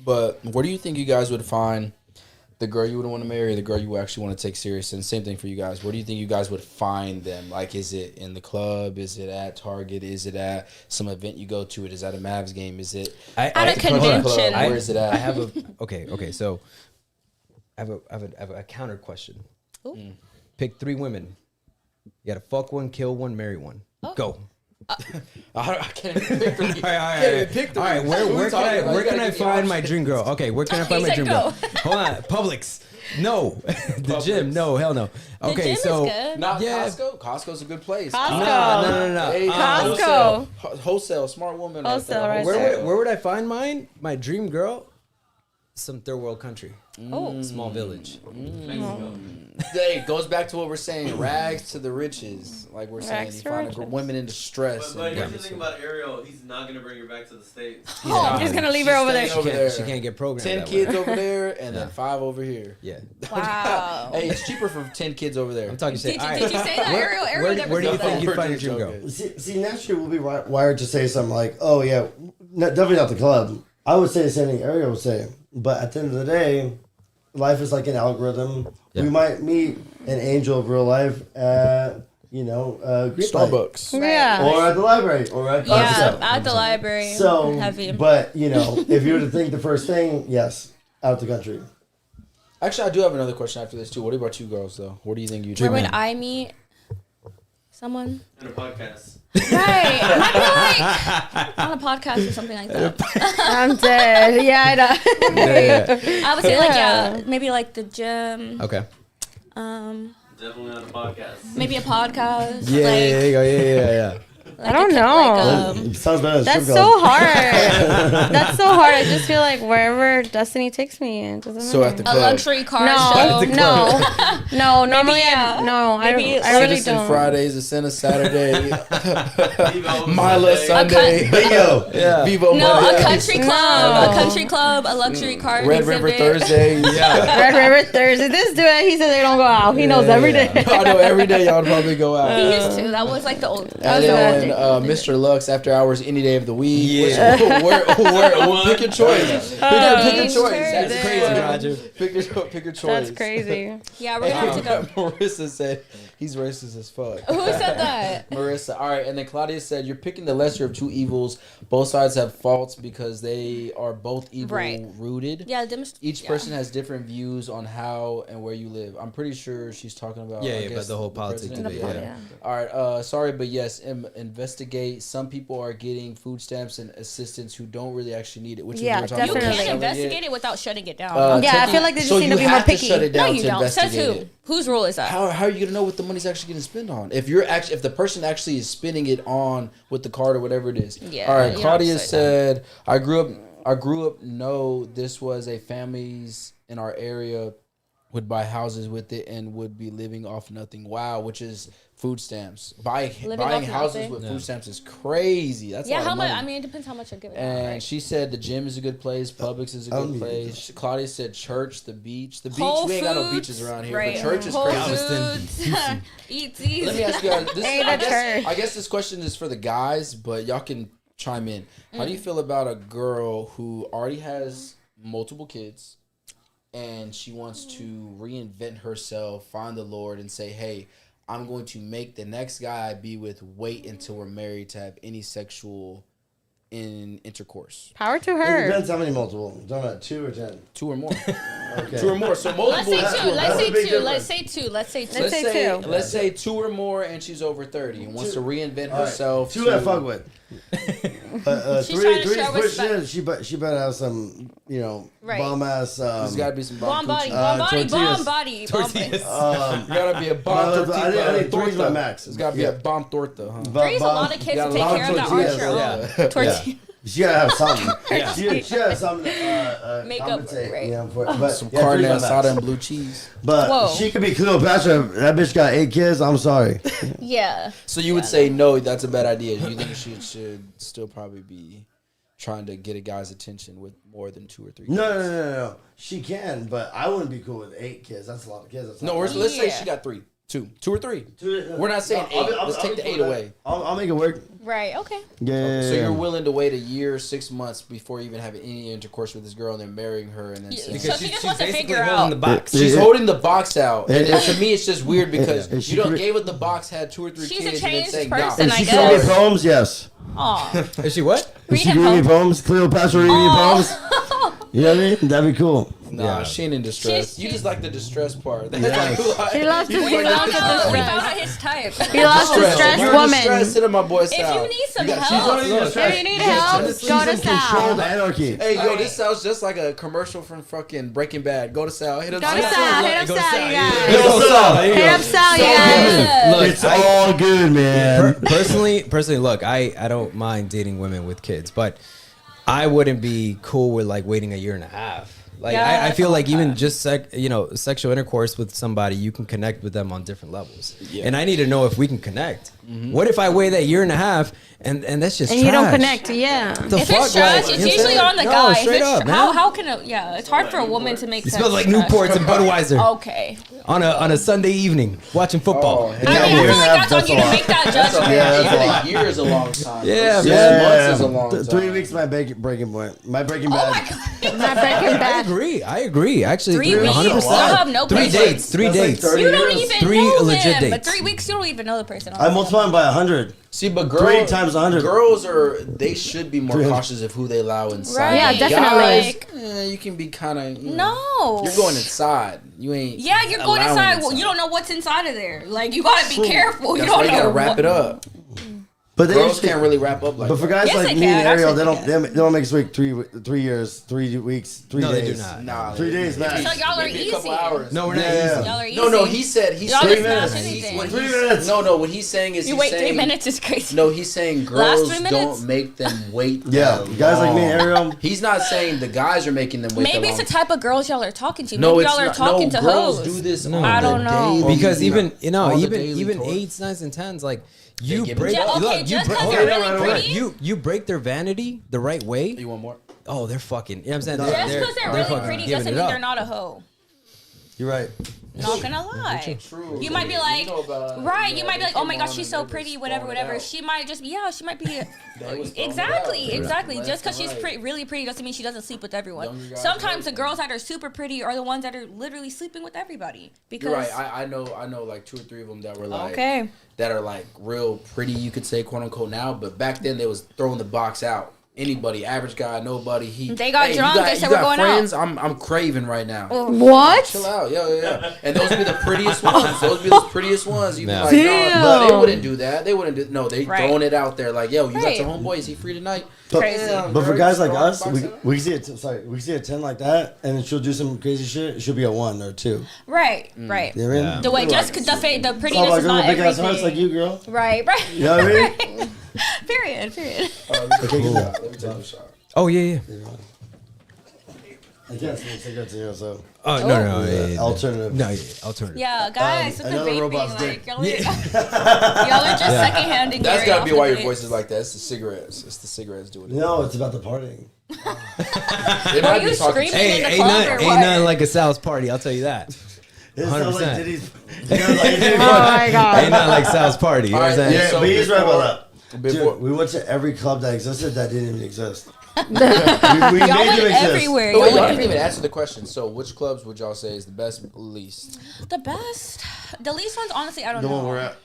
But where do you think you guys would find the girl you would want to marry, the girl you would actually want to take serious? And same thing for you guys. Where do you think you guys would find them? Like, is it in the club? Is it at Target? Is it at some event you go to? Is it at a Mavs game? Is it At a at the club? convention. Where is it at? I have a okay. So I have a counter question. Ooh. Pick 3 women. You gotta fuck one, kill one, marry one. Go. I can't even pick three. All right. Where can I find my dream girl? Okay, where can I find He my said dream girl? Hold on, Publix. No, the gym. No, hell no. The Okay, gym is so good. Not Yeah. Costco. Costco's a good place. Costco. no. Hey, Costco. Wholesale, smart woman. Wholesale, right Where would I find mine? My dream girl? Some third world country. Oh, Small village. Hey, it goes back to what we're saying. Rags to the riches. Like we're saying, Rags you to find riches. women in distress. But and here's the thing about Ariel, he's not gonna bring her back to the States. He's gonna leave her over there. staying over there. She can't get programmed. 10 that kids way. over there and then 5 over here. Yeah. wow. Hey, it's cheaper for 10 kids over there. I'm talking shit. Did All you, right. did you say that, Ariel? Ariel never Where do you said think that. you'd find your dream girl? See, naturally we'll be wired to say something like, "Oh yeah, definitely not the club." I would say the same thing Ariel would say, but at the end of the day, life is like an algorithm. Yeah. We might meet an angel of real life at Greek Light. Starbucks. Yeah. or at the library, or at Yeah, Costco. at the library. So, Heavy. but if you were to think the first thing, yes, out the country. Actually, I do have another question after this, too. What about you girls, though? What do you think you Where do? would I meet someone? In a podcast. Right. I might be like on a podcast or something like that. I'm dead. Yeah, I know. Yeah. I would say like maybe like the gym. Okay. Definitely on a podcast. Maybe a podcast. Yeah, there you go. Yeah. I don't know. Sounds better. That's so hard. That's so hard. I just feel like wherever destiny takes me, it doesn't matter. So at the A club. luxury car no, show. no. Normally, yeah. I Maybe really Citizen don't. Fridays, Ascena Saturday, Vivo Mila Sunday, Bingo. Yeah. Vivo No, Monday, a country club. No. A country club. A luxury car. Red River Thursday. Yeah. Red River Thursday. This dude, he said they don't go out. He knows every day. I know every day y'all probably go out. He used to. That was like the old. And then Mr. Lux after hours any day of the week. Yeah. Pick your choice. Pick your choice. That's That's crazy, Roger. Pick your choice. That's crazy. Yeah, we're gonna have to go. Marissa said he's racist as fuck. Who said that? Marissa. All right, and then Claudia said you're picking the lesser of two evils. Both sides have faults because they are both evil Right. rooted. Yeah, Each person has different views on how and where you live. I'm pretty sure she's talking about. Yeah, I yeah, guess, about the whole politics president. of it, Yeah. All right. Sorry, but yes. Investigate. Some people are getting food stamps and assistance who don't really actually need it. Which Yeah, is what we're talking You about. definitely. can't Selling investigate it without shutting it down. Yeah, I technically- feel like they just so need you to be more have picky. shut it No, down you to don't. Says investigate who? it. Whose rule is that? How are you gonna know what the money's actually getting spent on? If you're actually, if the person actually is spending it on with the card or whatever it is. Yeah, All right. you Claudia have to say said, "I grew up. No, this was a families in our area. would buy houses with it and would be living off nothing. Wow, which is food stamps. Buying off houses nothing? with food stamps is crazy. That's a Yeah, lot how of much? money. I mean, it depends how much you're giving. And out, right? she said the gym is a good place. Publix is a good place. Claudia said church, the beach. The beach, Whole we ain't got no Foods, beaches around here, right. but church is Whole crazy. Foods, Eats easy. Let me ask you guys. This, Hey, I, the guess, church. I guess this question is for the guys, but y'all can chime in. How do you feel about a girl who already has multiple kids and she wants to reinvent herself, find the Lord, and say, hey, I'm going to make the next guy I be with wait until we're married to have any sexual intercourse? Power to It her. depends how many multiple. I'm talking about 2 or 10. 2 or more. Okay. 2 or more. So Let's multiple. say two. That's a big Let's say difference. two. Let's say two. Let's say two. Let's say 2 or more, and she's over 30 and wants to reinvent All right. herself. 2 to- I fuck with. She's trying to Three's show pushing respect. in. She better have some, Right. bomb ass. There's got to be some Bomb body, coochie. bomb body, tortillas. bomb body, Tortillas. You gotta be a bomb No, tortilla. I think three's my torta. max. It's gotta be Yeah. a bomb torta, huh? Three's a lot of kids to take care of that aren't your own. Tortilla. She gotta have something. Yeah. She gotta have something to Make up, compensate. right. You know, for, but Some yeah, carne three's my asada max. and blue cheese. But Whoa. she could be Cleopatra. That bitch got 8 kids. I'm sorry. Yeah. So you would say no, that's a bad idea. You think she should still probably be trying to get a guy's attention with more than 2 or 3 kids? No. She can, but I wouldn't be cool with 8 kids. That's a lot of kids. That's No, not let's say Yeah. she got 3. 2 or 3. Two- We're not saying I'll 8. be- I'll Let's be take the cool 8 with away. that. I'll make it work. Right. Okay. Yeah. So you're willing to wait a year, 6 months before you even having any intercourse with this girl and then marrying her and then Yeah, saying, So she just wants to basically figure holding out. the box. she's Yeah. holding the box out. And Yeah. to me, it's just weird because Yeah. She you don't could- gave it the box, had 2 or 3 She's a kids, and then changed saying, person, If I she guess. could read poems, yes. Aw. Is she what? If Read she him could read me poems. poems, Cleopatra read me poems. You know what I mean? That'd be cool. Nah, Yeah. she ain't in distress. She- you just like the distress part. That's Yes. like, He loves to you he like loves the to We distress. found out his type. He loves to distress. stress You're woman. distressed, sit in my boy If you Sal. need some got- she's help, only in distress. If you need help, She's go to in controlled Sal. anarchy. Hey, yo, this sounds just like a commercial from fucking Breaking Bad. Go to Sal. Hit up Go to Sal. Sal. Hit up Go to Sal, Sal, you yeah. guys. Yo, Sal. There you Hit go. up Sal, you guys. Look, It's all good, man. personally, look, I don't mind dating women with kids, but I wouldn't be cool with like waiting a year and a half. Like Yeah, I feel that's like all even bad. just sexual intercourse with somebody, you can connect with them on different levels. Yeah. And I need to know if we can connect. What if I wait that year and a half and that's just And you don't trash? connect, yeah. The if fuck, it's trash, like, it's you know usually what I'm on the saying? guy. No, If straight it's- up, man. how can a it's hard for a woman to make You sex smell like trash. Newports and Budweiser Okay. on a Sunday evening watching football. Oh, I hell mean, I yeah. feel like That's that's on you a to lot. make that That's a, judgment. Yeah, even that's a year is a long time. Yeah, 6 man. months is a long time. 3 weeks, my breaking point. My breaking Oh bad. my god. Not Breaking I Bad. agree. Actually, 3 weeks? 100%. I'll have no 3 patience. dates. 3 That's like dates. 30 You don't years. even 3 know legit them. But dates. 3 weeks, you don't even know the person. I multiply them by 100. See, but girls, 3 times 100. Girls they should be more 300. cautious of who they allow inside. Right. Yeah, definitely. Guys, you can be kind of. No. You're going inside. You ain't. Yeah, you're going allowing inside. Well, you don't know what's inside of there. Like, you gotta be True. careful. That's you don't why you gotta know wrap what- it up. But they Girls usually- can't really wrap up like But for that. guys Yes, like they me and can. Ariel, Actually, they don't make us wait 3 years, 3 weeks, 3 No, days. they do not. Nah, 3 days max. So y'all are maybe easy. a couple hours. No, we're not Yeah. easy. Y'all are easy. No, he said. Y'all Three just minutes. smash anything. When 3 minutes. No, what he's saying is You he's wait saying, 3 minutes is crazy. No, he's saying Last girls 3 minutes? don't make them wait. Yeah, that guys like me and long. Ariel. He's not saying the guys are making them wait. Maybe that it's the long. type of girls y'all are talking to. No, Maybe it's y'all are not. talking No, to girls hoes. do this. No. on I the don't know. daily- Because even on the daily even tour. 8s, 9s, and 10s, like you give break. it up. Yeah, okay, look, just you 'cause break. they're hold on, really hold on. pretty? You break their vanity the right way. You want more? Oh, they're fucking. You know what I'm saying? No. Just They're- because they're they're really fucking pretty giving doesn't it mean up. they're not a hoe. You're right. Not gonna lie. True. You might be like, You know about- right? yeah, You might be they like, oh my came gosh, on she's and so they was pretty, throwing whatever, it whatever. out. She might just be, yeah, she might be. They was throwing it Exactly, out. exactly. Left Just because and she's right. really pretty doesn't mean she doesn't sleep with everyone. Younger guys Sometimes the like girls that are super pretty are the ones that are literally sleeping with everybody. Because You're right. I know like 2 or 3 of them that were like Okay. that are like real pretty, you could say, quote unquote, now. But back then they was throwing the box out. Anybody, average guy, nobody. They got hey, drunk, You got, they said you we're got going out. friends? I'm craving right now. What? Chill out, yeah. And those be the prettiest ones. Those be the prettiest ones. You be Yeah. like, no, Damn. they wouldn't do that. They wouldn't do. No, they Right. throwing it out there like, yo, you got Right. your homeboy? Is he free tonight? Crazy. Damn, But for girl, guys you like throwing us, the box out? we can see we can see a 10 like that, and then she'll do some crazy shit. She'll be a 1 or 2. right, right. You know what I mean? Yeah. The way just the It's all prettiness about is girls not with big ass everything. hearts like you, girl. Right, right. You know what I mean? Period. Let me take a shot. Let me take a shot. Oh yeah, yeah. I can't smoke cigarettes in here, so. Oh, no. Alternative. No, alternative. Yeah, guys, with the another vaping, robot's like, dick. y'all are just secondhanding. That's Gary gotta off be the why your vapes. voice is like that. It's the cigarettes. It's the cigarettes doing it. No, it's about the partying. They Are might you be talking screaming shit. in the Ain't club or nothing what? like a Sal's party. I'll tell you that. It sounds like 100%. Diddy's. It sounds like Diddy's Oh my god. Ain't nothing like Sal's party. You know what I'm saying? Yeah, So but he's right before- about that. before- Dude, we went to every club that existed that didn't even exist. we Y'all made went them exist. everywhere. Oh, Y'all wait, y'all went didn't even everywhere. answer the question. So, which clubs would y'all say is the best, least? The best, the least ones, honestly, I don't The know. one we're at.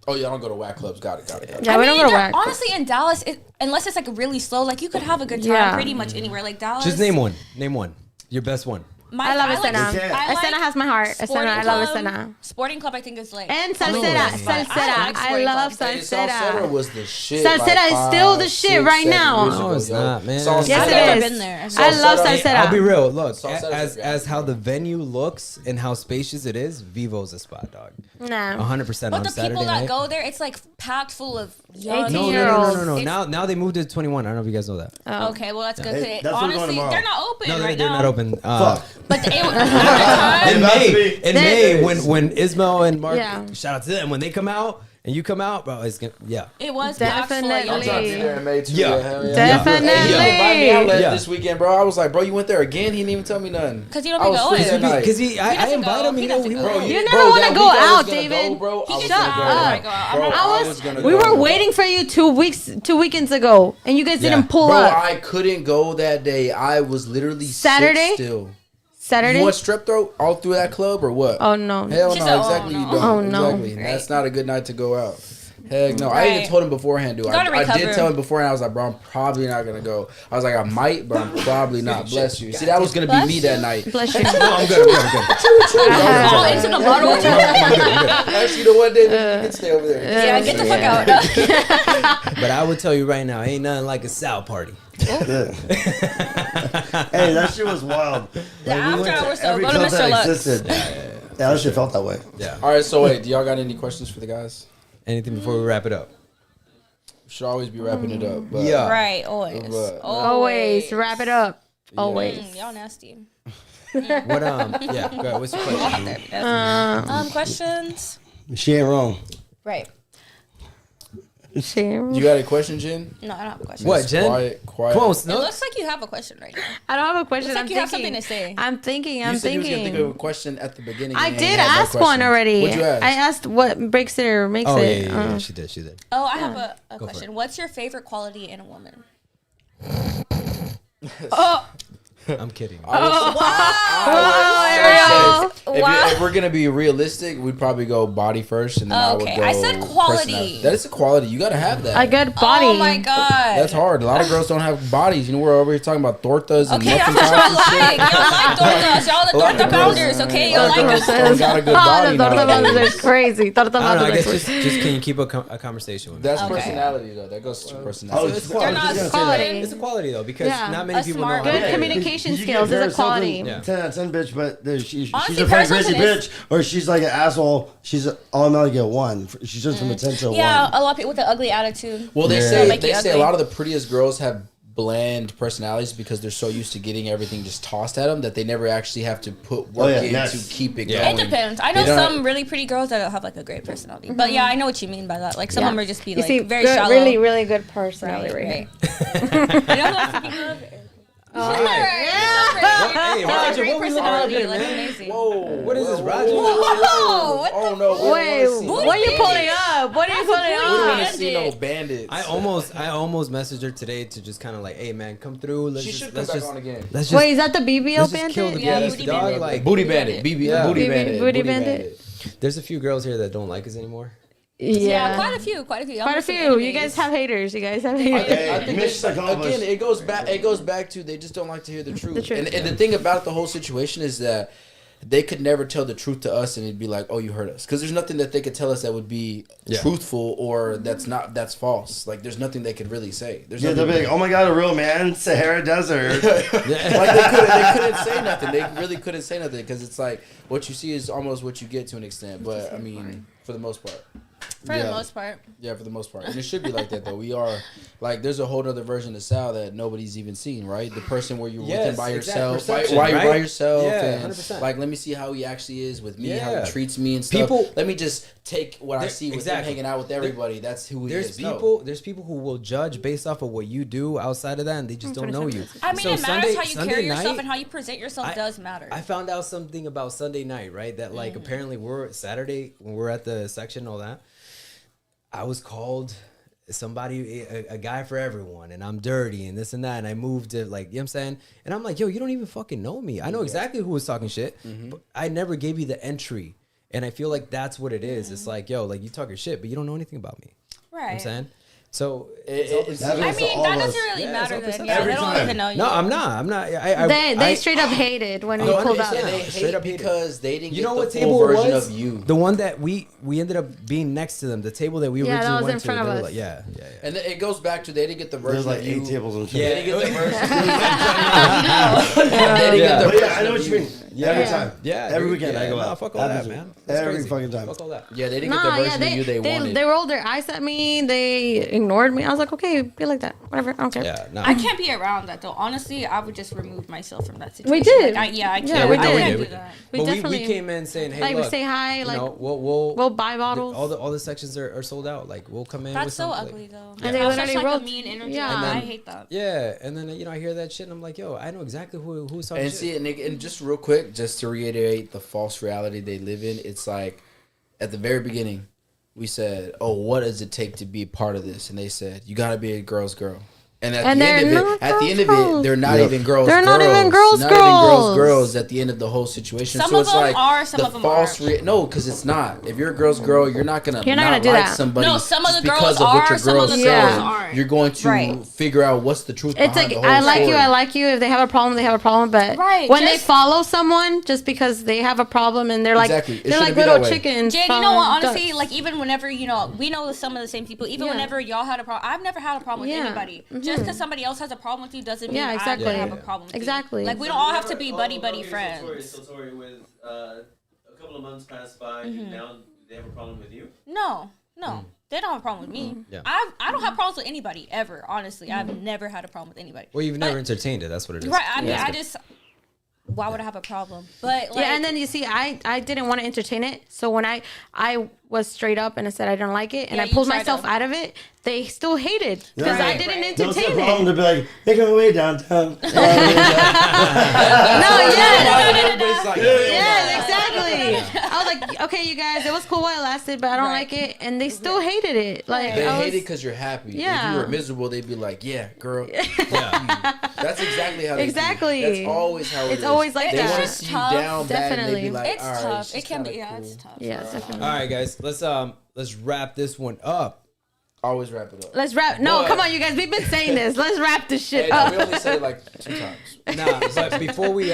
Oh, y'all don't go to whack clubs. Got it. Yeah, we don't go to they're- whack. honestly, in Dallas, unless it's like really slow, like you could have a good time Yeah. pretty much anywhere. Like Dallas. Just name one. Name one. Your best one. I love Escena. Okay. Escena has my heart. Escena, I love Escena. Sporting Club, I think is like. And Oh, Salsera. that's fine. Salsera. I like I Sporting love Club. Hey, Salsera Salsera. was the shit. Salsera is still the shit right now. No, it's not, man. Yes, I've it never is. been there. I love Salsera. Salsera. I'll be real. Look, Salsera's as how the venue looks and how spacious it is, Vivo's a spot, dog. Nah. 100% But on the Saturday people that night. go there, it's like packed full of young. 18 No. year-olds. Now they moved to 21. I don't know if you guys know that. Okay, well that's good. Hey, 'Cause that's where we're going honestly, tomorrow. they're not open No, right they're now. not open. Fuck. But it, In About to May, be. in May, when Ismail and Mark, Yeah. shout out to them, when they come out and you come out, bro, it's gonna, yeah. it was packed full of Definitely. young I'm trying to be there in May too. Yeah. hell yeah. Definitely. Hey, he didn't invite me out Yeah. this weekend, bro. I was like, bro, you went there again? He didn't even tell me nothing. 'Cause you don't I be was going. free that night. Because I doesn't invite go. him, He you know, doesn't he go. won't. Bro, You never bro, wanna that go week I was out, gonna David. Go, bro. I was Shut gonna go. up. Bro, I was was. gonna We go, were bro. waiting for you 2 weekends ago, and you guys Yeah. didn't pull Bro, up. I couldn't go that day. I was literally Saturday? sick still. Saturday. You want strep throat all through that club or what? Oh no. Hell She no, said, oh, exactly. no. You don't. Oh, no. Exactly. Right. That's not a good night to go out. Heck no. I even Right. told him beforehand, dude. Gotta I did recover. tell him beforehand. I was like, bro, I'm probably not gonna go. I was like, I might, but I'm probably not. Bless you. See, that was gonna be Bless me you. that night. Bless you. No, I'm good. All into the bottle. Actually, you know what, David? You can stay over there. Yeah, get the fuck out. But I would tell you right now, ain't nothing like a Sal party. Yeah. Hey, that shit was wild. Like, after hours, though, every go to club Mr. that Lux. existed. Yeah, that shit felt that way. Yeah. All right, so wait, do y'all got any questions for the guys? Anything before we wrap it up? Should always be wrapping it up. But Yeah. Right, always. But- Always wrap it up. Always. Y'all nasty. What yeah, go ahead. What's your question? Questions? She ain't wrong. Right. You got a question, Jen? No, I don't have a question. What, Jen? Quiet. Come on, It Snook. looks like you have a question right now. I don't have a question. Looks like I'm you have thinking. something to say. I'm thinking. You said you was gonna think of a question at the beginning. I and did you had no ask one question. already. What'd you ask? I asked what breaks it or makes Oh, yeah, it. yeah, yeah. She did. She did. Oh, I have a for question. it. What's your favorite quality in a woman? I'm kidding. Ariel. If we're gonna be realistic, we'd probably go body first, and then I would Okay, go. I said quality. personality. That is a quality. You gotta have that. A good body. Oh my god. That's hard. A lot of girls don't have bodies. You know, we're over here talking about tortas and Okay, that's muffin what tops y'all and shit. like. Y'all like tortas. Y'all the A lot torta of girls- pounders. Okay, a y'all lot of like girls them. don't got a good Oh, body the torta nowadays. mothers are crazy. Torta I don't know. I mothers. guess just can you keep a conversation with me? That's Okay. personality, though. That goes to Oh, personality. it's They're not quality. It's a quality though because Yeah. not many A people know. smart how to Good do it. communication You skills give is her a quality. something Yeah. 10 out of 10, bitch, but she's Honestly, a pretty person crazy is- bitch, or she's like an asshole. She's automatically a 1. She turns from a 10 to a Yeah, 1. a lot of people with an ugly attitude. Well, they Yeah. say Make you a ugly. lot of the prettiest girls have bland personalities because they're so used to getting everything just tossed at them that they never actually have to put work yeah, in yes. to keep it Yeah. going. It depends. I They know don't- some really pretty girls that have like a great personality, but yeah, I know what you mean by that. Like some of them are just be You like see, very good, shallow. really, really good personality right, right. here. I know how to love it. Hey, Roger, Great what we looking personality, at, like man? amazing. Whoa, What is this, Roger? Whoa, what Oh no! Wait, what what are you pulling up? What are you pulling We don't up? want to see no bandits. I almost messaged her today to just kind of like, hey man, come through. Let's She just, should come let's back just, on again. let's just, Wait, is that the BBL let's just kill the bandit? Yeah, beast, booty dog. bandit. Like, Booty bandit, BB, Yeah. booty BB bandit, booty booty bandit. there's a few girls here that don't like us anymore. Yeah, quite a few. Quite a Almost some few. You enemies. guys have haters. You guys have I haters. think, I Hey, think mission it's, accomplished. again, it goes back to they just don't like to hear the truth. truth. And the thing about the whole situation is that they could never tell the truth to us, and it'd be like, "Oh, you hurt us," because there's nothing that they could tell us that would be Yeah. truthful or that's false. Like there's nothing they could really say. There's Yeah, they'll nothing, be like, oh my god, a real man, Sahara Desert. like they couldn't say nothing. They really couldn't say nothing because it's like what you see is almost what you get to an extent. But I mean, for the most part. For the most part. Yeah, for the most part. And it should be like that, though. We are, like, there's a whole other version of Sal that nobody's even seen, right? The person where you're with him by yourself. While you're by yourself. Yeah, and 100%. like, let me see how he actually is with me, how Yeah. he treats me and stuff. People- let me just take what I see with him exactly. hanging out with everybody. That's who he There's is. there's people who will judge based off of what you do outside of that, and they just don't know you. I mean, So it matters how you Sunday carry yourself night, and how you present yourself does matter. I found out something about Sunday night, right? That like apparently we're Saturday when we're at the section and all that. I was called somebody, a guy for everyone, and I'm dirty and this and that, and I moved to like, you know what I'm saying? And I'm like, yo, you don't even fucking know me. I know exactly who was talking shit, but I never gave you the entry. And I feel like that's what it is. It's like, yo, like you talking shit, but you don't know anything about me. Right. You know what I'm saying? So That I happens to mean, all that of us. doesn't really Yeah, matter it's all then. Yeah, every they don't time. even know you. no, I'm not. They straight up hated when we pulled out. And they Straight hate up hate it. because they didn't You get know the what full table it version was? of you. The one that we ended up being next to them. The table that we Yeah, that originally was went in to. front of they were us. like, yeah. And it goes back to they didn't get the version There's like of you. 8 tables and shit. Yeah. They didn't get the version. They Yeah. didn't get the But yeah, I version know of what you mean. Every time. Yeah, Every dude, weekend I yeah, go nah, out. fuck all that, Happens man. That's every crazy. fucking time. Fuck all that. Yeah, they didn't get the version of you they wanted. They rolled their eyes at me. They ignored me. I was like, okay, be like that. Whatever. I don't care. Yeah, no. I can't be around that though. Honestly, I would just remove myself from that situation. We did. Like, I can't. Yeah, we I did. can't We do that. We But definitely we came in saying, hey, like look, we say hi. you Like know, we'll buy bottles. all the sections are sold out. Like we'll come in. That's with so something, ugly like, though. And they That's literally such like wrote- a mean energy. yeah. Like, And I then- hate that. Yeah, and then I hear that shit, and I'm like, yo, I know exactly who's talking And shit. see, and just real quick, just to reiterate the false reality they live in, it's like at the very beginning, we said, "Oh, what does it take to be a part of this?" And they said, "You got to be a girl's girl." And at And the they're end of not it, they're not Yep. even girls. They're not even girls, Not even girls. girls. At the end of the whole situation, Some so of it's them like are, some the of them false. aren't. No, because it's not. If you're a girl's girl, you're not gonna You're not gonna do like that. somebody. No, some of just the girls because of what are, your some of girl the said. girls aren't. You're going to Right. figure out what's the truth It's behind like the whole I like you, story. I like you. If they have a problem, they have a problem. But Right, when they just- follow someone just because they have a problem and they're like Exactly. It they're shouldn't like be that little way. chickens. Jade, you know what? following Honestly, ducks. like even whenever we know some of the same people. Even Yeah. whenever y'all had a problem, I've never had a problem with Yeah. anybody. Just because somebody else has a problem with you doesn't mean Yeah, I exactly. have a problem with Exactly. you. Like we don't all have to be buddy friends. So Tori, with a couple of months passed by, now they have a problem with you? No. They don't have a problem with me. Yeah. I don't have problems with anybody ever. Honestly, I've never had a problem with anybody. Well, you've But- never entertained it. That's what it is. Right. I mean, Yeah. I just. Why would I have a problem? But like, yeah, and then you see, I didn't want to entertain it. So when I was straight up and I said I didn't like it, and Yeah, I you pulled tried myself to- out of it, they still hated because I Right. didn't Right. They'll see a entertain problem, it. they'll be like, make my way downtown. No, yeah. Everybody's like, Yes, exactly. I was like, okay, you guys, it was cool while it lasted, but I don't Right. like it, and they still hated it. Like They I hate was, it because you're happy. Yeah. If you were miserable, they'd be like, "Yeah, girl." Yeah. That's exactly how. They Exactly. Do. That's always how. It's is. always like they that. want to It's see you tough. down bad, and they'd be Definitely. like, it's "All right, tough. she's It can be. kinda Yeah, cool." it's tough. yeah, definitely. All right, guys. Let's wrap this one up. Always wrap it up. Let's wrap. No, But- come on, you guys. We've been saying this. Let's wrap this shit Hey, no, up. we only said it like 2 times. Nah, but before we do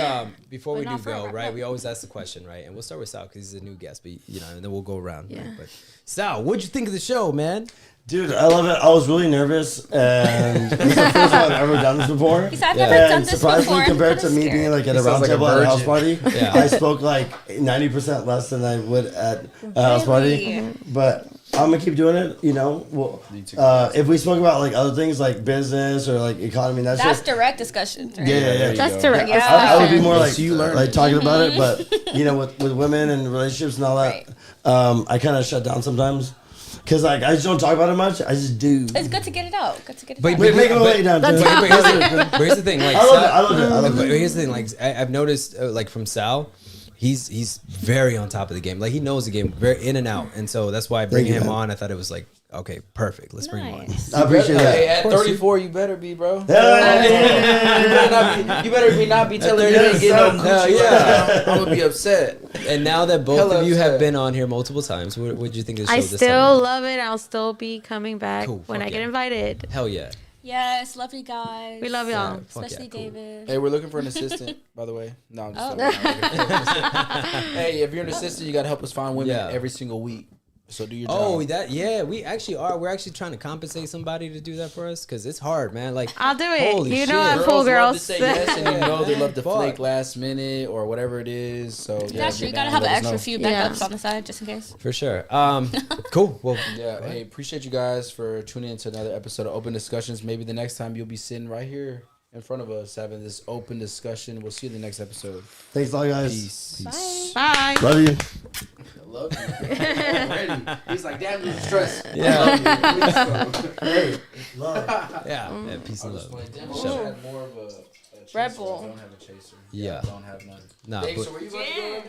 not for go, a right? wrap. We always ask the question, right? And we'll start with Sal because he's a new guest, but and then we'll go around. Yeah. Right? But Sal, what'd you think of the show, man? Dude, I love it. I was really nervous, and this is the first time I've ever done this before. He said, I've Yeah. never done And this surprisingly, before. I'm compared to kinda me being scared. like at a He round sounds like a table at a house party, virgin. Yeah. I spoke like 90% less than I would at a house party. Really? But I'm gonna keep doing it. You know, well, if we spoke about like other things like business or like economy, that's That's just direct discussion. Right? yeah. There you That's go. direct. Yeah. I would be more Yeah, like so you learned like it. talking about it, but you know, with women and relationships and all that, I kind of shut down sometimes because like I just don't talk about it much. I just do. It's good to get it out. Good to get it But- out. Wait, make my But- way down. That's too. how- But here's the thing, like I love it. Sal- I love it. I love But it. here's the thing, like I've noticed, like from Sal, he's very on top of the game. Like he knows the game, very in and out, and so that's why bringing you, him man. on, I thought it was like, okay, perfect. Let's bring him on. Nice. I appreciate Hey, that. at 34, you better be, bro. Yeah. You better not be telling me you ain't getting no Hell coochie. yeah. I'm gonna be upset. And now that both Hella of you have upset. been on here multiple times, what did you think of the show I this still time? love it. I'll still be coming back Cool, when fuck I get yeah. invited. Hell yeah. Yes, love you guys. We love y'all. Yeah, fuck Especially yeah, cool. David. Hey, we're looking for an assistant, by the way. No, I'm just Oh. talking. Hey, if you're an assistant, you gotta help us find women Yeah. every single week. So do your job. Oh, we actually are. We're actually trying to compensate somebody to do that for us because it's hard, man. Like, I'll do it. holy You shit. know I'm Girls full love to girls. say yes, and you know they love to Fuck. flake last minute or whatever it is. So yeah, That's if true. you're You gotta down, have an let us extra know. few Yeah. backups on the side just in case. For sure. Cool. Well, Yeah, hey, appreciate you guys for tuning into another episode of Open Discussions. Maybe the next time you'll be sitting right here in front of us having this open discussion. We'll see you in the next episode. Thanks a lot, guys. Peace. Bye. Love you. I love you. Already. He's like, damn, you're stressed. Yeah. Hey, love. yeah. Peace I and was just love. playing. Damn, I wish I had more of a chaser. Red Bull. I don't have a chaser. Yeah. I don't have none. Nah, Dave, but- so where you going to go?